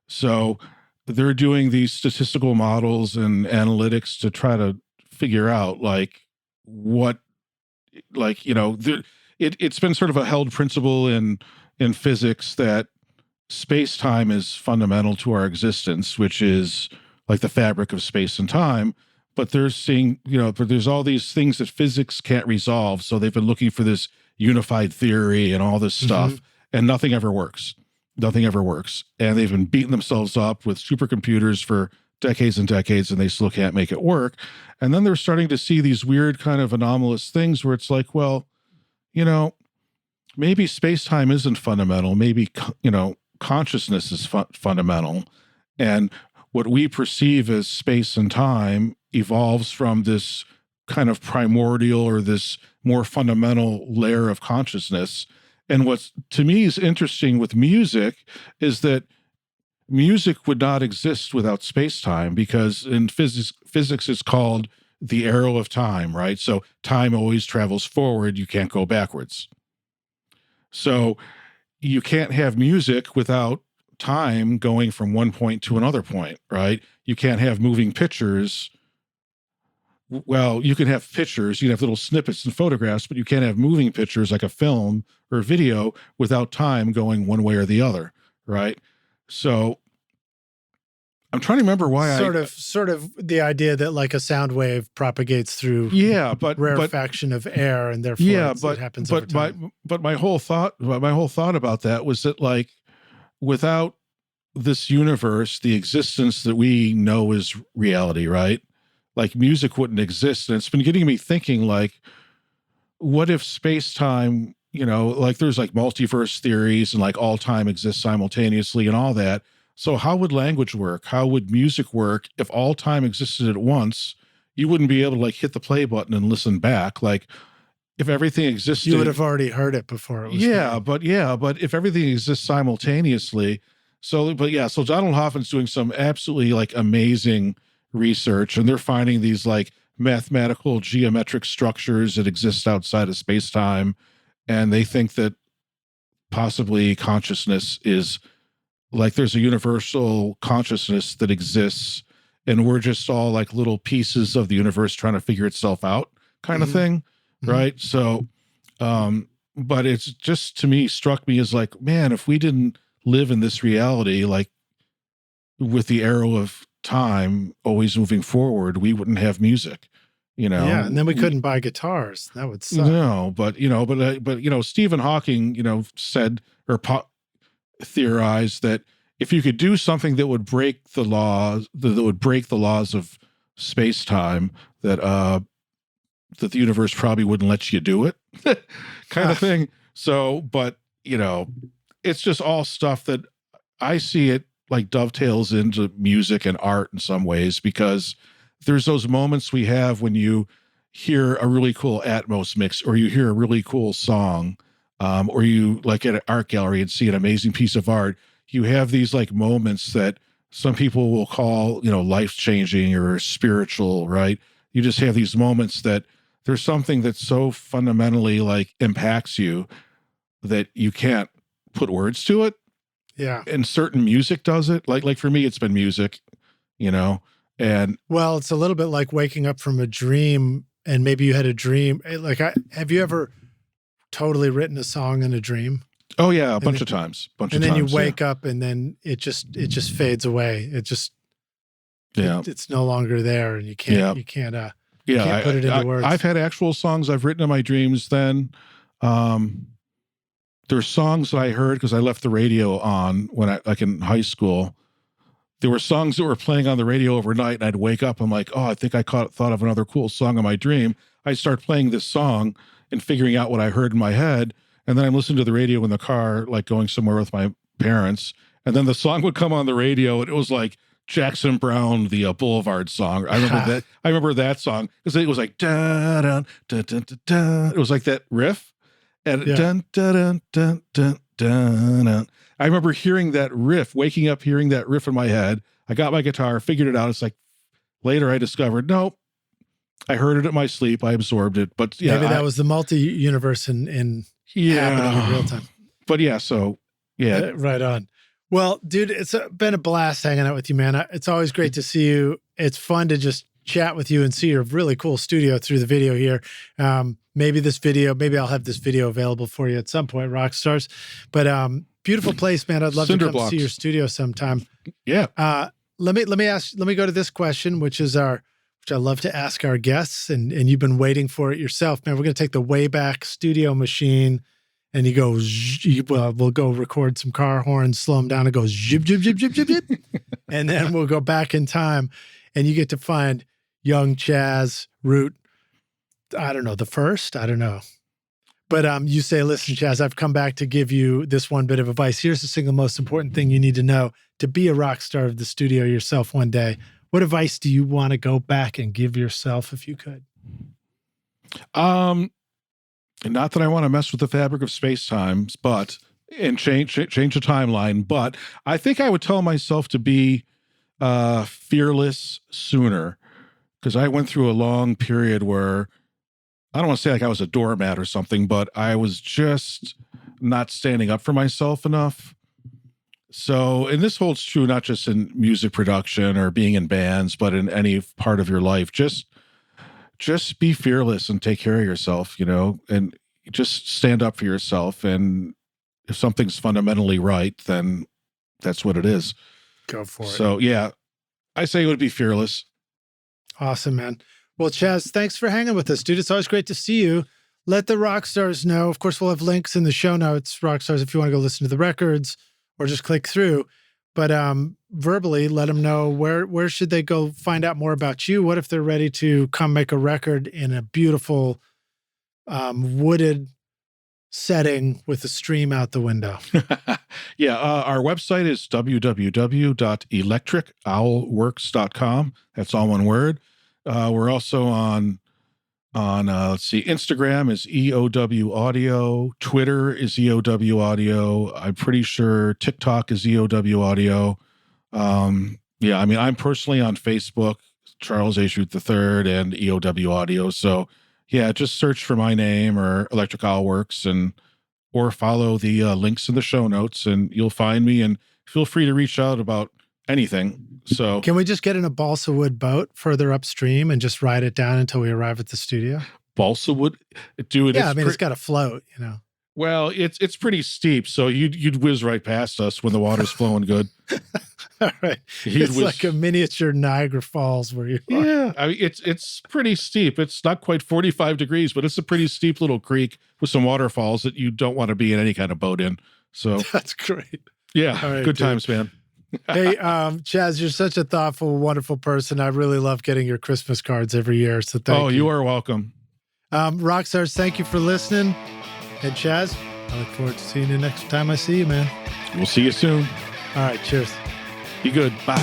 So they're doing these statistical models and analytics to try to figure out it's been sort of a held principle in in physics that space-time is fundamental to our existence, which is like the fabric of space and time. But they're seeing, but there's all these things that physics can't resolve. So they've been looking for this unified theory and all this stuff, and nothing ever works. Nothing ever works. And they've been beating themselves up with supercomputers for decades and decades, and they still can't make it work. And then they're starting to see these weird kind of anomalous things where it's like, well, maybe space-time isn't fundamental. Maybe, consciousness is fundamental. And what we perceive as space and time evolves from this kind of primordial or this more fundamental layer of consciousness. And what's to me is interesting with music is that music would not exist without space-time, because in physics it's called the arrow of time, right? So time always travels forward. You can't go backwards. So you can't have music without time going from one point to another point, right? You can't have moving pictures. Well, you can have pictures, you can have little snippets and photographs, but you can't have moving pictures like a film or video without time going one way or the other, right? So I'm trying to remember why sort of the idea that like a sound wave propagates through rarefaction of air, and therefore it happens over time. But my whole thought about that was that, like, without this universe, the existence that we know is reality, right? Like, music wouldn't exist. And it's been getting me thinking, like, what if space-time, like there's like multiverse theories and like all time exists simultaneously and all that. So how would language work? How would music work if all time existed at once? You wouldn't be able to like hit the play button and listen back. Like, if everything existed, you would have already heard it before it was made. But if everything exists simultaneously, so Donald Hoffman's doing some absolutely like amazing research, and they're finding these like mathematical geometric structures that exist outside of space-time, and they think that possibly consciousness is like, there's a universal consciousness that exists, and we're just all like little pieces of the universe trying to figure itself out kind of thing. Right. So, but it's just, to me, struck me as like, man, if we didn't live in this reality, like with the arrow of time always moving forward, we wouldn't have music, Yeah. And then we couldn't buy guitars. That would suck. No, but Stephen Hawking, said or theorized that if you could do something that would break the laws of space-time, that the universe probably wouldn't let you do it kind of thing. So, but it's just all stuff that I see it like dovetails into music and art in some ways, because there's those moments we have when you hear a really cool Atmos mix, or you hear a really cool song, or you like at an art gallery and see an amazing piece of art. You have these like moments that some people will call, life-changing or spiritual, right? You just have these moments that there's something that so fundamentally like impacts you that you can't put words to it. Yeah. And certain music does it. Like for me, it's been music, and well, it's a little bit like waking up from a dream, and maybe you had a dream. Like, have you ever totally written a song in a dream? Oh yeah, a bunch of times. And then you wake up, and then it just fades away. It's no longer there, and you can't can't put it into words. I've had actual songs I've written in my dreams. Then there's songs that I heard because I left the radio on when like in high school. There were songs that were playing on the radio overnight, and I'd wake up. I'm like, oh, I think I thought of another cool song in my dream. I start playing this song and figuring out what I heard in my head. And then I'm listening to the radio in the car, like going somewhere with my parents. And then the song would come on the radio, and it was like Jackson Browne, the Boulevard song. I remember that. I remember that song because it was like dun dun dun dun dun dun. It was like that riff, and dun dun dun dun dun dun. I remember hearing that riff, waking up hearing that riff in my head. I got my guitar, figured it out. It's like later I discovered, nope, I heard it in my sleep. I absorbed it, but yeah, maybe that was the multi-universe in happening in real time. But yeah, so yeah, right on. Well, dude, it's been a blast hanging out with you, man. It's always great to see you. It's fun to just chat with you and see your really cool studio through the video here. Maybe I'll have this video available for you at some point, rock stars. But beautiful place, man. I'd love to come see your studio sometime. Yeah. Let me go to this question, which I love to ask our guests, and you've been waiting for it yourself, man. We're going to take the Wayback Studio machine, and we'll go record some car horns, slow them down, and go zip, zip, zip, zip, zip, zip. And then we'll go back in time, and you get to find young Chaz Root. I don't know, the first? I don't know. But you say, listen, Chaz, I've come back to give you this one bit of advice. Here's the single most important thing you need to know to be a rock star of the studio yourself one day. What advice do you want to go back and give yourself if you could? Not that I want to mess with the fabric of space-time, and change the timeline, but I think I would tell myself to be fearless sooner, because I went through a long period where, I don't want to say like I was a doormat or something, but I was just not standing up for myself enough. So, and this holds true not just in music production or being in bands, but in any part of your life. Just be fearless and take care of yourself, and just stand up for yourself. And if something's fundamentally right, then that's what it is. Go for it. So, yeah, I say it would be fearless. Awesome, man. Well, Chaz, thanks for hanging with us, dude. It's always great to see you. Let the rock stars know. Of course, we'll have links in the show notes, rock stars, if you want to go listen to the records or just click through. But verbally, let them know where should they go find out more about you. What if they're ready to come make a record in a beautiful wooded setting with a stream out the window? Yeah, our website is www.electricowlworks.com. That's all one word. We're also on Instagram is EOW Audio. Twitter is EOW Audio. I'm pretty sure TikTok is EOW Audio. Yeah, I mean, I'm personally on Facebook, Charles H. Root III and EOW Audio. So yeah, just search for my name or Electric Owl Works or follow the links in the show notes and you'll find me, and feel free to reach out about anything. So can we just get in a balsa wood boat further upstream and just ride it down until we arrive at the studio? Balsa wood? Dude, yeah, it's got to float, Well, it's pretty steep, so you'd whiz right past us when the water's flowing good. All right. It's like a miniature Niagara Falls where you are. Yeah, I mean, it's pretty steep. It's not quite 45 degrees, but it's a pretty steep little creek with some waterfalls that you don't want to be in any kind of boat in. So that's great. Yeah, right, good times, man. Hey, Chaz, you're such a thoughtful, wonderful person. I really love getting your Christmas cards every year. So thank you. Oh, you are welcome. Rockstars, thank you for listening. And Chaz, I look forward to seeing you next time I see you, man. We'll see you soon. All right, cheers. Be good. Bye.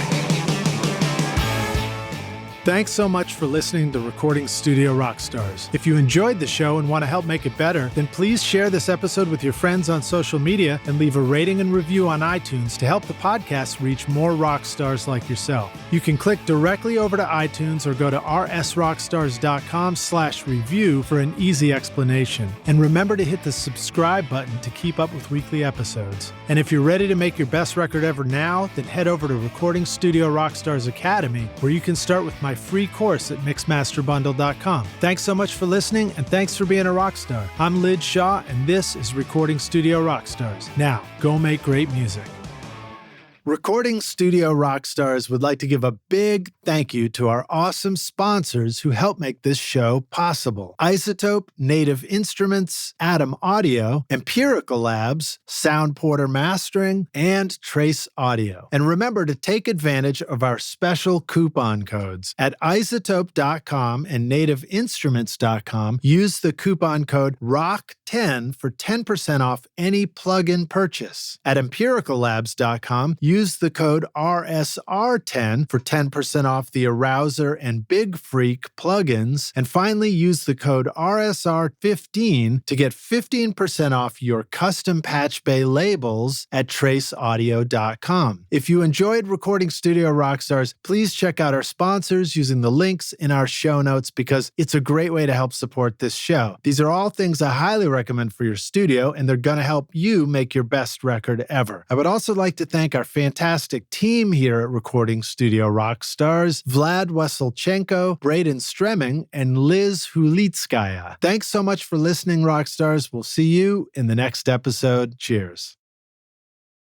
Thanks so much for listening to Recording Studio Rockstars. If you enjoyed the show and want to help make it better, then please share this episode with your friends on social media and leave a rating and review on iTunes to help the podcast reach more rock stars like yourself. You can click directly over to iTunes or go to rsrockstars.com/review for an easy explanation. And remember to hit the subscribe button to keep up with weekly episodes. And if you're ready to make your best record ever now, then head over to Recording Studio Rockstars Academy, where you can start with my free course at mixmasterbundle.com. Thanks so much for listening, and thanks for being a rock star. I'm Lid Shaw, and this is Recording Studio Rockstars. Now, go make great music. Recording Studio Rockstars would like to give a big thank you to our awesome sponsors who help make this show possible. iZotope, Native Instruments, Atom Audio, Empirical Labs, Sound Porter Mastering, and Trace Audio. And remember to take advantage of our special coupon codes. At iZotope.com and nativeinstruments.com, use the coupon code ROCK10 for 10% off any plug-in purchase. At empiricallabs.com, use the code RSR10 for 10% off the Arouser and Big Freak plugins. And finally, use the code RSR15 to get 15% off your custom patch bay labels at traceaudio.com. If you enjoyed Recording Studio Rockstars, please check out our sponsors using the links in our show notes, because it's a great way to help support this show. These are all things I highly recommend for your studio, and they're going to help you make your best record ever. I would also like to thank our fan fantastic team here at Recording Studio Rockstars: Vlad Weselchenko, Braden Stremming, and Liz Hulitskaya. Thanks so much for listening, Rockstars. We'll see you in the next episode. Cheers.